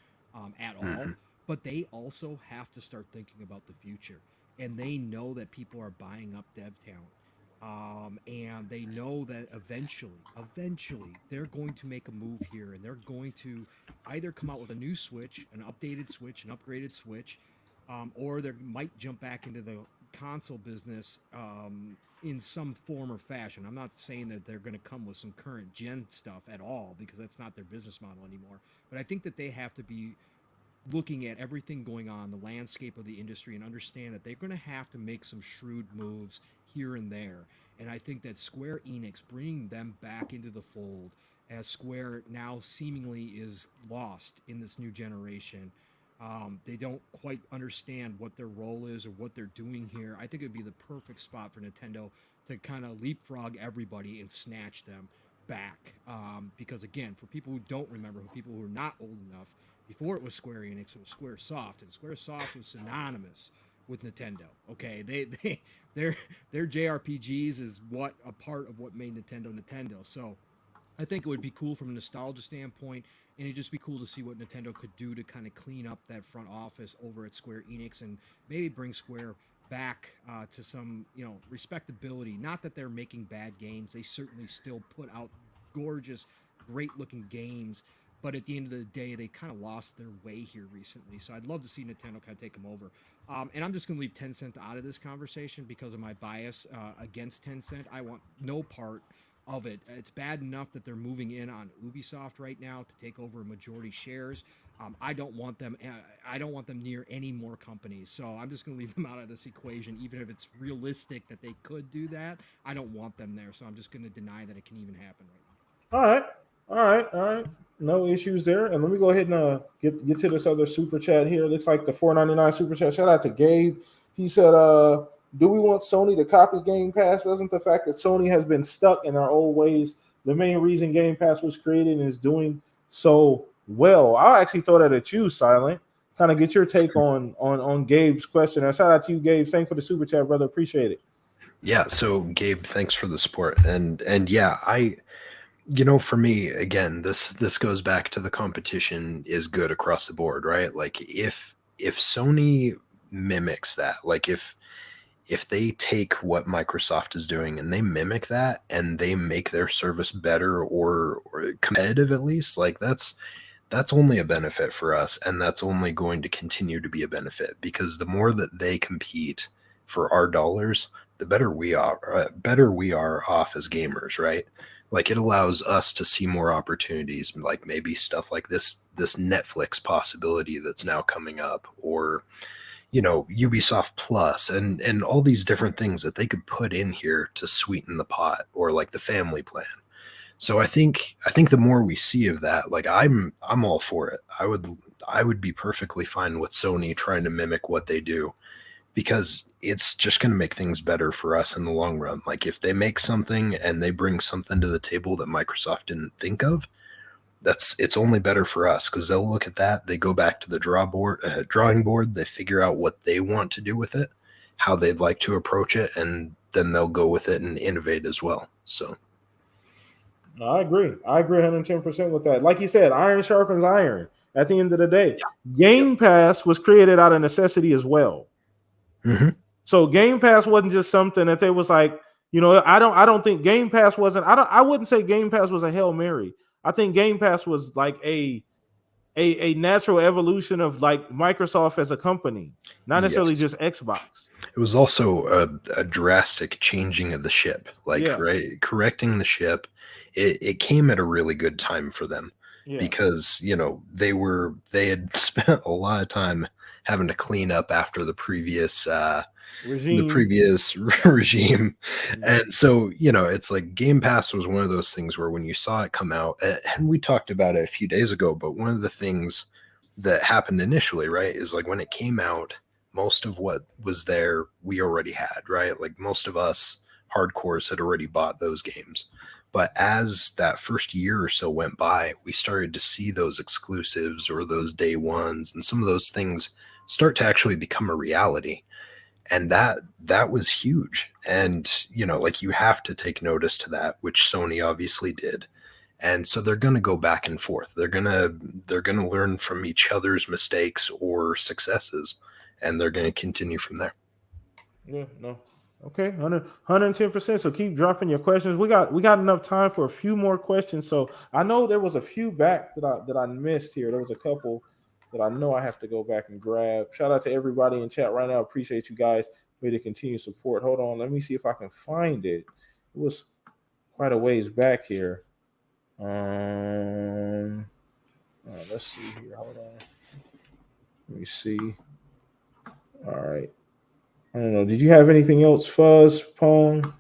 S4: at all, but they also have to start thinking about the future. And they know that people are buying up dev talent. And they know that eventually, they're going to make a move here, and they're going to either come out with a new Switch, an updated Switch, an upgraded Switch, or they might jump back into the console business in some form or fashion. I'm not saying that they're going to come with some current gen stuff at all, because that's not their business model anymore. But I think that they have to be looking at everything going on, the landscape of the industry, and understand that they're going to have to make some shrewd moves here and there. And I think that Square Enix, bringing them back into the fold, as Square now seemingly is lost in this new generation, they don't quite understand what their role is or what they're doing here. I think it would be the perfect spot for Nintendo to kind of leapfrog everybody and snatch them back. Because again, for people who don't remember, for people who are not old enough, before it was Square Enix, it was Squaresoft, and Squaresoft was synonymous with Nintendo. Okay, their JRPGs is a part of what made Nintendo. So I think it would be cool from a nostalgia standpoint, and it'd just be cool to see what Nintendo could do to kind of clean up that front office over at Square Enix and maybe bring Square back to some respectability. Not that they're making bad games; they certainly still put out gorgeous, great-looking games. But at the end of the day, they kind of lost their way here recently. So I'd love to see Nintendo kind of take them over. And I'm just going to leave Tencent out of this conversation because of my bias against Tencent. I want no part of it. It's bad enough that they're moving in on Ubisoft right now to take over majority shares. I don't want them near any more companies. So I'm just going to leave them out of this equation, even if it's realistic that they could do that. I don't want them there. So I'm just going to deny that it can even happen right now.
S1: All right. No issues there. And let me go ahead and get to this other super chat here. It looks like the $4.99 super chat. Shout out to Gabe. He said, Do we want Sony to copy Game Pass? Doesn't the fact that Sony has been stuck in our old ways the main reason Game Pass was created and is doing so well? I'll actually throw that at you, Silent. Kind of get your take on Gabe's question. And shout out to you, Gabe. Thanks for the super chat, brother. Appreciate it.
S2: Yeah, so Gabe, thanks for the support. And yeah, for me, again, this goes back to the competition is good across the board, right? Like if Sony mimics that, like if they take what Microsoft is doing and they mimic that and they make their service better or competitive at least, like that's only a benefit for us, and that's only going to continue to be a benefit, because the more that they compete for our dollars, the better we are off as gamers, right? Like it allows us to see more opportunities, like maybe stuff like this Netflix possibility that's now coming up, or Ubisoft Plus and all these different things that they could put in here to sweeten the pot, or like the family plan. So I think the more we see of that, like I'm all for it. I would be perfectly fine with Sony trying to mimic what they do, because it's just going to make things better for us in the long run. Like if they make something and they bring something to the table that Microsoft didn't think of, it's only better for us, because they'll look at that, they go back to the drawing board, they figure out what they want to do with it, how they'd like to approach it, and then they'll go with it and innovate as well. So
S1: I agree 110% with that. Like you said, iron sharpens iron at the end of the day. Game Pass was created out of necessity as well.
S2: Mm-hmm.
S1: So Game Pass wasn't just something that they was like, I don't think Game Pass wasn't, I wouldn't say Game Pass was a Hail Mary. I think Game Pass was like a natural evolution of like Microsoft as a company, not necessarily just Xbox.
S2: It was also a drastic changing of the ship, right? Correcting the ship. It came at a really good time for them, because they had spent a lot of time having to clean up after the previous regime. And so, it's like Game Pass was one of those things where when you saw it come out, and we talked about it a few days ago, but one of the things that happened initially, right, is like when it came out, most of what was there we already had, right? Like most of us hardcores had already bought those games. But as that first year or so went by, we started to see those exclusives or those day ones and some of those things start to actually become a reality. And that was huge. And, like you have to take notice to that, which Sony obviously did. And so they're going to go back and forth. They're going to learn from each other's mistakes or successes, and they're going to continue from there.
S1: Yeah, no. Okay, 110%. So keep dropping your questions. We got enough time for a few more questions. So I know there was a few back that I missed here. There was a couple that I know I have to go back and grab. Shout out to everybody in chat right now. Appreciate you guys for the continued support. Hold on, let me see if I can find it. It was quite a ways back here. Let's see here. Hold on. Let me see. All right. I don't know. Did you have anything else, Fuzz, Pong,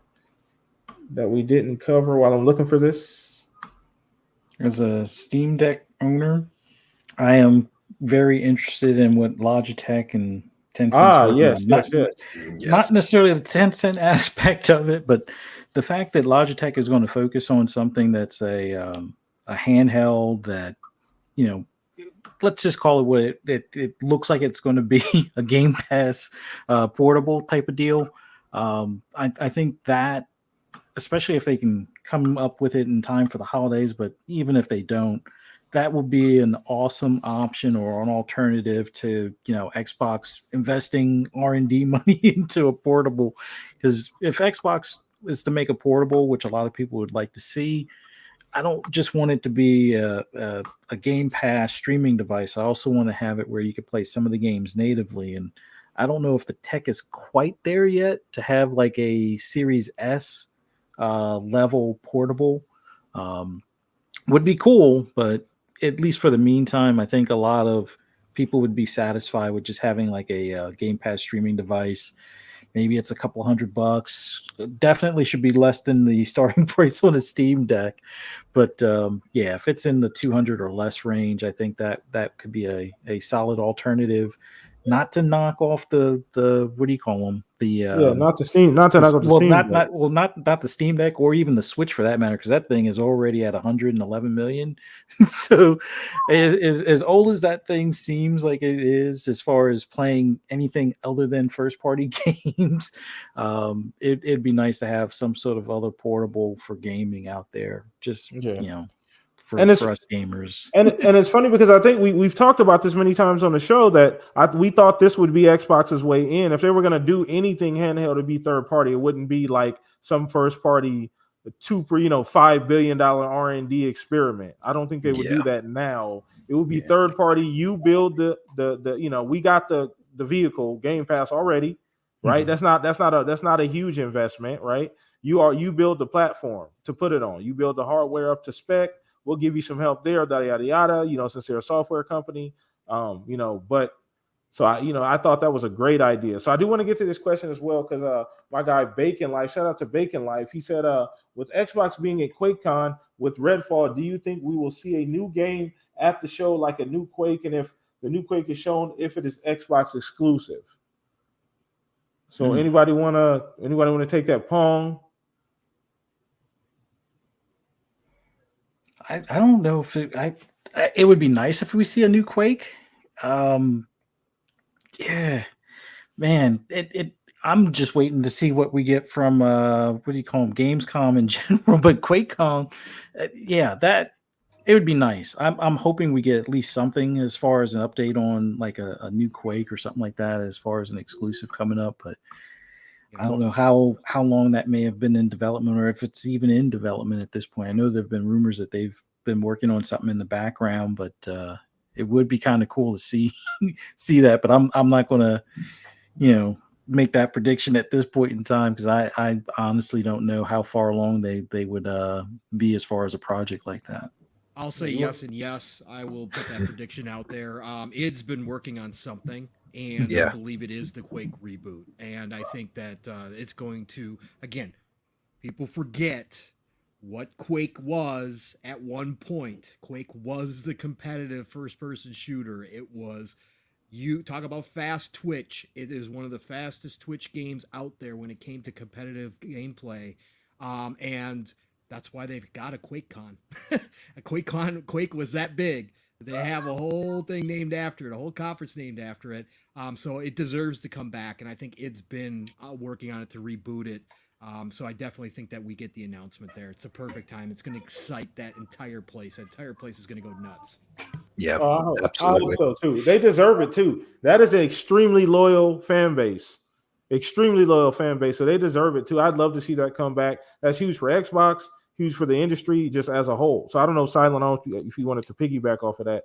S1: that we didn't cover while I'm looking for this?
S3: As a Steam Deck owner, I am very interested in what Logitech and Tencent.
S1: Yes.
S3: Not necessarily the Tencent aspect of it, but the fact that Logitech is going to focus on something that's a handheld that, let's just call it what it looks like it's going to be, a Game Pass portable type of deal. I think that, especially if they can come up with it in time for the holidays, but even if they don't, that would be an awesome option or an alternative to, Xbox investing R&D money into a portable. Because if Xbox is to make a portable, which a lot of people would like to see, I don't just want it to be a Game Pass streaming device. I also want to have it where you could play some of the games natively. And I don't know if the tech is quite there yet to have like a Series S level portable. Would be cool, but at least for the meantime, I think a lot of people would be satisfied with just having like a Game Pass streaming device. Maybe it's a couple $100. Definitely should be less than the starting price on a Steam Deck. But if it's in the 200 or less range, I think that could be a solid alternative. not to knock off the what do you call them?
S1: Not to knock off the Steam Deck.
S3: Not the Steam Deck or even the Switch for that matter, because that thing is already at 111 million. So, as old as that thing seems like it is, as far as playing anything other than first party games, it'd be nice to have some sort of other portable for gaming out there. Just for us gamers.
S1: And it's funny because I think we've talked about this many times on the show that we thought this would be Xbox's way in. If they were going to do anything handheld to be third party, it wouldn't be like some first party $5 billion R&D experiment. I don't think they would do that now. It would be third party. You build we got the vehicle Game Pass already, right? Mm-hmm. That's not a huge investment, right? You build the platform to put it on. You build the hardware up to spec. We'll give you some help there, yada yada. Since they're a software company, But so I thought that was a great idea. So I do want to get to this question as well because my guy Bacon Life, shout out to Bacon Life. He said, with Xbox being at QuakeCon with Redfall, do you think we will see a new game at the show like a new Quake? And if the new Quake is shown, if it is Xbox exclusive? So anybody wanna take that, Pong?
S3: I don't know if it would be nice if we see a new Quake. Yeah, man, I'm just waiting to see what we get from what do you call them, Gamescom in general, but QuakeCon, that it would be nice. I'm hoping we get at least something as far as an update on like a new Quake or something like that as far as an exclusive coming up, but I don't know how long that may have been in development or if it's even in development at this point. I know there have been rumors that they've been working on something in the background, but it would be kind of cool to see that. But I'm not going to, make that prediction at this point in time because I honestly don't know how far along they would be as far as a project like that.
S4: I'll say yes and yes. I will put that prediction out there. Id's been working on something. And I believe it is the Quake reboot. And I think that it's going to, again, people forget what Quake was at one point. Quake was the competitive first-person shooter. It was, you talk about fast twitch. It is one of the fastest twitch games out there when it came to competitive gameplay. And that's why they've got a QuakeCon. Quake was that big. They have a whole thing named after it, a whole conference named after it. So it deserves to come back. And I think it's been working on it to reboot it. So I definitely think that we get the announcement there. It's a perfect time. It's going to excite that entire place. That entire place is going to go nuts.
S2: Yeah,
S1: absolutely. I hope so too. They deserve it too. That is an extremely loyal fan base. So they deserve it too. I'd love to see that come back. That's huge for Xbox. Huge for the industry just as a whole. So I don't know, Silent, if you wanted to piggyback off of that.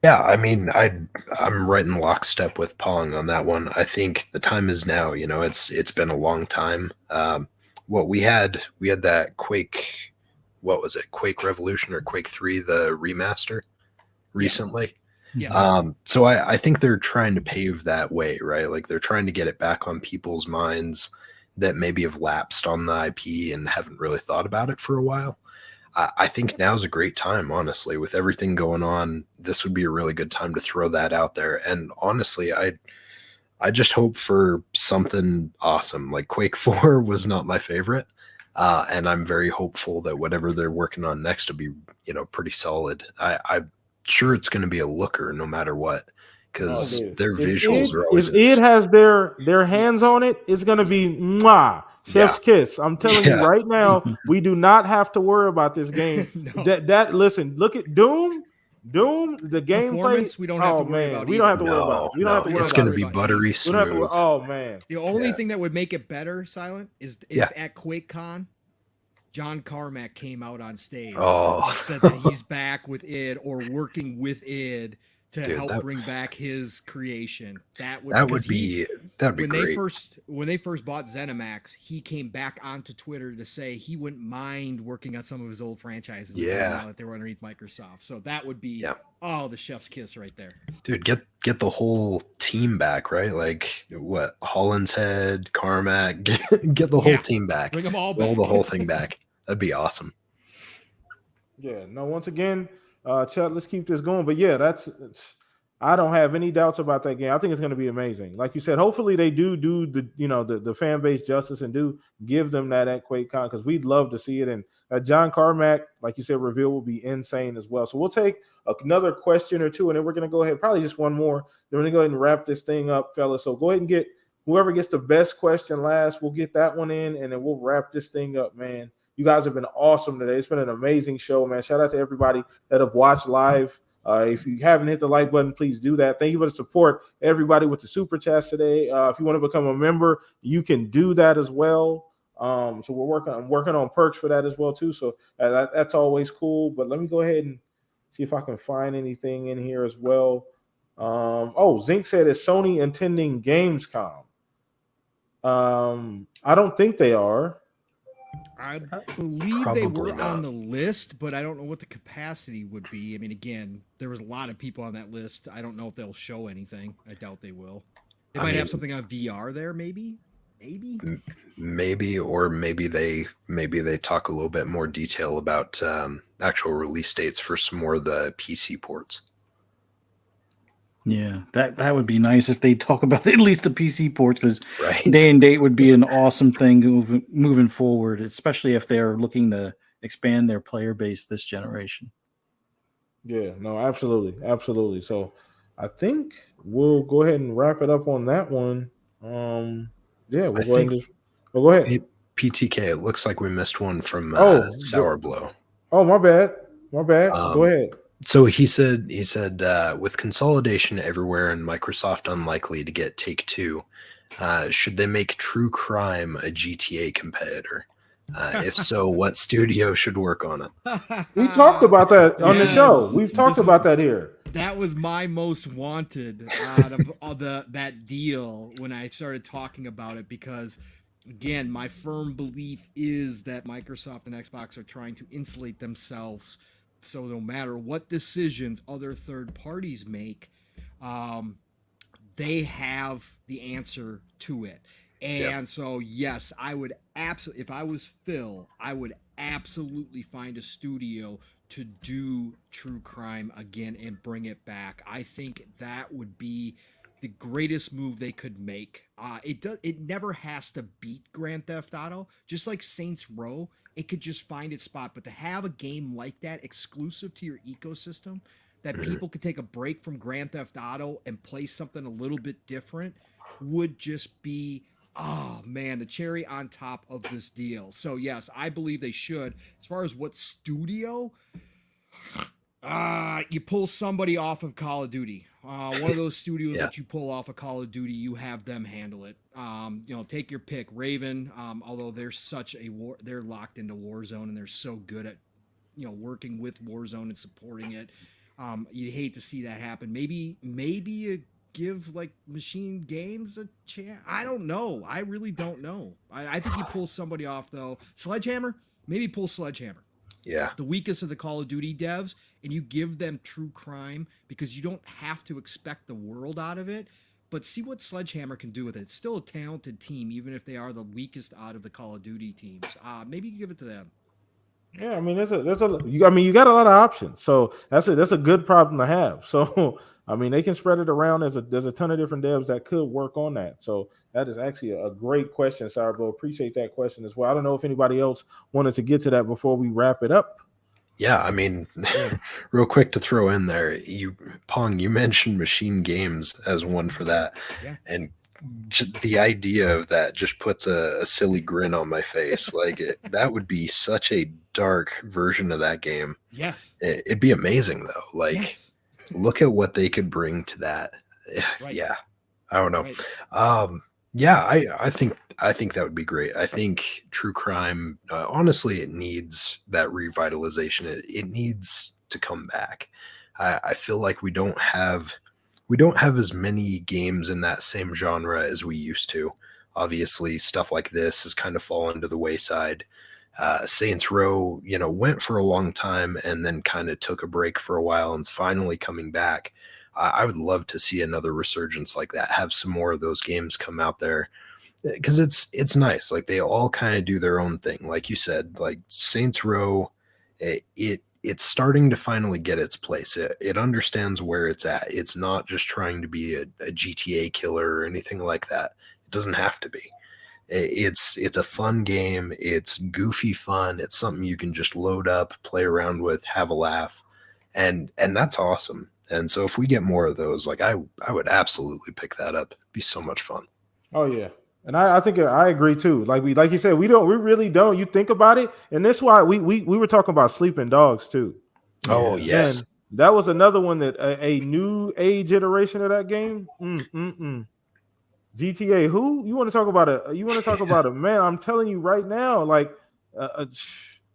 S2: Yeah, I mean, I'm right in lockstep with Pong on that one. I think the time is now. It's been a long time. We had that Quake, what was it, Quake Revolution or Quake 3, the remaster recently. Yeah. So I think they're trying to pave that way, right? Like they're trying to get it back on people's minds that maybe have lapsed on the IP and haven't really thought about it for a while. I think now's a great time, honestly, with everything going on. This would be a really good time to throw that out there. And honestly, I just hope for something awesome. Like Quake 4 was not my favorite. And I'm very hopeful that whatever they're working on next will be, pretty solid. I'm sure it's going to be a looker no matter what. Because their visuals are always.
S1: If it has their hands on it, it's gonna be mwah, chef's kiss. I'm telling you right now, we do not have to worry about this game. Listen, look at Doom, the gameplay.
S4: We don't have to worry about.
S1: We don't have to worry about. We don't have to worry about.
S2: It's gonna be buttery smooth.
S1: Oh man.
S4: The only thing that would make it better, Silent, is if at QuakeCon, John Carmack came out on stage and said that he's back with id or working with id. To bring back his creation. That would be great. When they first bought ZeniMax, he came back onto Twitter to say he wouldn't mind working on some of his old franchises now that they were underneath Microsoft. So that would be the chef's kiss right there.
S2: Dude, get the whole team back, right? Like what, Holland's Head, Carmack, get the whole team back.
S4: Bring them all back.
S2: Roll the whole thing back. That'd be awesome.
S1: Yeah, no, once again, chat, let's keep this going. But I don't have any doubts about that game. I think it's going to be amazing. Like you said, hopefully they do the the fan base justice and do give them that QuakeCon, because we'd love to see it. And John Carmack, like you said, reveal will be insane as well. So we'll take another question or two, and then we're going to go ahead, probably just one more. Then we're going to go ahead and wrap this thing up, fellas. So go ahead and get whoever gets the best question last. We'll get that one in, and then we'll wrap this thing up, man. You guys have been awesome today. It's been an amazing show, man. Shout out to everybody that have watched live. If you haven't hit the like button, please do that. Thank you for the support, everybody, with the super chats today. If you want to become a member, you can do that as well. So I'm working on perks for that as well too. So that's always cool. But let me go ahead and see if I can find anything in here as well. Zinc said, is Sony attending Gamescom? I don't think they are.
S4: I believe
S2: Probably
S4: they were
S2: not
S4: on the list, but I don't know what the capacity would be. I mean, again, there was a lot of people on that list. I don't know if they'll show anything. I doubt they will. They might have something on VR there, maybe.
S2: Maybe, or maybe they talk a little bit more detail about actual release dates for some more of the PC ports.
S3: Yeah, that would be nice if they talk about at least the PC ports, because
S2: Right.
S3: day and date would be an awesome thing moving forward, especially if they're looking to expand their player base this generation.
S1: Yeah, no, absolutely. So I think we'll go ahead and wrap it up on that one. Yeah, we'll go ahead and just go ahead.
S2: Hey, PTK, it looks like we missed one from Sour Blow.
S1: Oh, my bad. Go ahead.
S2: So he said, with consolidation everywhere and Microsoft unlikely to get Take-Two, should they make True Crime a GTA competitor? If so, what studio should work on it?
S1: We talked about that on the show. We've talked about that here.
S4: That was my most wanted out of all that deal when I started talking about it, because again, my firm belief is that Microsoft and Xbox are trying to insulate themselves. So no matter what decisions other third parties make, they have the answer to it. And so, yes, I would absolutely, if I was Phil, I would absolutely find a studio to do True Crime again and bring it back. I think that would be the greatest move they could make. It never has to beat Grand Theft Auto, just like Saints Row. It could just find its spot. But to have a game like that exclusive to your ecosystem, that people could take a break from Grand Theft Auto and play something a little bit different, would just be, oh man, the cherry on top of this deal. So yes, I believe they should. As far as what studio, you pull somebody off of Call of Duty. One of those studios that you pull off of Call of Duty, you have them handle it. Take your pick. Raven, although they're they're locked into Warzone and they're so good at, working with Warzone and supporting it. You'd hate to see that happen. Maybe you give like Machine Games a chance. I don't know. I really don't know. I think you pull somebody off though. Sledgehammer, maybe pull Sledgehammer.
S2: Yeah.
S4: The weakest of the Call of Duty devs, and you give them True Crime, because you don't have to expect the world out of it, but see what Sledgehammer can do with it. It's still a talented team, even if they are the weakest out of the Call of Duty teams. Maybe you give it to them.
S1: Yeah, I mean, you got a lot of options, so that's a good problem to have. So, I mean, they can spread it around. There's a ton of different devs that could work on that. So that is actually a great question, Sourbo. Appreciate that question as well. I don't know if anybody else wanted to get to that before we wrap it up.
S2: Yeah, I mean, real quick to throw in there, Pong, you mentioned Machine Games as one for that, and the idea of that just puts a silly grin on my face. Like that would be such a dark version of that game.
S4: Yes,
S2: it'd be amazing though. Like, look at what they could bring to that.
S4: Right.
S2: Yeah, I don't know.
S4: Right.
S2: I think that would be great. I think True Crime, honestly, it needs that revitalization. It needs to come back. I feel like we don't have as many games in that same genre as we used to. Obviously, stuff like this has kind of fallen to the wayside. Saints Row, went for a long time and then kind of took a break for a while and is finally coming back. I would love to see another resurgence like that. Have some more of those games come out there, because it's nice. Like they all kind of do their own thing. Like you said, like Saints Row, it it's starting to finally get its place. It understands where it's at. It's not just trying to be a GTA killer or anything like that. It doesn't have to be. It's a fun game. It's goofy fun. It's something you can just load up, play around with, have a laugh, and that's awesome. And so if we get more of those, like I would absolutely pick that up. It'd be so much fun.
S1: Oh yeah. And I think I agree too. Like you said, we really don't. You think about it, and that's why we were talking about Sleeping Dogs too.
S2: Oh yes,
S1: and that was another one that a new age iteration of that game. GTA. Who you want to talk about it? You want to talk about it, man? I'm telling you right now, like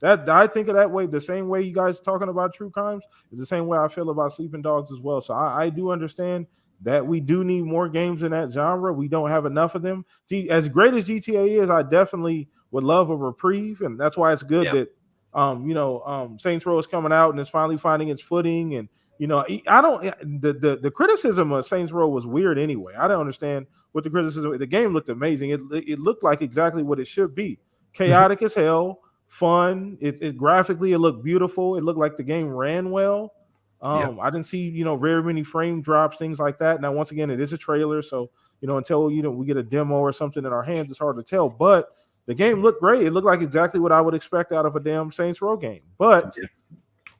S1: that. I think of that way. The same way you guys talking about true crimes is the same way I feel about Sleeping Dogs as well. So I do understand that we do need more games in that genre. We don't have enough of them. As great as GTA is, I definitely would love a reprieve, and that's why it's good that Saints Row is coming out and it's finally finding its footing. And I don't the criticism of Saints Row was weird anyway. I don't understand what the criticism. The game looked amazing. It looked like exactly what it should be. Chaotic as hell, fun. It graphically it looked beautiful. It looked like the game ran well. I didn't see, very many frame drops, things like that. Now, once again, it is a trailer, so until we get a demo or something in our hands, it's hard to tell. But the game looked great. It looked like exactly what I would expect out of a damn Saints Row game. But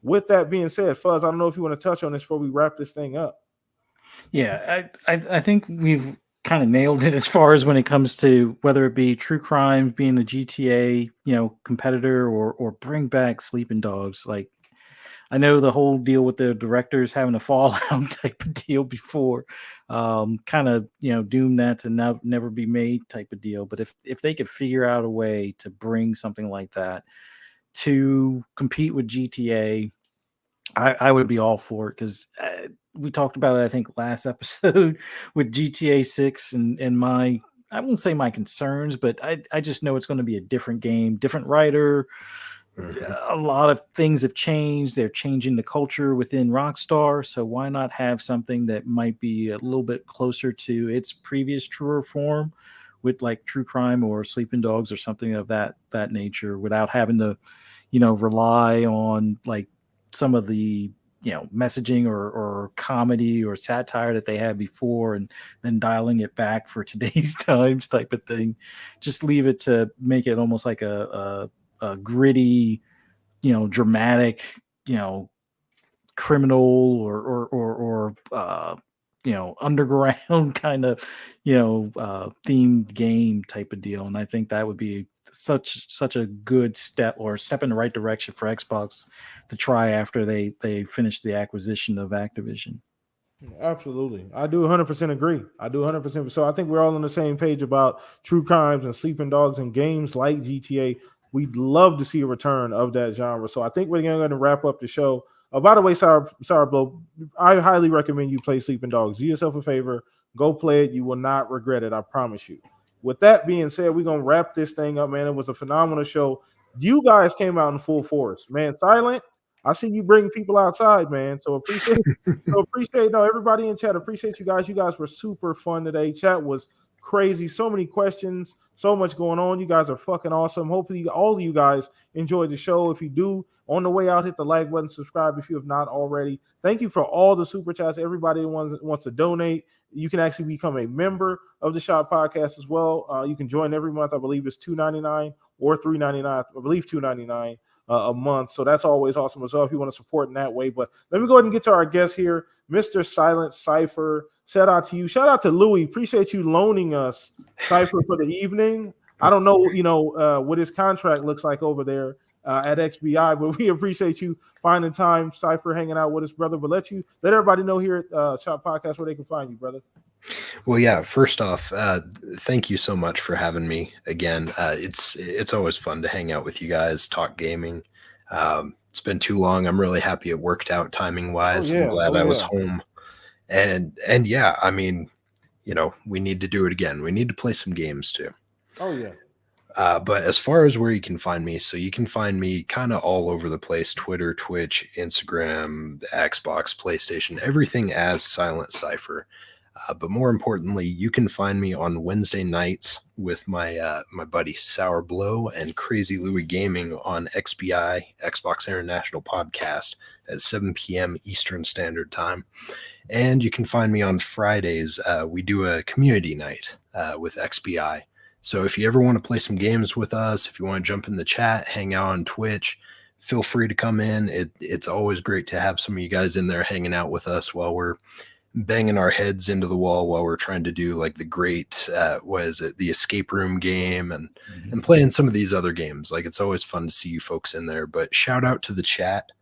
S1: with that being said, Fuzz, I don't know if you want to touch on this before we wrap this thing up.
S3: Yeah, I think we've kind of nailed it as far as when it comes to whether it be true crime being the GTA, competitor or bring back Sleeping Dogs. Like, I know the whole deal with the directors having a fallout type of deal before, kind of doomed that to never be made type of deal. But if they could figure out a way to bring something like that to compete with GTA, I would be all for it, because we talked about it, I think, last episode with GTA 6 and my, I won't say my concerns, but I just know it's going to be a different game, different writer. A lot of things have changed. They're changing the culture within Rockstar. So why not have something that might be a little bit closer to its previous truer form with like True Crime or Sleeping Dogs or something of that nature, without having to, rely on like some of the, messaging or comedy or satire that they had before and then dialing it back for today's times type of thing. Just leave it to make it almost like a gritty, dramatic, criminal or underground kind of, themed game type of deal. And I think that would be such a good step in the right direction for Xbox to try after they finish the acquisition of Activision.
S1: Absolutely. I do 100% agree. I do 100%. So I think we're all on the same page about true crimes and Sleeping Dogs and games like GTA. We'd love to see a return of that genre. So I think we're going to wrap up the show. By the way, Sour Blow, I highly recommend you play Sleeping Dogs. Do yourself a favor. Go play it. You will not regret it. I promise you. With that being said, we're going to wrap this thing up, man. It was a phenomenal show. You guys came out in full force. Man, Silent, I see you bring people outside, man. So appreciate everybody in chat. Appreciate you guys. You guys were super fun today. Chat was crazy. So many questions, so much going on. You guys are fucking awesome. Hopefully all of you guys enjoyed the show. If you do, on the way out, hit the like button, subscribe if you have not already. Thank you for all the super chats. Everybody wants to donate. You can actually become a member of the Shop Podcast as well. You can join every month. I believe it's $2.99 or $3.99. I believe $2.99 a month. So that's always awesome as well if you want to support in that way. But let me go ahead and get to our guest here, Mr. Silent Cypher. Shout out to you. Shout out to Louis. Appreciate you loaning us Cypher for the evening. I don't know, what his contract looks like over there at XBI, but we appreciate you finding time, Cypher, hanging out with us, brother. But let everybody know here at Shop Podcast where they can find you, brother.
S2: Well, yeah, first off, thank you so much for having me again. It's always fun to hang out with you guys, talk gaming. It's been too long. I'm really happy it worked out timing wise. I'm glad I was home. And yeah, I mean, we need to do it again. We need to play some games too.
S1: Oh yeah.
S2: But as far as where you can find me, so you can find me kind of all over the place: Twitter, Twitch, Instagram, Xbox, PlayStation, everything as Silent Cypher. But more importantly, you can find me on Wednesday nights with my my buddy Sour Blow and Crazy Louie Gaming on XBI, Xbox International Podcast, at 7 p.m. Eastern Standard Time. And you can find me on Fridays. We do a community night with XBI. So if you ever want to play some games with us, if you want to jump in the chat, hang out on Twitch, feel free to come in. It's always great to have some of you guys in there hanging out with us while we're banging our heads into the wall while we're trying to do like the great the escape room game and playing some of these other games. Like, it's always fun to see you folks in there. But shout out to the chat.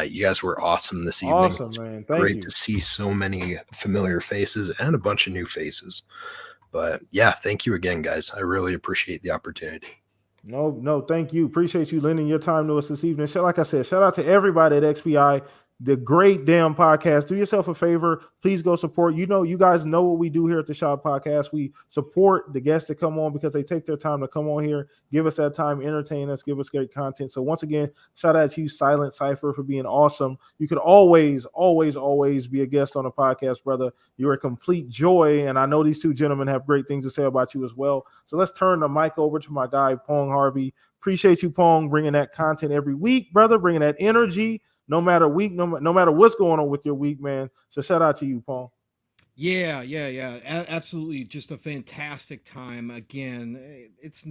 S2: You guys were awesome this evening.
S1: Awesome, man. Thank
S2: Great
S1: you.
S2: to see so many familiar faces and a bunch of new faces. But yeah, thank you again, guys. I really appreciate the opportunity.
S1: No, thank you. Appreciate you lending your time to us this evening. So, like I said, shout out to everybody at XPI, the great damn podcast. Do yourself a favor. Please go support. You guys know what we do here at the Shop Podcast. We support the guests that come on because they take their time to come on here, give us that time, entertain us, give us great content. So once again, shout out to you, Silent Cypher, for being awesome. You could always be a guest on a podcast, brother. You're a complete joy, and I know these two gentlemen have great things to say about you as well. So let's turn the mic over to my guy, Pong Harvey. Appreciate you, Pong, bringing that content every week, brother, bringing that energy. No matter what's going on with your week, man. So shout out to you, Pong.
S4: Yeah. Absolutely. Just a fantastic time. Again, it's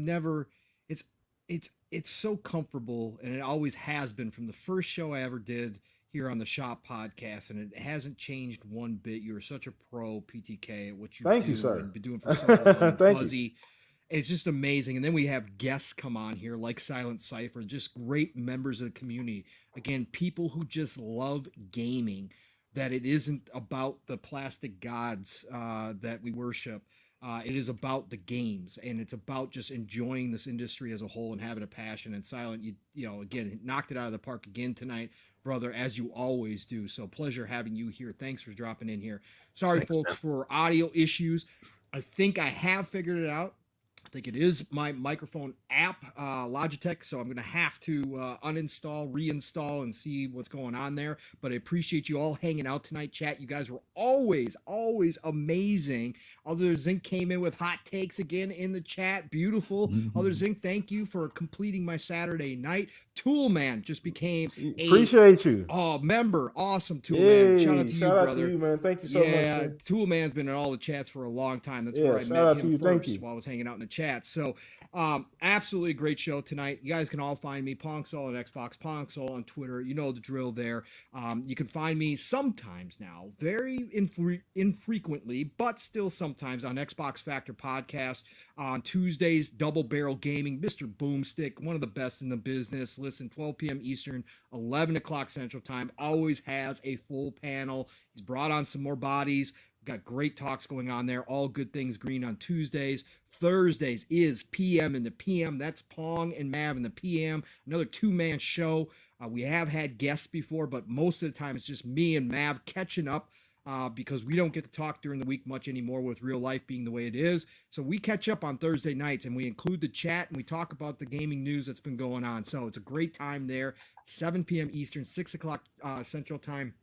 S4: so comfortable, and it always has been from the first show I ever did here on the Shop Podcast, and it hasn't changed one bit. You're such a pro, PTK, at what you
S1: Thank
S4: do
S1: you, sir.
S4: and been doing for so long.
S1: Thank
S4: Fuzzy.
S1: you.
S4: It's just amazing. And then we have guests come on here like Silent Cypher, just great members of the community. Again, people who just love gaming, that it isn't about the plastic gods that we worship. It is about the games, and it's about just enjoying this industry as a whole and having a passion. And Silent, you know, again, knocked it out of the park again tonight, brother, as you always do. So pleasure having you here. Thanks for dropping in here. Sorry, folks, for audio issues. I think I have figured it out. I think it is my microphone app, Logitech, so I'm going to have to uninstall, reinstall, and see what's going on there. But I appreciate you all hanging out tonight, chat. You guys were always amazing. Other Zinc came in with hot takes again in the chat. Beautiful. Other Zinc, thank you for completing my Saturday night. Toolman just became
S1: Appreciate you.
S4: Oh, member. Awesome, Toolman. Shout out to you, brother.
S1: Shout out to you, man. Thank you so much. Yeah,
S4: Toolman's been in all the chats for a long time. That's where I met him first while I was hanging out in the chat. So absolutely a great show tonight. You guys can all find me, Pong Soul on Xbox, Pong Soul on Twitter. You know the drill there. You can find me sometimes now, very infrequently, but still sometimes, on Xbox Factor Podcast. On Tuesdays, Double Barrel Gaming, Mr. Boomstick, one of the best in the business. Listen, 12 p.m. Eastern, 11 o'clock Central Time. Always has a full panel. He's brought on some more bodies. Got great talks going on there. All good things green on Tuesdays. Thursdays is PM in the PM. That's Pong and Mav in the PM. Another two-man show. We have had guests before, but most of the time it's just me and Mav catching up because we don't get to talk during the week much anymore with real life being the way it is. So we catch up on Thursday nights, and we include the chat, and we talk about the gaming news that's been going on. So it's a great time there. 7 p.m. Eastern, 6 o'clock Central Time.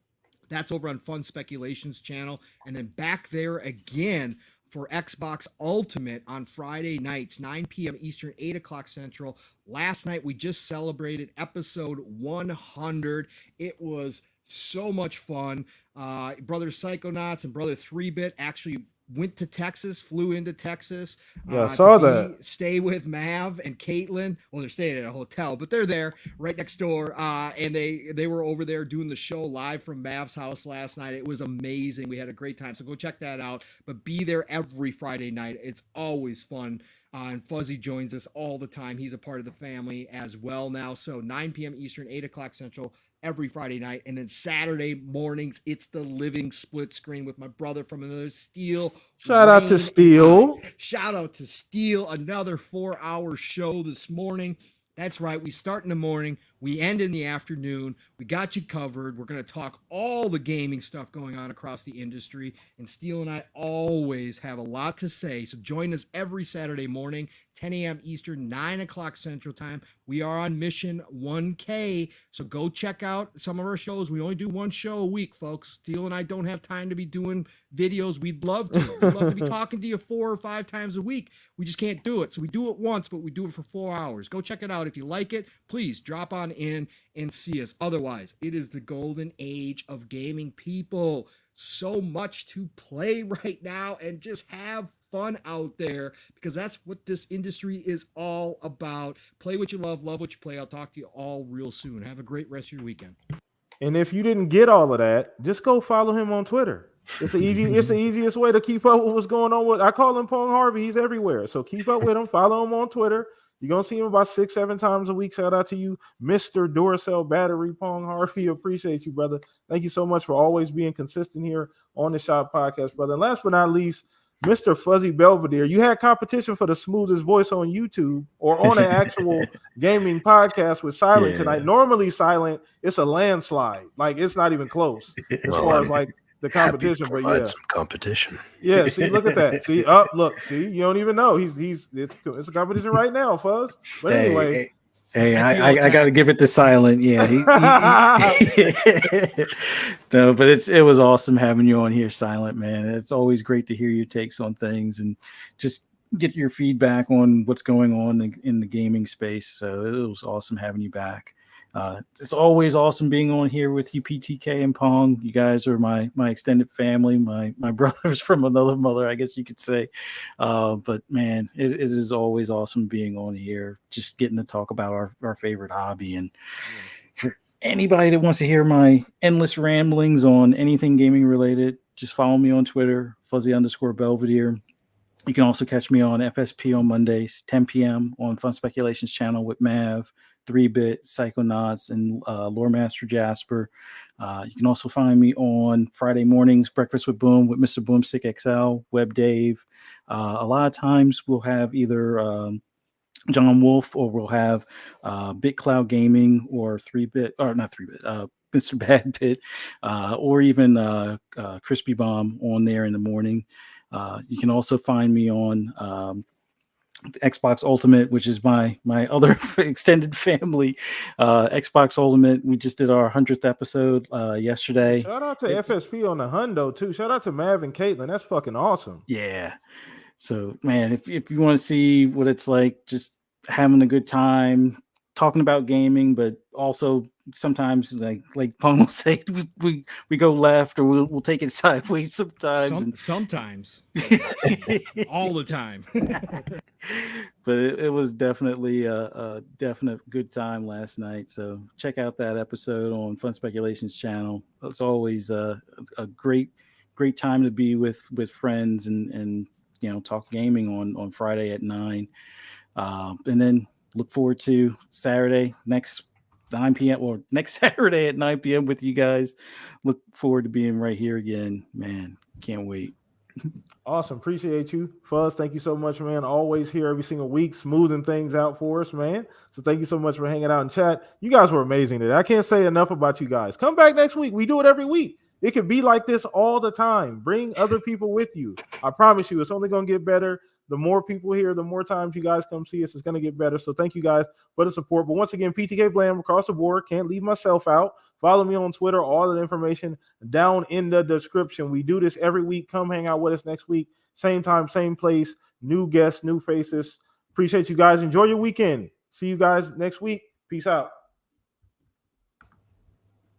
S4: That's over on Fun Speculations channel. And then back there again for Xbox Ultimate on Friday nights, 9 p.m. Eastern, 8 o'clock Central. Last night, we just celebrated episode 100. It was so much fun. Brother Psychonauts and Brother 3-Bit actually went to Texas, flew into Texas.
S1: Yeah, I saw that.
S4: Stay with Mav and Caitlin. Well, they're staying at a hotel, but they're there right next door. And they were over there doing the show live from Mav's house last night. It was amazing. We had a great time. So go check that out. But be there every Friday night. It's always fun. And Fuzzy joins us all the time. He's a part of the family as well now. So 9 p.m. Eastern, 8 o'clock Central every Friday night. And then Saturday mornings, it's the living split screen with my brother from another Steel.
S1: Shout out to Steel.
S4: Shout out to Steel. Another 4-hour show this morning. That's right. We start in the morning. We end in the afternoon. We got you covered. We're going to talk all the gaming stuff going on across the industry. And Steele and I always have a lot to say. So join us every Saturday morning, 10 a.m. Eastern, 9 o'clock Central Time. We are on mission 1K. So go check out some of our shows. We only do one show a week, folks. Steele and I don't have time to be doing videos. We'd love to. We'd love to be talking to you 4 or 5 times a week. We just can't do it. So we do it once, but we do it for 4 hours. Go check it out. If you like it, please drop on in and see us. Otherwise, it is the golden age of gaming, people. So much to play right now, and just have fun out there, because that's what this industry is all about. Play what you love what you play. I'll talk to you all real soon. Have a great rest of your weekend.
S1: And if you didn't get all of that, just go follow him on Twitter. It's the easiest way to keep up with what's going on. I call him Pong Harvey. He's everywhere. So keep up with him. Follow him on Twitter. You're going to see him about 6-7 times a week. Shout out to you, Mr. Duracell Battery Pong Harvey. Appreciate you, brother. Thank you so much for always being consistent here on the Shop Podcast, brother. And last but not least, Mr. Fuzzy Belvedere. You had competition for the smoothest voice on YouTube or on an actual gaming podcast with Silent tonight. Normally Silent, it's a landslide. Like, it's not even close as far as like the competition, but yeah,
S2: some competition.
S1: Yeah, see, look at that. See, look, see, you don't even know. It's a competition right now, Fuzz. But anyway.
S3: Hey, I got to give it to Silent. Yeah. No, but it was awesome having you on here, Silent, man. It's always great to hear your takes on things and just get your feedback on what's going on in the gaming space. So it was awesome having you back. It's always awesome being on here with you, PTK and Pong. You guys are my extended family, my brothers from another mother, I guess you could say. But man, it is always awesome being on here, just getting to talk about our favorite hobby. And for anybody that wants to hear my endless ramblings on anything gaming related, just follow me on Twitter, Fuzzy_Belvedere. You can also catch me on FSP on Mondays, 10 p.m. on Fun Speculations channel with Mav, 3-Bit, Psychonauts, and Lore Master Jasper. You can also find me on Friday mornings, Breakfast with Boom with Mr. Boomstick XL, Web Dave. A lot of times we'll have either John Wolf or we'll have Bit Cloud Gaming or 3-Bit, or not 3-Bit, Mr. Bad Bit, or even Crispy Bomb on there in the morning. You can also find me on Xbox Ultimate, which is my other extended family. Xbox Ultimate, we just did our 100th episode yesterday.
S1: Shout out to FSP on the hundo too. Shout out to Mav and Caitlin. That's fucking awesome.
S3: Yeah. So man, if you want to see what it's like, just having a good time talking about gaming, but also sometimes like Pong will say, we go left, or we'll take it sideways sometimes.
S4: Sometimes. All the time.
S3: But it was definitely a definite good time last night. So check out that episode on Fun Speculations channel. It's always a great time to be with friends and talk gaming on Friday at 9. And then look forward to Saturday next 9 p.m. or next Saturday at 9 p.m. with you guys. Look forward to being right here again, man. Can't wait.
S1: Awesome. Appreciate you, Fuzz. Thank you so much, man. Always here every single week, smoothing things out for us, man. So thank you so much for hanging out in chat. You guys were amazing today. I can't say enough about you guys. Come back next week. We do it every week. It can be like this all the time. Bring other people with you. I promise you, it's only going to get better. The more people here, the more times you guys come see us, it's going to get better. So thank you guys for the support. But once again, PTK Blam across the board. Can't leave myself out. Follow me on Twitter. All of the information down in the description. We do this every week. Come hang out with us next week. Same time, same place. New guests, new faces. Appreciate you guys. Enjoy your weekend. See you guys next week. Peace out.